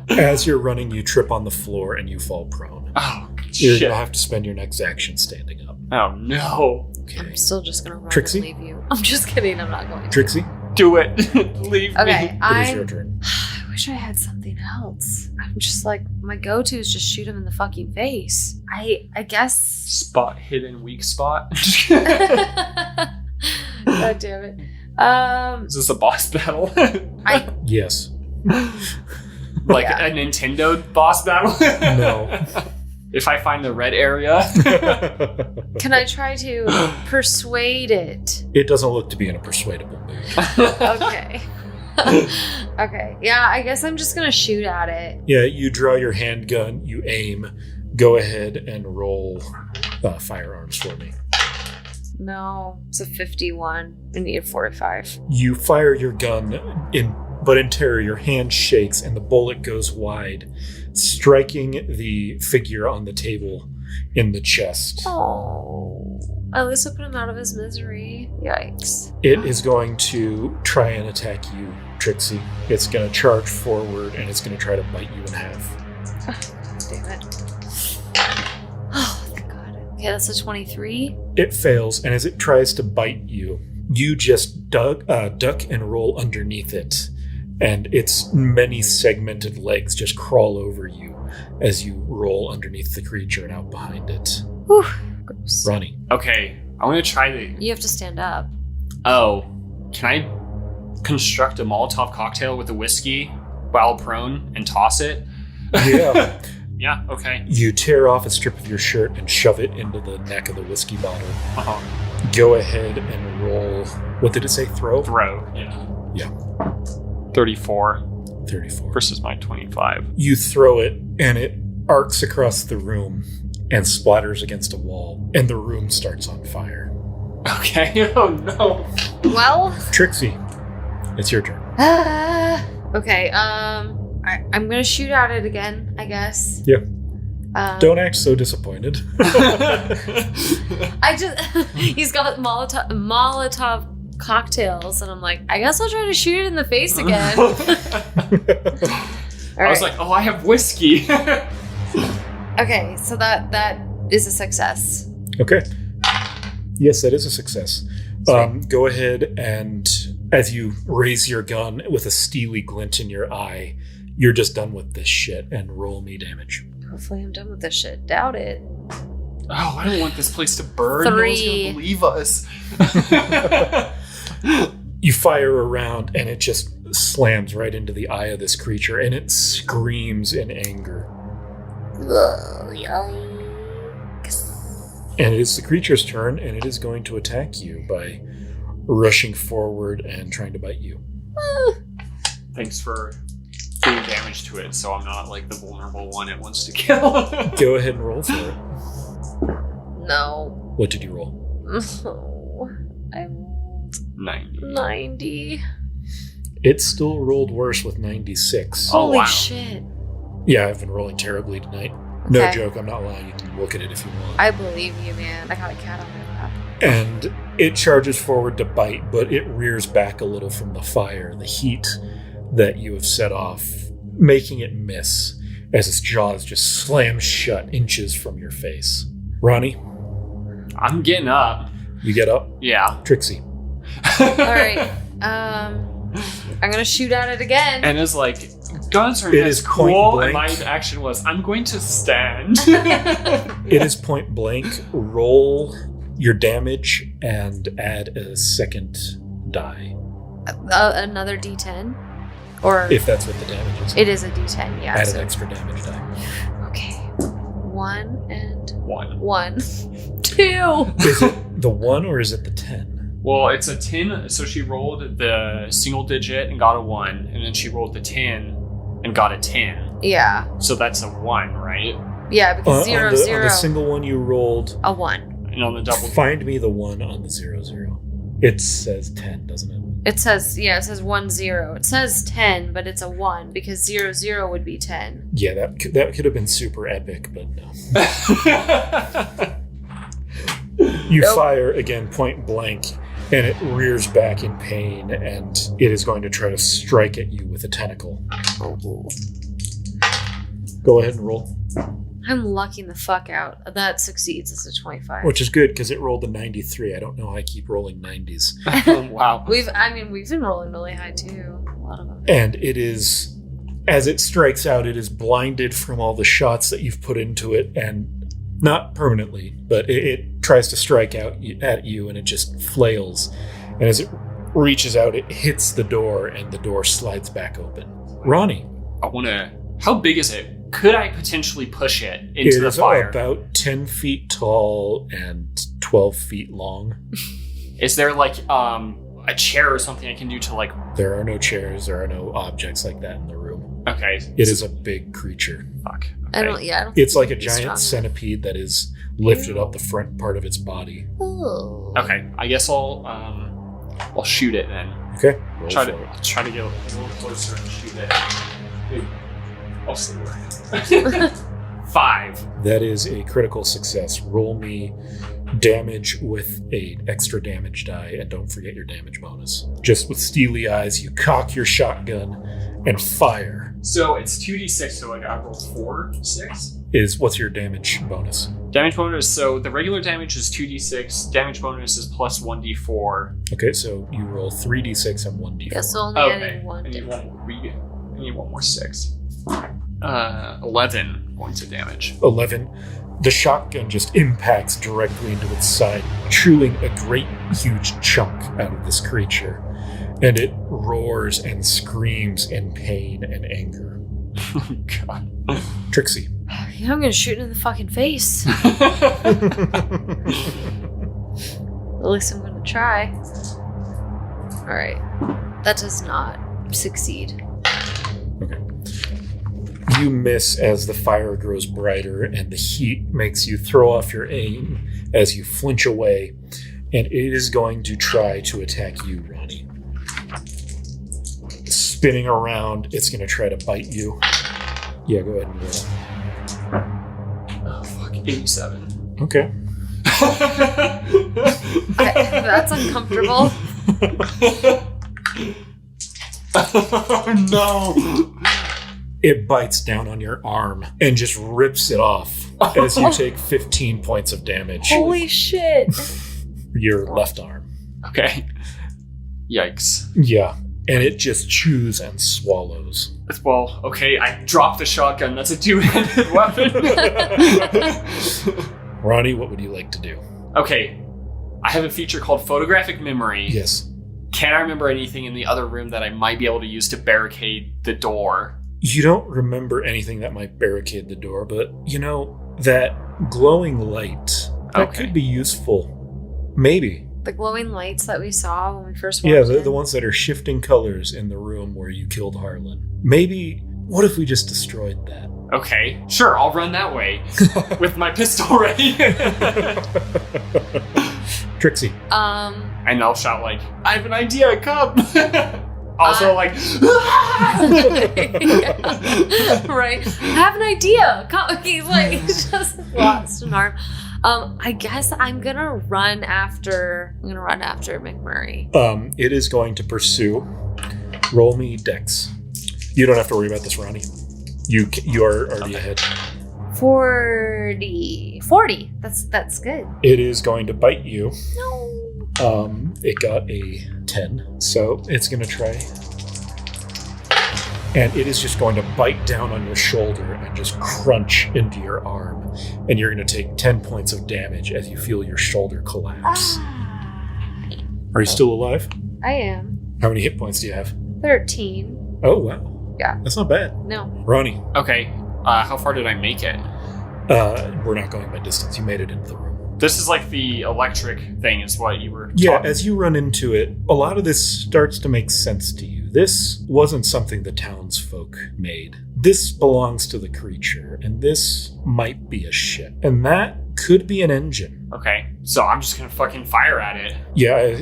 [SPEAKER 1] As you're running, you trip on the floor and you fall prone.
[SPEAKER 3] Oh,
[SPEAKER 1] You're
[SPEAKER 3] shit.
[SPEAKER 1] going to have to spend your next action standing up.
[SPEAKER 3] Oh, no.
[SPEAKER 1] Okay.
[SPEAKER 2] I'm still just gonna run
[SPEAKER 1] Trixie?
[SPEAKER 2] and leave you. I'm just kidding. I'm not going to.
[SPEAKER 1] Trixie,
[SPEAKER 3] Do it. Leave
[SPEAKER 2] Okay,
[SPEAKER 3] me.
[SPEAKER 1] it is your turn.
[SPEAKER 2] I wish I had something else. I'm just like, my go-to is just shoot him in the fucking face. I guess.
[SPEAKER 3] Spot hidden weak spot.
[SPEAKER 2] God damn it.
[SPEAKER 3] Is this a boss battle?
[SPEAKER 1] Yes.
[SPEAKER 3] Like
[SPEAKER 2] Yeah.
[SPEAKER 3] a Nintendo boss battle?
[SPEAKER 1] No.
[SPEAKER 3] If I find the red area.
[SPEAKER 2] Can I try to persuade it?
[SPEAKER 1] It doesn't look to be in a persuadable mood.
[SPEAKER 2] Okay. Okay. Yeah, I guess I'm just gonna shoot at it.
[SPEAKER 1] Yeah, you draw your handgun, you aim. Go ahead and roll firearms for me.
[SPEAKER 2] No, it's a 51. I need a 45.
[SPEAKER 1] You fire your gun, but in terror, your hand shakes and the bullet goes wide, striking the figure on the table in the chest.
[SPEAKER 2] Oh, at least I put him out of his misery. Yikes.
[SPEAKER 1] It is going to try and attack you, Trixie. It's going to charge forward and it's going to try to bite you in half.
[SPEAKER 2] Damn it. Oh, thank God. Okay, that's a 23.
[SPEAKER 1] It fails, and as it tries to bite you, you just duck and roll underneath it, and its many segmented legs just crawl over you as you roll underneath the creature and out behind it.
[SPEAKER 2] Whew. Gross.
[SPEAKER 1] Ronnie.
[SPEAKER 3] Okay, I want to try the...
[SPEAKER 2] You have to stand up.
[SPEAKER 3] Oh, can I construct a Molotov cocktail with the whiskey while prone and toss it?
[SPEAKER 1] Yeah.
[SPEAKER 3] Yeah, okay.
[SPEAKER 1] You tear off a strip of your shirt and shove it into the neck of the whiskey bottle.
[SPEAKER 3] Uh-huh.
[SPEAKER 1] Go ahead and roll... What did it say? Throw?
[SPEAKER 3] Throw, yeah.
[SPEAKER 1] Yeah.
[SPEAKER 3] 34 versus my 25.
[SPEAKER 1] You throw it, and it arcs across the room and splatters against a wall, and the room starts on fire.
[SPEAKER 3] Okay, oh no.
[SPEAKER 2] Well...
[SPEAKER 1] Trixie, it's your turn.
[SPEAKER 2] Okay, I'm gonna shoot at it again, I guess.
[SPEAKER 1] Yeah. Don't act so disappointed.
[SPEAKER 2] He's got Molotov cocktails, and I'm like, I guess I'll try to shoot it in the face again.
[SPEAKER 3] I was like, oh, I have whiskey.
[SPEAKER 2] Okay, so that is a success.
[SPEAKER 1] Okay. Yes, that is a success. Go ahead and as you raise your gun with a steely glint in your eye, you're just done with this shit and roll me damage.
[SPEAKER 2] Hopefully I'm done with this shit. Doubt it.
[SPEAKER 3] Oh, I don't want this place to burn.
[SPEAKER 2] 3.
[SPEAKER 3] No one's gonna believe us.
[SPEAKER 1] You fire around and it just slams right into the eye of this creature and it screams in anger. And it is the creature's turn, and it is going to attack you by rushing forward and trying to bite you.
[SPEAKER 3] Thanks for doing damage to it, so I'm not like the vulnerable one it wants to kill.
[SPEAKER 1] Go ahead and roll for it.
[SPEAKER 2] No.
[SPEAKER 1] What did you roll?
[SPEAKER 2] Oh, I'm
[SPEAKER 3] 90.
[SPEAKER 1] It still rolled worse with 96.
[SPEAKER 2] Holy
[SPEAKER 3] wow.
[SPEAKER 2] shit.
[SPEAKER 1] Yeah, I've been rolling terribly tonight. No joke, I'm not lying. You can look at it if you want.
[SPEAKER 2] I believe you, man. I got a cat on my lap.
[SPEAKER 1] And it charges forward to bite, but it rears back a little from the fire, the heat that you have set off, making it miss as its jaws just slam shut inches from your face. Ronnie?
[SPEAKER 3] I'm getting up.
[SPEAKER 1] You get up?
[SPEAKER 3] Yeah.
[SPEAKER 1] Trixie?
[SPEAKER 2] All right. I'm gonna shoot at it again.
[SPEAKER 3] And it's like, guns are
[SPEAKER 1] It
[SPEAKER 3] as
[SPEAKER 1] is point
[SPEAKER 3] cool, and
[SPEAKER 1] blank.
[SPEAKER 3] my action was, I'm going to stand.
[SPEAKER 1] It is point blank. Roll your damage and add a second die.
[SPEAKER 2] Another D10? Or
[SPEAKER 1] If that's what the damage is.
[SPEAKER 2] it is a D10, yeah.
[SPEAKER 1] Add
[SPEAKER 2] so-
[SPEAKER 1] an extra damage die.
[SPEAKER 2] Okay. 1 and
[SPEAKER 3] 1.
[SPEAKER 2] 1. 2!
[SPEAKER 1] Is it the 1 or is it the 10?
[SPEAKER 3] Well, it's a 10, so she rolled the single digit and got a 1, and then she rolled the 10 and got a 10.
[SPEAKER 2] Yeah.
[SPEAKER 3] So that's a 1, right?
[SPEAKER 2] Yeah, because 0,
[SPEAKER 1] on the
[SPEAKER 2] 0.
[SPEAKER 1] single one you rolled,
[SPEAKER 2] A 1.
[SPEAKER 3] And on the double...
[SPEAKER 1] find me the 1 on the 0, 0. It says 10, doesn't it?
[SPEAKER 2] It says 1, 0. It says 10, but it's a 1 because 0, 0 would be 10.
[SPEAKER 1] Yeah, that could have been super epic, but no. You fire again point blank, and it rears back in pain, and it is going to try to strike at you with a tentacle. Go ahead and roll.
[SPEAKER 2] I'm lucking the fuck out. That succeeds as a 25.
[SPEAKER 1] Which is good, because it rolled a 93. I don't know how I keep rolling 90s.
[SPEAKER 3] Wow.
[SPEAKER 2] We've been rolling really high too. A lot of them.
[SPEAKER 1] And it is, as it strikes out, it is blinded from all the shots that you've put into it, and not permanently, but it tries to strike out at you, and it just flails. And as it reaches out, it hits the door, and the door slides back open. Ronnie.
[SPEAKER 3] I want to... How big is it? Could I potentially push it into the fire?
[SPEAKER 1] It is about 10 feet tall and 12 feet long.
[SPEAKER 3] Is there like a chair or something I can do to, like...
[SPEAKER 1] There are no chairs. There are no objects like that in the room.
[SPEAKER 3] Okay.
[SPEAKER 1] It is a big creature.
[SPEAKER 3] Fuck. Okay.
[SPEAKER 2] I don't
[SPEAKER 1] It's like a
[SPEAKER 2] think
[SPEAKER 1] giant
[SPEAKER 2] strong
[SPEAKER 1] centipede that is lifted up the front part of its body.
[SPEAKER 2] enough.
[SPEAKER 3] Okay. I guess I'll shoot it then.
[SPEAKER 1] Okay.
[SPEAKER 3] I'll try to get a little closer and shoot it. I'll see where 5.
[SPEAKER 1] That is a critical success. Roll me damage with a extra damage die, and don't forget your damage bonus. Just with steely eyes, you cock your shotgun and fire.
[SPEAKER 3] So it's 2d6, so like I roll 4, 6?
[SPEAKER 1] What's your damage bonus?
[SPEAKER 3] Damage bonus, so the regular damage is 2d6, damage bonus is plus 1d4.
[SPEAKER 1] Okay, so you roll 3d6 and 1d4.
[SPEAKER 2] Yeah, so only
[SPEAKER 3] Okay.
[SPEAKER 2] adding 1.
[SPEAKER 3] I need one more 6. 11 points of damage.
[SPEAKER 1] 11. The shotgun just impacts directly into its side, chewing a great huge chunk out of this creature. And it roars and screams in pain and anger.
[SPEAKER 3] Oh, God.
[SPEAKER 1] Trixie.
[SPEAKER 2] Yeah, I'm gonna shoot it in the fucking face. At least I'm gonna try. Alright. That does not succeed.
[SPEAKER 1] Okay. You miss as the fire grows brighter and the heat makes you throw off your aim as you flinch away, and it is going to try to attack you, Ronnie. Spinning around, it's going to try to bite you. Yeah, go ahead and roll.
[SPEAKER 3] Oh, fuck. 87.
[SPEAKER 1] Okay.
[SPEAKER 2] That's uncomfortable.
[SPEAKER 3] Oh, no.
[SPEAKER 1] It bites down on your arm and just rips it off as you take 15 points of damage.
[SPEAKER 2] Holy shit.
[SPEAKER 1] Your left arm.
[SPEAKER 3] Okay. Yikes.
[SPEAKER 1] Yeah, and it just chews and swallows.
[SPEAKER 3] Well, okay, I dropped the shotgun. That's a two-handed weapon.
[SPEAKER 1] Ronnie, what would you like to do?
[SPEAKER 3] Okay, I have a feature called photographic memory.
[SPEAKER 1] Yes.
[SPEAKER 3] Can I remember anything in the other room that I might be able to use to barricade the door?
[SPEAKER 1] You don't remember anything that might barricade the door, but, that glowing light, that
[SPEAKER 3] Okay.
[SPEAKER 1] could be useful. Maybe.
[SPEAKER 2] The glowing lights that we saw when we first walked
[SPEAKER 1] Yeah,
[SPEAKER 2] in.
[SPEAKER 1] the ones that are shifting colors in the room where you killed Harlan. Maybe, what if we just destroyed that?
[SPEAKER 3] Okay, sure, I'll run that way with my pistol ready.
[SPEAKER 1] Trixie.
[SPEAKER 3] And I'll shout like, I have an idea, come! Also like,
[SPEAKER 2] right. I have an idea. He's like, he's just lost an arm. I guess I'm gonna run after McMurray.
[SPEAKER 1] It is going to pursue. Roll me dex. You don't have to worry about this, Ronnie. You are already ahead.
[SPEAKER 2] 40. That's good.
[SPEAKER 1] It is going to bite you.
[SPEAKER 2] No.
[SPEAKER 1] It got a 10, so it's going to try. And it is just going to bite down on your shoulder and just crunch into your arm. And you're going to take 10 points of damage as you feel your shoulder collapse. Are you still alive?
[SPEAKER 2] I am.
[SPEAKER 1] How many hit points do you have?
[SPEAKER 2] 13.
[SPEAKER 1] Oh, wow.
[SPEAKER 2] Yeah.
[SPEAKER 1] That's not bad.
[SPEAKER 2] No.
[SPEAKER 1] Ronnie,
[SPEAKER 3] okay, how far did I make it?
[SPEAKER 1] we're not going by distance. You made it into the room.
[SPEAKER 3] This is like the electric thing is what you were
[SPEAKER 1] Yeah,
[SPEAKER 3] talking.
[SPEAKER 1] as you run into it, a lot of this starts to make sense to you. This wasn't something the townsfolk made. This belongs to the creature, and this might be a ship. And that could be an engine.
[SPEAKER 3] Okay, so I'm just gonna fucking fire at it.
[SPEAKER 1] Yeah,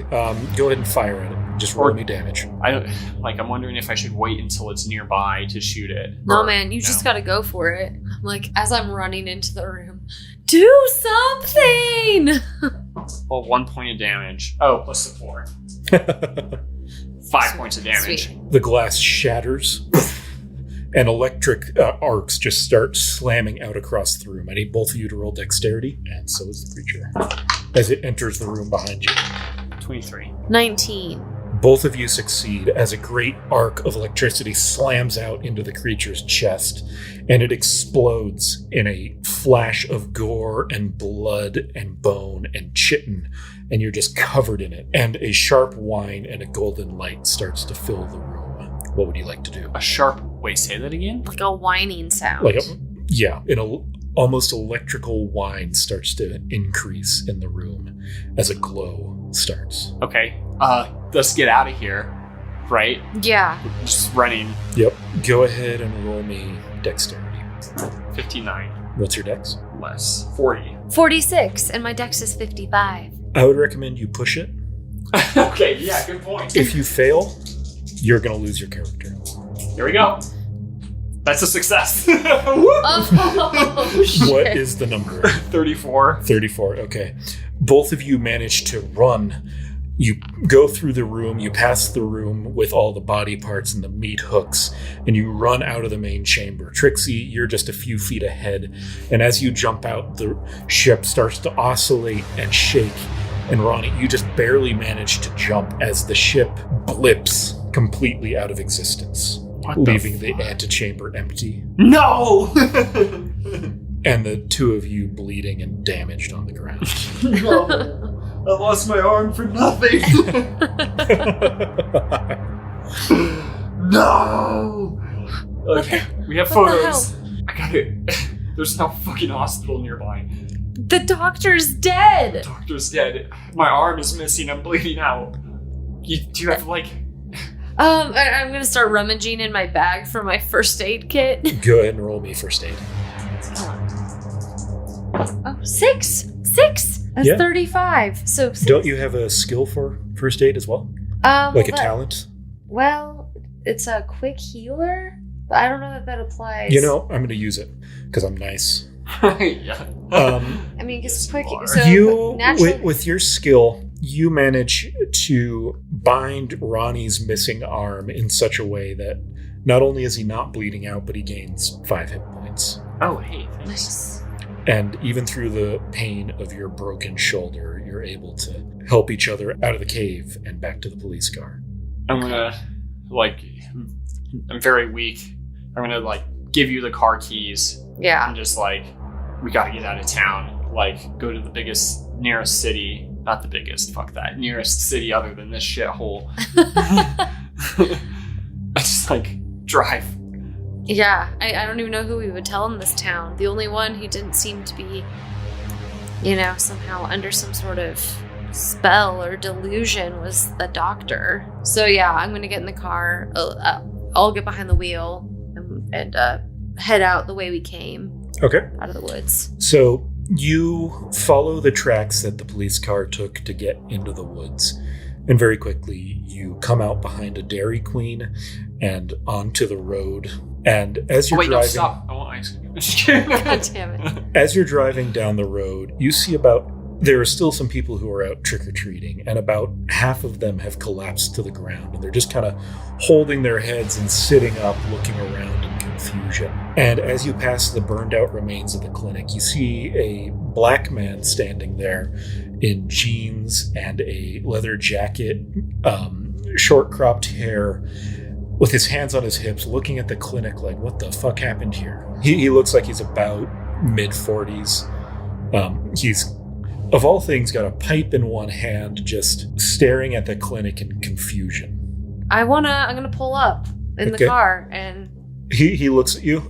[SPEAKER 1] go ahead and fire at it. Just roll me damage.
[SPEAKER 3] I'm wondering if I should wait until it's nearby to shoot it.
[SPEAKER 2] No,
[SPEAKER 3] Or-
[SPEAKER 2] man, you
[SPEAKER 3] no.
[SPEAKER 2] just gotta go for it. Like, as I'm running into the room, do something!
[SPEAKER 3] Well, 1 point of damage. Oh, plus the 4. 5 points of damage.
[SPEAKER 2] Sweet.
[SPEAKER 1] The glass shatters, and electric arcs just start slamming out across the room. I need both of you to roll dexterity, and so is the creature, as it enters the room behind you.
[SPEAKER 3] 23.
[SPEAKER 2] 19.
[SPEAKER 1] Both of you succeed as a great arc of electricity slams out into the creature's chest, and it explodes in a flash of gore and blood and bone and chitin, and you're just covered in it. And a sharp whine and a golden light starts to fill the room. What would you like to do?
[SPEAKER 3] A sharp... Wait, say that again?
[SPEAKER 2] Like a whining sound.
[SPEAKER 1] Almost electrical whine starts to increase in the room as a glow starts.
[SPEAKER 3] Okay. Let's get out of here. Right?
[SPEAKER 2] Yeah.
[SPEAKER 3] Just running.
[SPEAKER 1] Yep. Go ahead and roll me dexterity.
[SPEAKER 3] 59.
[SPEAKER 1] What's your dex?
[SPEAKER 3] Less. 40.
[SPEAKER 2] 46, and my dex is 55.
[SPEAKER 1] I would recommend you push it.
[SPEAKER 3] Okay, yeah, good point.
[SPEAKER 1] If you fail, you're going to lose your character.
[SPEAKER 3] Here we go. That's a success.
[SPEAKER 2] Oh, shit.
[SPEAKER 1] What is the number?
[SPEAKER 3] 34.
[SPEAKER 1] 34, okay. Both of you manage to run. You go through the room, you pass the room with all the body parts and the meat hooks, and you run out of the main chamber. Trixie, you're just a few feet ahead, and as you jump out, the ship starts to oscillate and shake. And Ronny, you just barely manage to jump as the ship blips completely out of existence, leaving the antechamber empty.
[SPEAKER 3] No!
[SPEAKER 1] And the two of you bleeding and damaged on the ground.
[SPEAKER 3] No. I lost my arm for nothing. No. Okay, we have
[SPEAKER 2] What the
[SPEAKER 3] photos. I got it. There's no fucking hospital nearby.
[SPEAKER 2] The doctor's dead.
[SPEAKER 3] Doctor's dead. My arm is missing. I'm bleeding out. Do you have like?
[SPEAKER 2] I'm gonna start rummaging in my bag for my first aid kit.
[SPEAKER 1] Go ahead and roll me first aid.
[SPEAKER 2] Oh, six. That's
[SPEAKER 1] Yeah.
[SPEAKER 2] 35. So 6.
[SPEAKER 1] Don't you have a skill for first aid as well? Like a talent?
[SPEAKER 2] Well, it's a quick healer, but I don't know that applies.
[SPEAKER 1] You know, I'm going to use it because I'm nice.
[SPEAKER 3] Yeah.
[SPEAKER 2] I mean, because quick. So
[SPEAKER 1] You,
[SPEAKER 2] naturally,
[SPEAKER 1] with your skill, you manage to bind Ronnie's missing arm in such a way that not only is he not bleeding out, but he gains 5 hit points.
[SPEAKER 3] Oh, hey, thanks.
[SPEAKER 2] nice.
[SPEAKER 1] And even through the pain of your broken shoulder, you're able to help each other out of the cave and back to the police car.
[SPEAKER 3] I'm gonna, I'm very weak. I'm gonna, give you the car keys.
[SPEAKER 2] Yeah.
[SPEAKER 3] And just, we gotta get out of town. Go to the nearest city. Not the biggest, fuck that. Nearest city other than this shithole. I just, drive.
[SPEAKER 2] Yeah, I don't even know who we would tell in this town. The only one who didn't seem to be, somehow under some sort of spell or delusion was the doctor. So yeah, I'm gonna get in the car. I'll get behind the wheel and head out the way we came.
[SPEAKER 1] Okay.
[SPEAKER 2] Out of the woods.
[SPEAKER 1] So you follow the tracks that the police car took to get into the woods. And very quickly, you come out behind a Dairy Queen and onto the road. And as you're driving...
[SPEAKER 3] No, stop. I want ice cream.
[SPEAKER 2] God damn it.
[SPEAKER 1] As you're driving down the road, you see there are still some people who are out trick-or-treating, and about half of them have collapsed to the ground, and they're just kind of holding their heads and sitting up, looking around in confusion. And as you pass the burned-out remains of the clinic, you see a black man standing there in jeans and a leather jacket, short-cropped hair, with his hands on his hips, looking at the clinic like, what the fuck happened here? He looks like he's about mid-40s. He's, of all things, got a pipe in one hand, just staring at the clinic in confusion.
[SPEAKER 2] I'm gonna pull up in the car and...
[SPEAKER 1] He looks at you.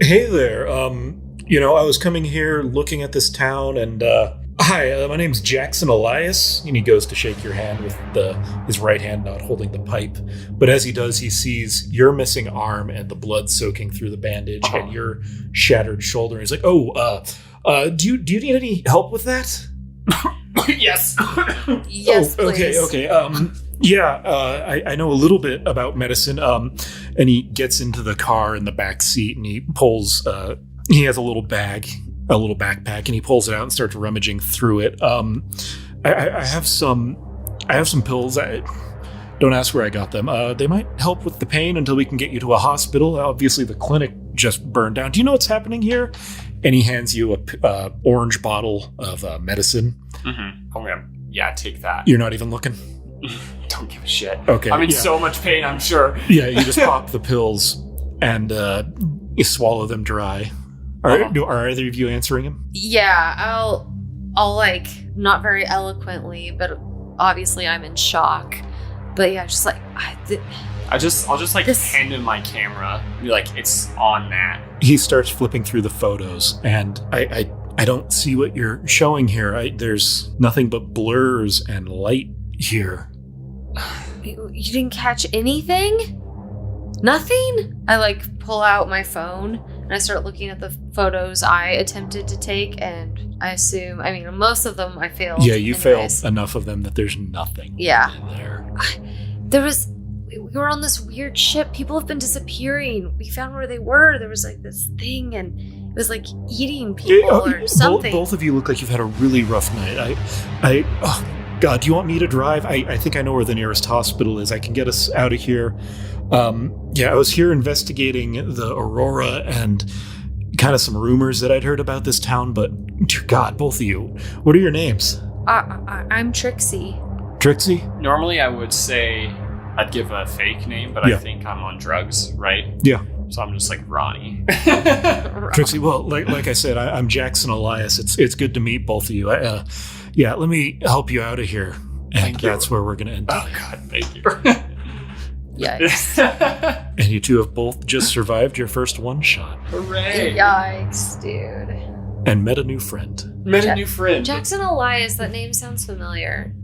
[SPEAKER 1] Hey there. I was coming here looking at this town and, hi, my name's Jackson Elias. And he goes to shake your hand with his right hand not holding the pipe. But as he does, he sees your missing arm and the blood soaking through the bandage and your shattered shoulder. He's like, do you need any help with that?
[SPEAKER 3] Yes.
[SPEAKER 2] Yes, please.
[SPEAKER 1] Okay. I know a little bit about medicine. And he gets into the car in the back seat and he pulls, he has a little backpack, and he pulls it out and starts rummaging through it. I have some pills. Don't ask where I got them. They might help with the pain until we can get you to a hospital. Obviously, the clinic just burned down. Do you know what's happening here? And he hands you a orange bottle of medicine.
[SPEAKER 3] Mm-hmm. Okay. Yeah, take that.
[SPEAKER 1] You're not even looking?
[SPEAKER 3] Don't give a shit.
[SPEAKER 1] Okay.
[SPEAKER 3] I'm in so much pain, I'm sure.
[SPEAKER 1] Yeah, you just pop the pills and you swallow them dry. Are either of you answering him?
[SPEAKER 2] Yeah, I'll not very eloquently, but obviously I'm in shock. But yeah, just
[SPEAKER 3] I'll just hand him my camera. Be like, it's on that.
[SPEAKER 1] He starts flipping through the photos, and I I don't see what you're showing here. There's nothing but blurs and light here.
[SPEAKER 2] You didn't catch anything? Nothing? I pull out my phone and I start looking at the photos I attempted to take, and I assume, most of them I failed.
[SPEAKER 1] Yeah, you
[SPEAKER 2] anyways.
[SPEAKER 1] failed enough of them that there's nothing in there.
[SPEAKER 2] We were on this weird ship. People have been disappearing. We found where they were. There was this thing, and it was eating people or something.
[SPEAKER 1] Both of you look like you've had a really rough night. Oh God, do you want me to drive? I think I know where the nearest hospital is. I can get us out of here. I was here investigating the Aurora and kind of some rumors that I'd heard about this town, but dear God, both of you, what are your names?
[SPEAKER 2] I'm Trixie.
[SPEAKER 1] Trixie?
[SPEAKER 3] Normally I would say I'd give a fake name, but I think I'm on drugs, right?
[SPEAKER 1] Yeah.
[SPEAKER 3] So I'm just Ronnie.
[SPEAKER 1] Trixie, well, like I said, I'm Jackson Elias. It's good to meet both of you. Let me help you out of here. And that's where we're going to end up.
[SPEAKER 3] Oh, God, thank you.
[SPEAKER 2] Yikes.
[SPEAKER 1] And you two have both just survived your first one shot.
[SPEAKER 3] Hooray.
[SPEAKER 2] Yikes, dude.
[SPEAKER 1] And met a new friend.
[SPEAKER 3] Met a new friend.
[SPEAKER 2] Jackson Elias, that name sounds familiar.